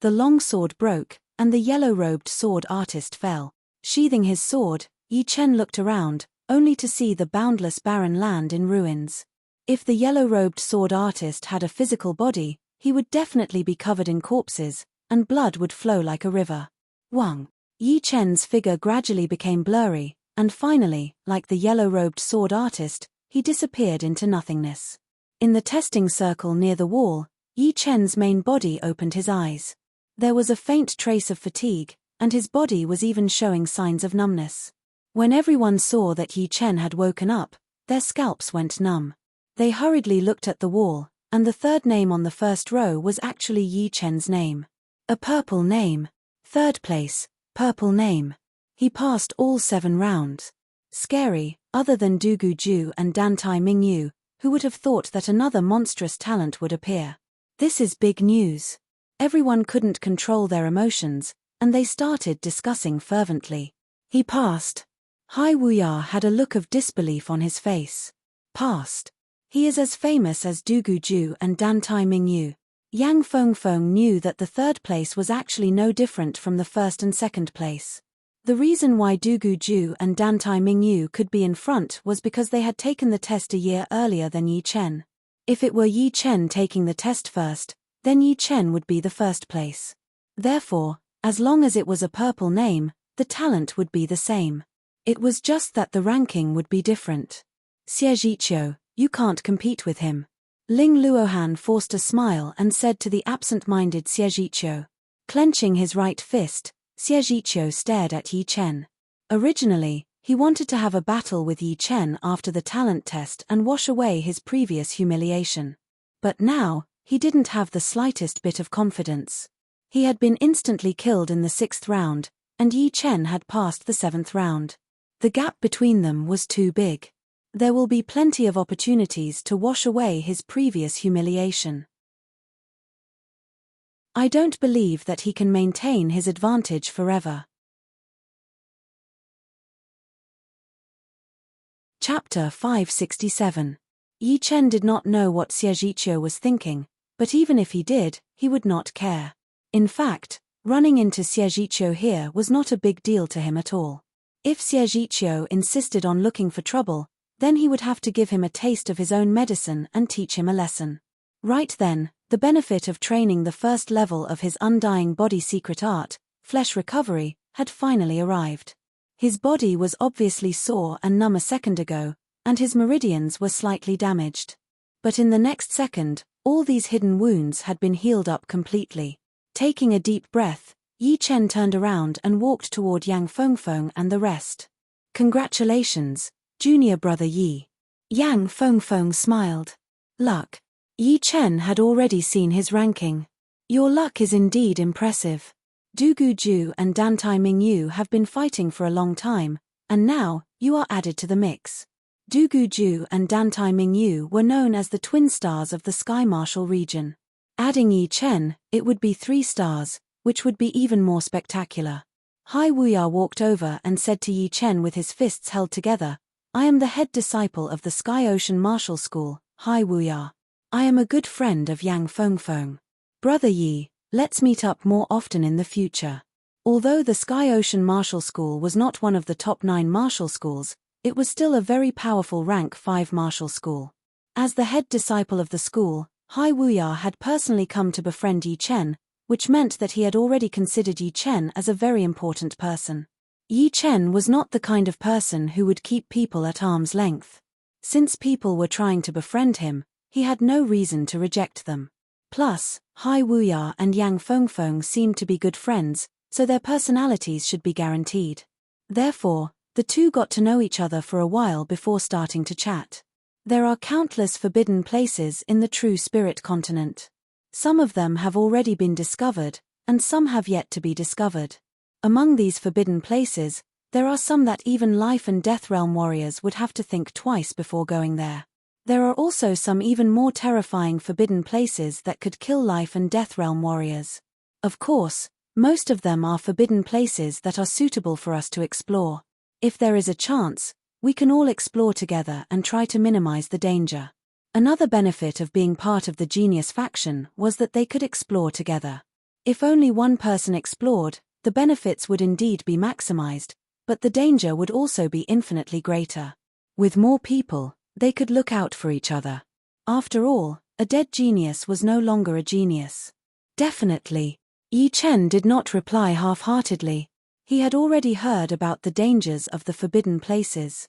The long sword broke, and the yellow-robed sword artist fell. Sheathing his sword, Yi Chen looked around, only to see the boundless barren land in ruins. If the yellow-robed sword artist had a physical body, he would definitely be covered in corpses, and blood would flow like a river. Wang. Yi Chen's figure gradually became blurry, and finally, like the yellow-robed sword artist, he disappeared into nothingness. In the testing circle near the wall, Yi Chen's main body opened his eyes. There was a faint trace of fatigue, and his body was even showing signs of numbness. When everyone saw that Yi Chen had woken up, their scalps went numb. They hurriedly looked at the wall, and the 3rd name on the first row was actually Yi Chen's name. A purple name. 3rd place, purple name. He passed all 7 rounds. Scary, other than Dugu Ju and Dantai Mingyu, who would have thought that another monstrous talent would appear. This is big news. Everyone couldn't control their emotions, and they started discussing fervently. He passed. Hai Wuya had a look of disbelief on his face. Passed. He is as famous as Dugu Ju and Dantai Mingyu. Yang Fengfeng knew that the 3rd place was actually no different from the 1st and 2nd place. The reason why Dugu Ju and Dantai Mingyu could be in front was because they had taken the test a year earlier than Yi Chen. If it were Yi Chen taking the test first, then Yi Chen would be the first place. Therefore, as long as it was a purple name, the talent would be the same. It was just that the ranking would be different. Xie Zhiqiu, you can't compete with him. Ling Luohan forced a smile and said to the absent-minded Xie Zhiqiu. Clenching his right fist, Xie Zhiqiu stared at Yi Chen. Originally, he wanted to have a battle with Yi Chen after the talent test and wash away his previous humiliation. But now, he didn't have the slightest bit of confidence. He had been instantly killed in the 6th round, and Yi Chen had passed the 7th round. The gap between them was too big. There will be plenty of opportunities to wash away his previous humiliation. I don't believe that he can maintain his advantage forever. Chapter 567. Yi Chen did not know what Xie Zhiqiu was thinking, but even if he did, he would not care. In fact, running into Xie Zhiqiu here was not a big deal to him at all. If Xie Zhiqiu insisted on looking for trouble, then he would have to give him a taste of his own medicine and teach him a lesson. Right then, the benefit of training the first level of his undying body secret art, flesh recovery, had finally arrived. His body was obviously sore and numb a second ago, and his meridians were slightly damaged. But in the next second, all these hidden wounds had been healed up completely. Taking a deep breath, Yi Chen turned around and walked toward Yang Fengfeng and the rest. Congratulations, junior brother Yi. Yang Fengfeng smiled. Luck. Yi Chen had already seen his ranking. Your luck is indeed impressive. Du Guju and Dantai Mingyu have been fighting for a long time, and now, you are added to the mix. Du Guju and Dantai Mingyu were known as the twin stars of the Sky Martial region. Adding Yi Chen, it would be 3 stars, which would be even more spectacular. Hai Wuya walked over and said to Yi Chen with his fists held together, I am the head disciple of the Sky Ocean Martial School, Hai Wuya. I am a good friend of Yang Fengfeng. Brother Yi, let's meet up more often in the future. Although the Sky Ocean Martial School was not one of the top 9 martial schools, it was still a very powerful rank 5 martial school. As the head disciple of the school, Hai Wuya had personally come to befriend Yi Chen, which meant that he had already considered Yi Chen as a very important person. Yi Chen was not the kind of person who would keep people at arm's length. Since people were trying to befriend him, he had no reason to reject them. Plus, Hai Wuya and Yang Fengfeng seemed to be good friends, so their personalities should be guaranteed. Therefore, the two got to know each other for a while before starting to chat. There are countless forbidden places in the True Spirit continent. Some of them have already been discovered, and some have yet to be discovered. Among these forbidden places, there are some that even life and death realm warriors would have to think twice before going there. There are also some even more terrifying forbidden places that could kill life and death realm warriors. Of course, most of them are forbidden places that are suitable for us to explore. If there is a chance, we can all explore together and try to minimize the danger. Another benefit of being part of the Genius faction was that they could explore together. If only one person explored, the benefits would indeed be maximized, but the danger would also be infinitely greater. With more people, they could look out for each other. After all, a dead genius was no longer a genius. Definitely. Yi Chen did not reply half-heartedly. He had already heard about the dangers of the forbidden places.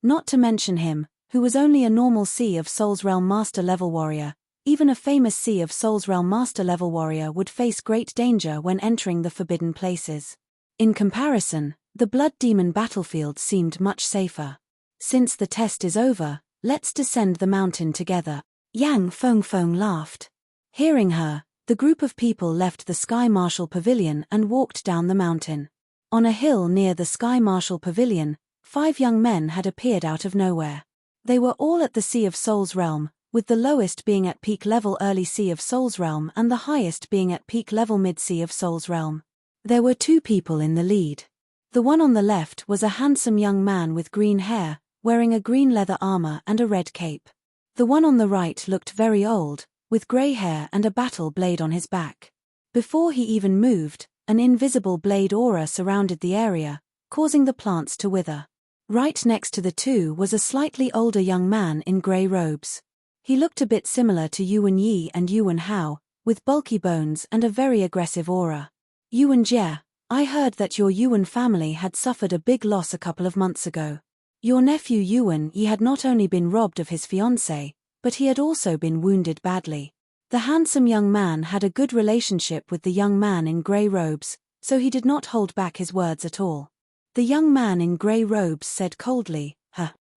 Not to mention him, who was only a normal Sea of Souls Realm Master level warrior, even a famous Sea of Souls Realm Master level warrior would face great danger when entering the forbidden places. In comparison, the Blood Demon battlefield seemed much safer. Since the test is over, let's descend the mountain together. Yang Fengfeng laughed. Hearing her, the group of people left the Sky Martial Pavilion and walked down the mountain. On a hill near the Sky Martial Pavilion, 5 young men had appeared out of nowhere. They were all at the Sea of Souls realm, with the lowest being at peak level early Sea of Souls realm and the highest being at peak level mid Sea of Souls realm. There were 2 people in the lead. The one on the left was a handsome young man with green hair, wearing a green leather armor and a red cape. The one on the right looked very old, with grey hair and a battle blade on his back. Before he even moved, an invisible blade aura surrounded the area, causing the plants to wither. Right next to the two was a slightly older young man in grey robes. He looked a bit similar to Yuan Yi and Yuan Hao, with bulky bones and a very aggressive aura. Yuan Jie, I heard that your Yuan family had suffered a big loss a couple of months ago. Your nephew Yuan Yi had not only been robbed of his fiancée, but he had also been wounded badly. The handsome young man had a good relationship with the young man in grey robes, so he did not hold back his words at all. The young man in grey robes said coldly,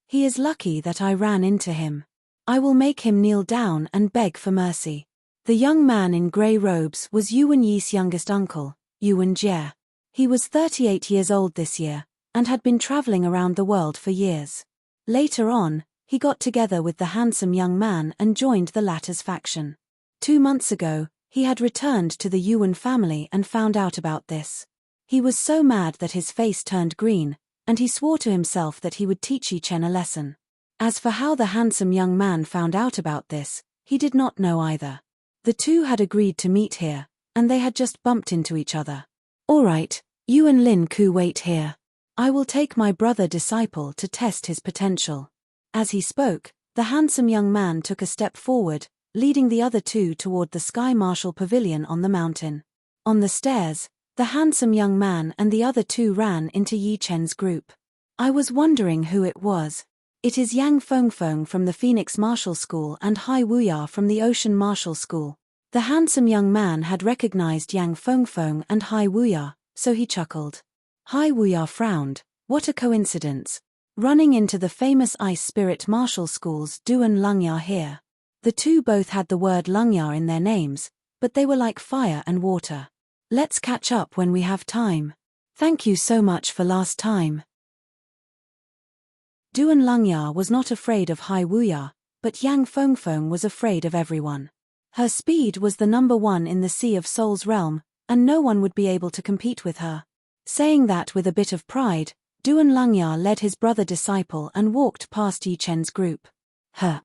He is lucky that I ran into him. I will make him kneel down and beg for mercy. The young man in grey robes was Yuan Yi's youngest uncle, Yuan Jie. He was 38 years old this year, and had been traveling around the world for years. Later on, he got together with the handsome young man and joined the latter's faction. 2 months ago, he had returned to the Yuan family and found out about this. He was so mad that his face turned green, and he swore to himself that he would teach Yi Chen a lesson. As for how the handsome young man found out about this, he did not know either. The two had agreed to meet here, and they had just bumped into each other. All right, you and Lin Ku wait here. I will take my brother disciple to test his potential. As he spoke, the handsome young man took a step forward, leading the other two toward the Sky Marshal Pavilion on the mountain. On the stairs, the handsome young man and the other two ran into Yi Chen's group. I was wondering who it was. It is Yang Fengfeng from the Phoenix Martial School and Hai Wuya from the Ocean Martial School. The handsome young man had recognized Yang Fengfeng and Hai Wuya, so he chuckled. Hai Wuya frowned. What a coincidence. Running into the famous Ice Spirit Martial School's Duan Lungya here. The two both had the word Lungya in their names, but they were like fire and water. Let's catch up when we have time. Thank you so much for last time. Duan Lungya was not afraid of Hai Wuya, but Yang Fengfeng was afraid of everyone. Her speed was the number one in the Sea of Souls realm, and no one would be able to compete with her. Saying that with a bit of pride, Duan Lungya led his brother disciple and walked past Yi Chen's group. Hai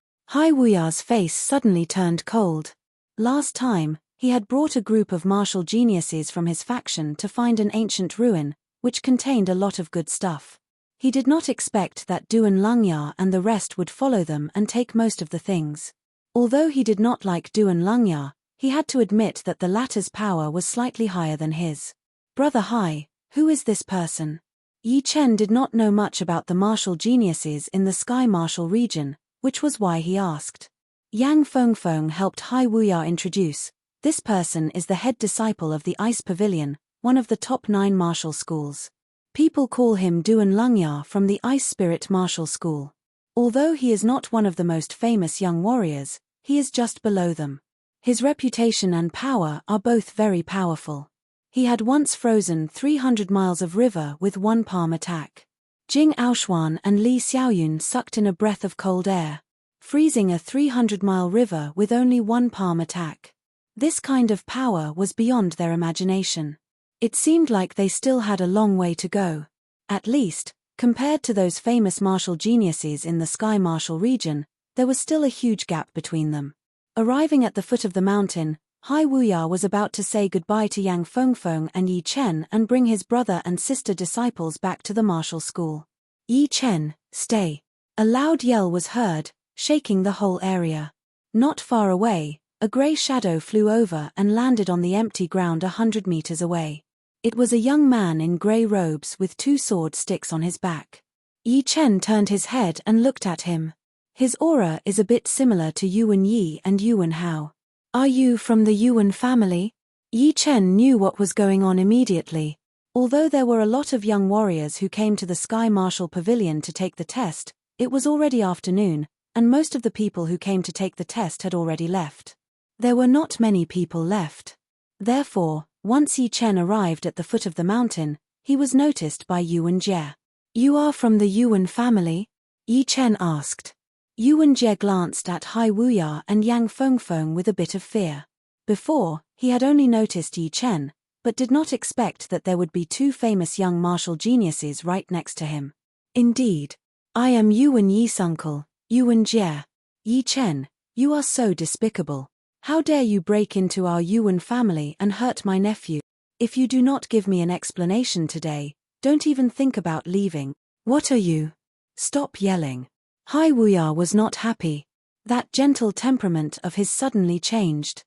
Wuya's face suddenly turned cold. Last time, he had brought a group of martial geniuses from his faction to find an ancient ruin, which contained a lot of good stuff. He did not expect that Duan Lungya and the rest would follow them and take most of the things. Although he did not like Duan Lungya, he had to admit that the latter's power was slightly higher than his. Brother Hai, who is this person? Yi Chen did not know much about the martial geniuses in the Sky Martial region, which was why he asked. Yang Fengfeng helped Hai Wuya introduce. This person is the head disciple of the Ice Pavilion, one of the top 9 martial schools. People call him Duan Lungya from the Ice Spirit Martial School. Although he is not one of the most famous young warriors, he is just below them. His reputation and power are both very powerful. He had once frozen 300 miles of river with one palm attack. Jing Aoshuan and Li Xiaoyun sucked in a breath of cold air, freezing a 300-mile river with only one palm attack. This kind of power was beyond their imagination. It seemed like they still had a long way to go. At least, compared to those famous martial geniuses in the Sky Martial region, there was still a huge gap between them. Arriving at the foot of the mountain, Hai Wuya was about to say goodbye to Yang Fengfeng and Yi Chen and bring his brother and sister disciples back to the martial school. Yi Chen, stay. A loud yell was heard, shaking the whole area. Not far away, a grey shadow flew over and landed on the empty ground 100 meters away. It was a young man in grey robes with 2 sword sticks on his back. Yi Chen turned his head and looked at him. His aura is a bit similar to Yuan Yi and Yuan Hao. Are you from the Yuan family? Yi Chen knew what was going on immediately. Although there were a lot of young warriors who came to the Sky Martial Pavilion to take the test, it was already afternoon, and most of the people who came to take the test had already left. There were not many people left. Therefore, once Yi Chen arrived at the foot of the mountain, he was noticed by Yuan Jie. You are from the Yuan family? Yi Chen asked. Yuan Jie glanced at Hai Wuya and Yang Fengfeng with a bit of fear. Before, he had only noticed Yi Chen, but did not expect that there would be 2 famous young martial geniuses right next to him. Indeed. I am Yuan Yi's uncle, Yuan Jie. Yi Chen, you are so despicable. How dare you break into our Yuan family and hurt my nephew? If you do not give me an explanation today, don't even think about leaving. What are you? Stop yelling. Hai Wuya was not happy. That gentle temperament of his suddenly changed.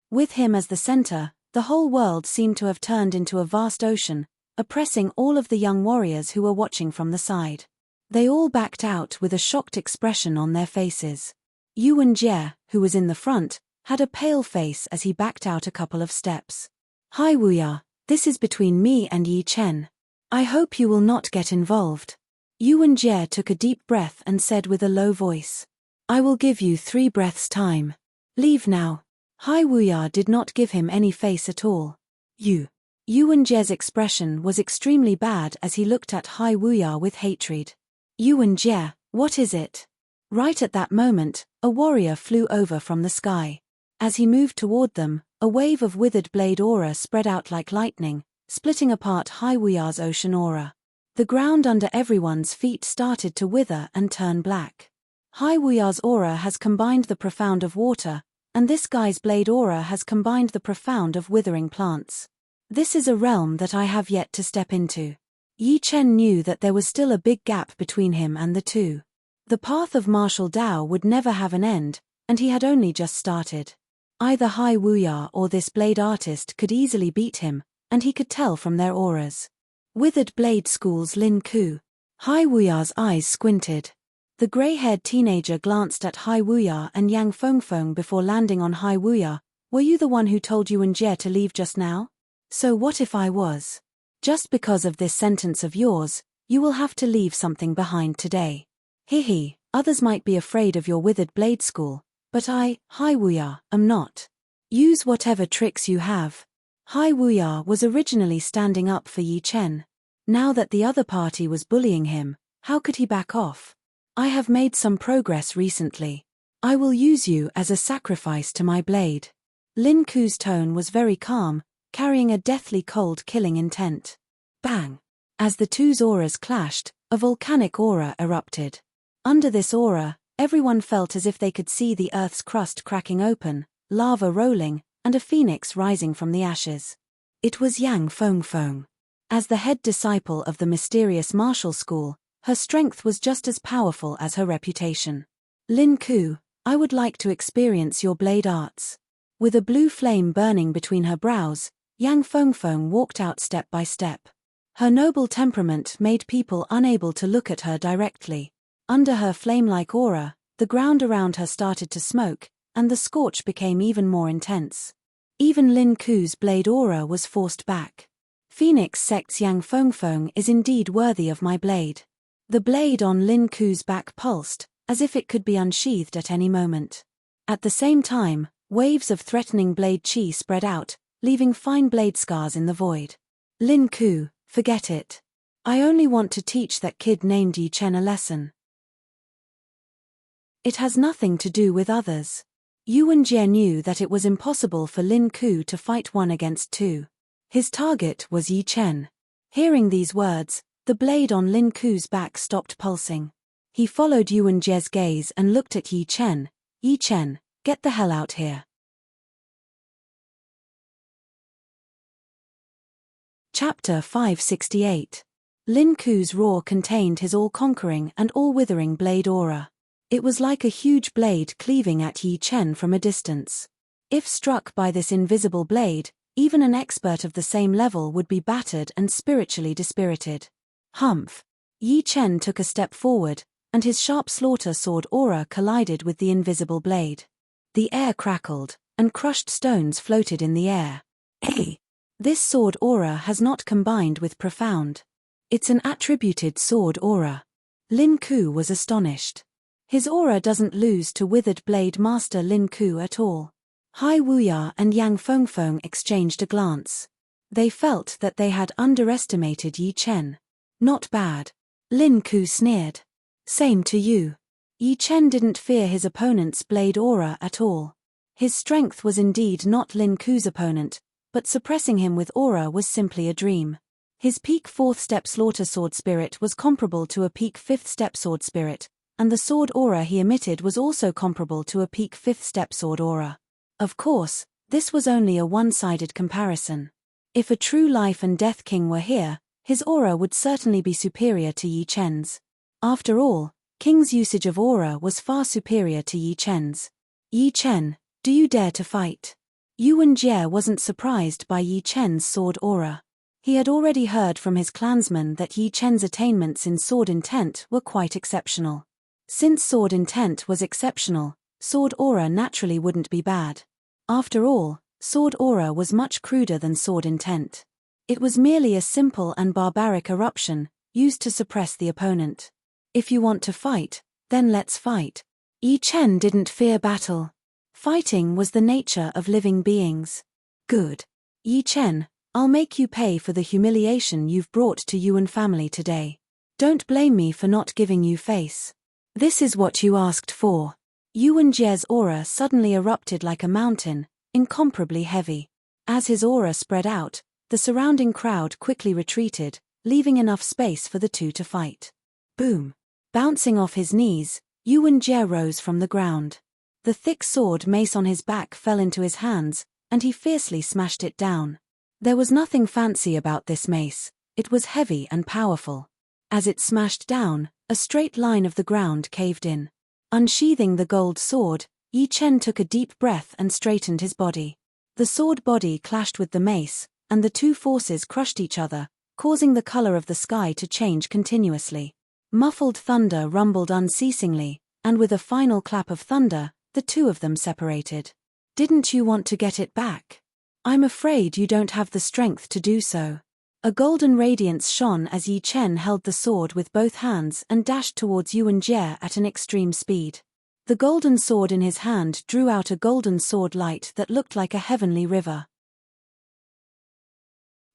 With him as the center, the whole world seemed to have turned into a vast ocean, oppressing all of the young warriors who were watching from the side. They all backed out with a shocked expression on their faces. Yuan Jie, who was in the front, had a pale face as he backed out a couple of steps. "Hai Wuya, this is between me and Yi Chen. I hope you will not get involved." Yuan Jie took a deep breath and said with a low voice, "I will give you 3 breaths' time. Leave now." Hai Wuya did not give him any face at all. Yuan Jie's expression was extremely bad as he looked at Hai Wuya with hatred. "Yuan Jie, what is it?" Right at that moment, a warrior flew over from the sky. As he moved toward them, a wave of withered blade aura spread out like lightning, splitting apart Hai Wuya's ocean aura. The ground under everyone's feet started to wither and turn black. Hai Wuya's aura has combined the profound of water, and this guy's blade aura has combined the profound of withering plants. This is a realm that I have yet to step into. Yi Chen knew that there was still a big gap between him and the two. The path of martial Dao would never have an end, and he had only just started. Either Hai Wuya or this blade artist could easily beat him, and he could tell from their auras. Withered Blade School's Lin Ku. Hai Wuya's eyes squinted. The gray-haired teenager glanced at Hai Wuya and Yang Fengfeng before landing on Hai Wuya. "Were you the one who told Yuan Jie to leave just now? So what if I was? Just because of this sentence of yours, you will have to leave something behind today. Hihi, others might be afraid of your Withered Blade School, but I, Hai Wuya, am not. Use whatever tricks you have." Hai Wuya was originally standing up for Yi Chen. Now that the other party was bullying him, how could he back off? "I have made some progress recently. I will use you as a sacrifice to my blade." Lin Ku's tone was very calm, carrying a deathly cold killing intent. Bang! As the two's auras clashed, a volcanic aura erupted. Under this aura, everyone felt as if they could see the earth's crust cracking open, lava rolling, and a phoenix rising from the ashes. It was Yang Fengfeng. As the head disciple of the mysterious martial school, her strength was just as powerful as her reputation. "Lin Ku, I would like to experience your blade arts." With a blue flame burning between her brows, Yang Fengfeng walked out step by step. Her noble temperament made people unable to look at her directly. Under her flame-like aura, the ground around her started to smoke, and the scorch became even more intense. Even Lin Ku's blade aura was forced back. "Phoenix Sect's Yang Fengfeng is indeed worthy of my blade." The blade on Lin Ku's back pulsed, as if it could be unsheathed at any moment. At the same time, waves of threatening blade chi spread out, leaving fine blade scars in the void. "Lin Ku, forget it. I only want to teach that kid named Yi Chen a lesson. It has nothing to do with others." Yuan Jie knew that it was impossible for Lin Ku to fight 1 against 2. His target was Yi Chen. Hearing these words, the blade on Lin Ku's back stopped pulsing. He followed Yuan Jie's gaze and looked at Yi Chen. "Yi Chen, get the hell out here." Chapter 568. Lin Ku's roar contained his all-conquering and all-withering blade aura. It was like a huge blade cleaving at Yi Chen from a distance. If struck by this invisible blade, even an expert of the same level would be battered and spiritually dispirited. Humph! Yi Chen took a step forward, and his sharp slaughter sword aura collided with the invisible blade. The air crackled, and crushed stones floated in the air. Hey! This sword aura has not combined with profound. It's an attributed sword aura. Lin Ku was astonished. His aura doesn't lose to Withered Blade Master Lin Ku at all. Hai Wuya and Yang Fengfeng exchanged a glance. They felt that they had underestimated Yi Chen. "Not bad." Lin Ku sneered. "Same to you." Yi Chen didn't fear his opponent's blade aura at all. His strength was indeed not Lin Ku's opponent, but suppressing him with aura was simply a dream. His peak 4th step slaughter sword spirit was comparable to a peak 5th step sword spirit, and the sword aura he emitted was also comparable to a peak 5th step sword aura. Of course, this was only a one-sided comparison. If a true life and death king were here, his aura would certainly be superior to Yi Chen's. After all, King's usage of aura was far superior to Yi Chen's. Yi Chen, do you dare to fight? Yuan Jie wasn't surprised by Yi Chen's sword aura. He had already heard from his clansmen that Yi Chen's attainments in sword intent were quite exceptional. Since sword intent was exceptional, sword aura naturally wouldn't be bad. After all, sword aura was much cruder than sword intent. It was merely a simple and barbaric eruption, used to suppress the opponent. If you want to fight, then let's fight. Yi Chen didn't fear battle. Fighting was the nature of living beings. Good. Yi Chen, I'll make you pay for the humiliation you've brought to Yuan family today. Don't blame me for not giving you face. This is what you asked for. Yuan Jie's aura suddenly erupted like a mountain, incomparably heavy. As his aura spread out, the surrounding crowd quickly retreated, leaving enough space for the two to fight. Boom. Bouncing off his knees, Yuan Jie rose from the ground. The thick sword mace on his back fell into his hands, and he fiercely smashed it down. There was nothing fancy about this mace, it was heavy and powerful. As it smashed down, a straight line of the ground caved in. Unsheathing the gold sword, Yi Chen took a deep breath and straightened his body. The sword body clashed with the mace, and the two forces crushed each other, causing the color of the sky to change continuously. Muffled thunder rumbled unceasingly, and with a final clap of thunder, the two of them separated. Didn't you want to get it back? I'm afraid you don't have the strength to do so. A golden radiance shone as Yi Chen held the sword with both hands and dashed towards Yuan Jie at an extreme speed. The golden sword in his hand drew out a golden sword light that looked like a heavenly river.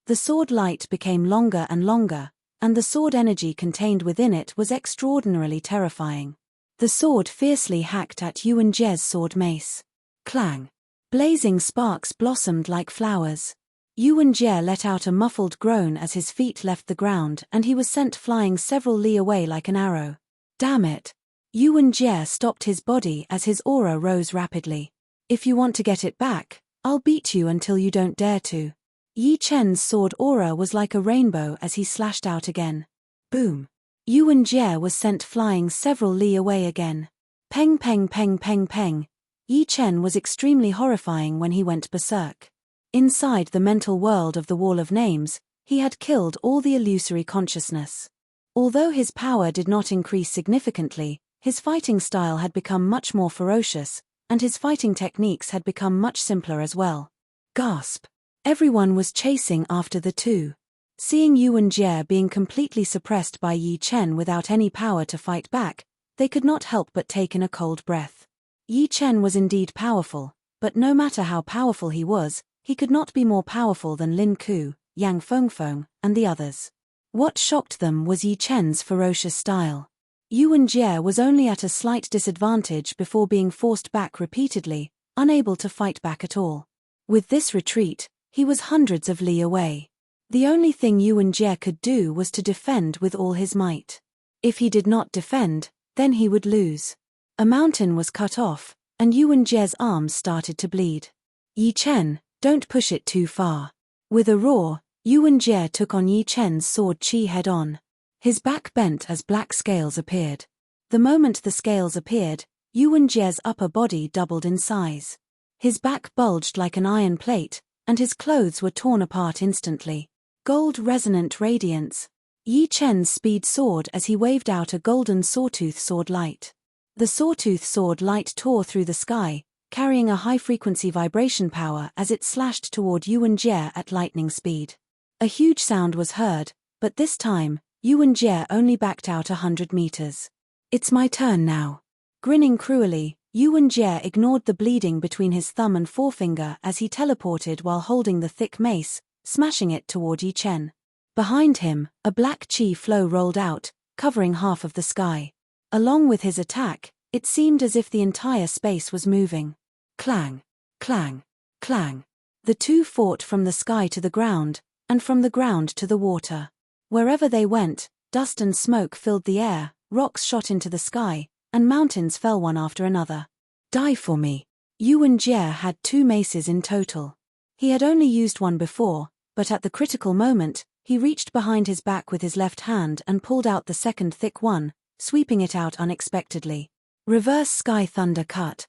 The sword light became longer and longer, and the sword energy contained within it was extraordinarily terrifying. The sword fiercely hacked at Yuan Jie's sword mace. Clang! Blazing sparks blossomed like flowers. Yuan Jie let out a muffled groan as his feet left the ground and he was sent flying several li away like an arrow. Damn it! Yuan Jie stopped his body as his aura rose rapidly. If you want to get it back, I'll beat you until you don't dare to. Yi Chen's sword aura was like a rainbow as he slashed out again. Boom! Yuan Jie was sent flying several li away again. Peng peng peng peng peng. Yi Chen was extremely horrifying when he went berserk. Inside the mental world of the Wall of Names, he had killed all the illusory consciousness. Although his power did not increase significantly, his fighting style had become much more ferocious, and his fighting techniques had become much simpler as well. Gasp! Everyone was chasing after the two. Seeing Yuan Jie being completely suppressed by Yi Chen without any power to fight back, they could not help but take in a cold breath. Yi Chen was indeed powerful, but no matter how powerful he was, he could not be more powerful than Lin Ku, Yang Fengfeng, and the others. What shocked them was Yi Chen's ferocious style. Yuan Jie was only at a slight disadvantage before being forced back repeatedly, unable to fight back at all. With this retreat, he was hundreds of li away. The only thing Yuan Jie could do was to defend with all his might. If he did not defend, then he would lose. A mountain was cut off, and Yuan Jie's arms started to bleed. Yi Chen, don't push it too far. With a roar, Yuan Jie took on Yi Chen's sword chi head-on. His back bent as black scales appeared. The moment the scales appeared, Yuan Jie's upper body doubled in size. His back bulged like an iron plate, and his clothes were torn apart instantly. Gold resonant radiance. Yi Chen's speed soared as he waved out a golden sawtooth sword light. The sawtooth sword light tore through the sky, carrying a high-frequency vibration power as it slashed toward Yuan Jie at lightning speed. A huge sound was heard, but this time, Yuan Jie only backed out 100 meters. It's my turn now. Grinning cruelly, Yuan Jie ignored the bleeding between his thumb and forefinger as he teleported while holding the thick mace, smashing it toward Yi Chen. Behind him, a black chi flow rolled out, covering half of the sky. Along with his attack, it seemed as if the entire space was moving. Clang, clang, clang. The two fought from the sky to the ground, and from the ground to the water. Wherever they went, dust and smoke filled the air, rocks shot into the sky, and mountains fell one after another. Die for me. Yuan Jie had 2 maces in total. He had only used one before, but at the critical moment, he reached behind his back with his left hand and pulled out the second thick one, sweeping it out unexpectedly. Reverse Sky Thunder Cut.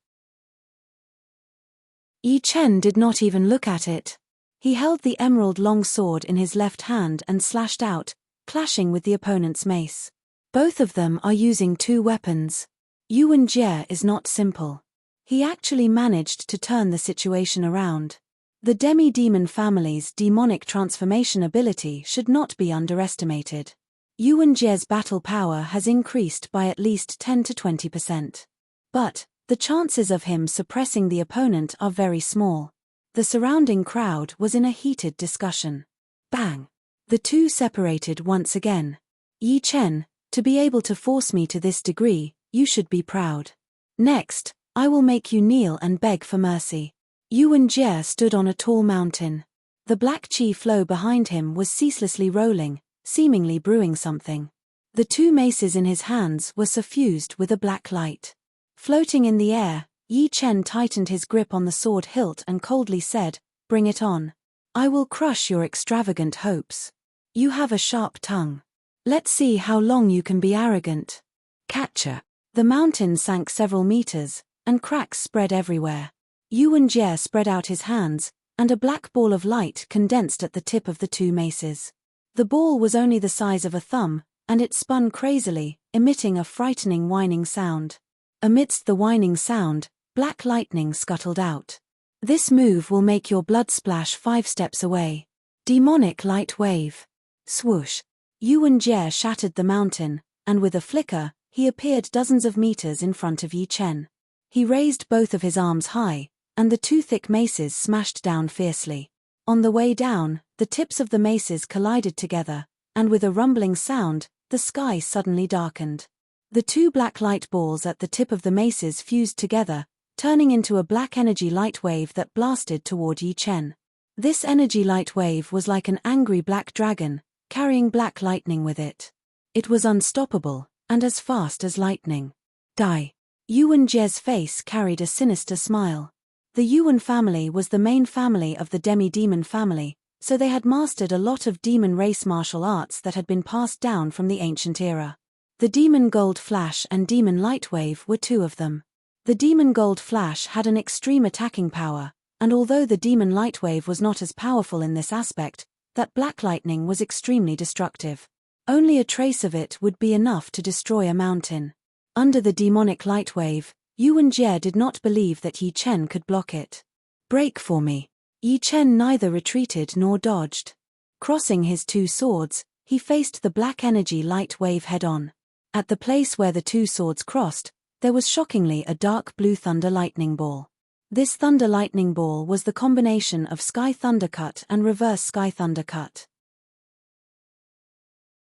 Yi Chen did not even look at it. He held the emerald long sword in his left hand and slashed out, clashing with the opponent's mace. Both of them are using two weapons. Yuan Jie is not simple. He actually managed to turn the situation around. The demi-demon family's demonic transformation ability should not be underestimated. Yuan Jie's battle power has increased by at least 10 to 20%. But the chances of him suppressing the opponent are very small. The surrounding crowd was in a heated discussion. Bang! The two separated once again. Yi Chen, to be able to force me to this degree, you should be proud. Next, I will make you kneel and beg for mercy. Yuan Jie stood on a tall mountain. The black chi flow behind him was ceaselessly rolling, seemingly brewing something. The two maces in his hands were suffused with a black light. Floating in the air, Yi Chen tightened his grip on the sword hilt and coldly said, "Bring it on. I will crush your extravagant hopes. You have a sharp tongue. Let's see how long you can be arrogant." Catcher. The mountain sank several meters, and cracks spread everywhere. Yuan Jie spread out his hands, and a black ball of light condensed at the tip of the two maces. The ball was only the size of a thumb, and it spun crazily, emitting a frightening whining sound. Amidst the whining sound, black lightning scuttled out. This move will make your blood splash 5 steps away. Demonic light wave. Swoosh. Yuan Jie shattered the mountain, and with a flicker, he appeared dozens of meters in front of Yi Chen. He raised both of his arms high, and the two thick maces smashed down fiercely. On the way down, the tips of the maces collided together, and with a rumbling sound, the sky suddenly darkened. The two black light balls at the tip of the maces fused together, turning into a black energy light wave that blasted toward Yi Chen. This energy light wave was like an angry black dragon, carrying black lightning with it. It was unstoppable, and as fast as lightning. Die. Yuan Jie's face carried a sinister smile. The Yuan family was the main family of the demi-demon family, so they had mastered a lot of demon race martial arts that had been passed down from the ancient era. The Demon Gold Flash and Demon Light Wave were two of them. The Demon Gold Flash had an extreme attacking power, and although the Demon Light Wave was not as powerful in this aspect, that black lightning was extremely destructive. Only a trace of it would be enough to destroy a mountain. Under the demonic light wave, Yuan Jie did not believe that Yi Chen could block it. "Break for me." Yi Chen neither retreated nor dodged. Crossing his two swords, he faced the black energy light wave head-on. At the place where the two swords crossed, there was shockingly a dark blue thunder lightning ball. This thunder lightning ball was the combination of Sky Thunder Cut and Reverse Sky Thunder Cut.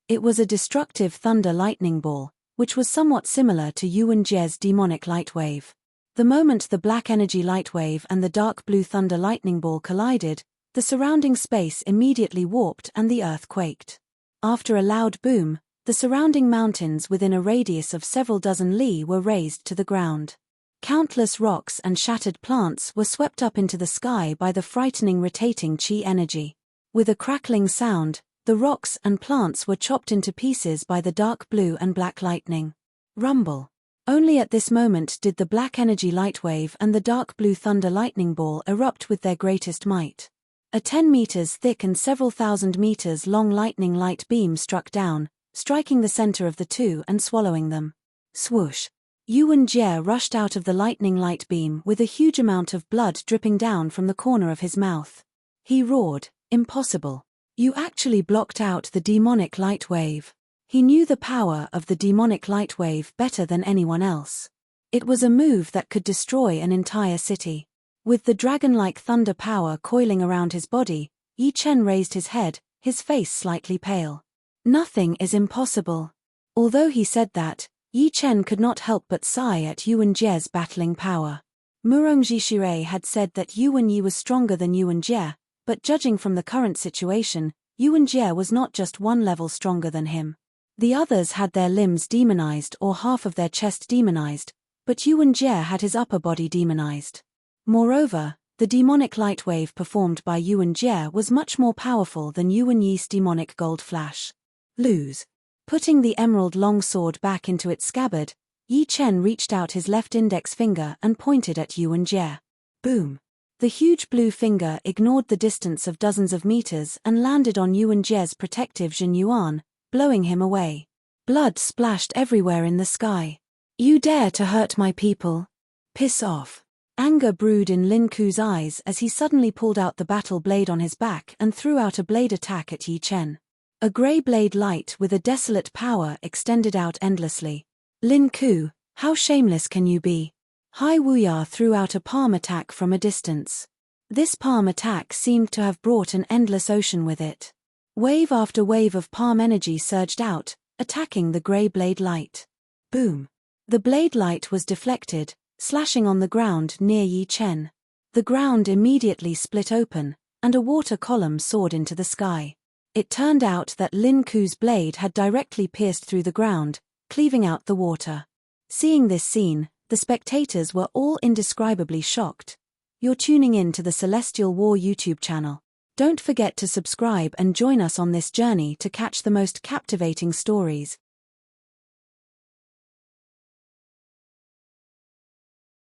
It was a destructive thunder lightning ball, which was somewhat similar to Yuan Jie's demonic light wave. The moment the black energy light wave and the dark blue thunder lightning ball collided, the surrounding space immediately warped and the earth quaked. After a loud boom, the surrounding mountains within a radius of several dozen li were razed to the ground. Countless rocks and shattered plants were swept up into the sky by the frightening rotating chi energy. With a crackling sound, the rocks and plants were chopped into pieces by the dark blue and black lightning. Rumble. Only at this moment did the black energy light wave and the dark blue thunder lightning ball erupt with their greatest might. A 10 meters thick and several thousand meters long lightning light beam struck down, striking the center of the two and swallowing them. Swoosh. Yuan Jie rushed out of the lightning light beam with a huge amount of blood dripping down from the corner of his mouth. He roared, "Impossible. You actually blocked out the demonic light wave." He knew the power of the demonic light wave better than anyone else. It was a move that could destroy an entire city. With the dragon-like thunder power coiling around his body, Yi Chen raised his head, his face slightly pale. Nothing is impossible. Although he said that, Yi Chen could not help but sigh at Yuan Jie's battling power. Murongji Shirei had said that Yuan Yi was stronger than Yuan Jie, but judging from the current situation, Yuan Jie was not just one level stronger than him. The others had their limbs demonized or half of their chest demonized, but Yuan Jie had his upper body demonized. Moreover, the demonic light wave performed by Yuan Jie was much more powerful than Yuan Yi's demonic gold flash. Lose. Putting the emerald longsword back into its scabbard, Yi Chen reached out his left index finger and pointed at Yuan Jie. Boom! The huge blue finger ignored the distance of dozens of meters and landed on Yuan Jie's protective Jin Yuan, blowing him away. Blood splashed everywhere in the sky. You dare to hurt my people? Piss off. Anger brewed in Lin Ku's eyes as he suddenly pulled out the battle blade on his back and threw out a blade attack at Yi Chen. A grey blade light with a desolate power extended out endlessly. Lin Ku, how shameless can you be? Hai Wuya threw out a palm attack from a distance. This palm attack seemed to have brought an endless ocean with it. Wave after wave of palm energy surged out, attacking the grey blade light. Boom! The blade light was deflected, slashing on the ground near Yi Chen. The ground immediately split open, and a water column soared into the sky. It turned out that Lin Ku's blade had directly pierced through the ground, cleaving out the water. Seeing this scene, the spectators were all indescribably shocked. You're tuning in to the Celestial War YouTube channel. Don't forget to subscribe and join us on this journey to catch the most captivating stories.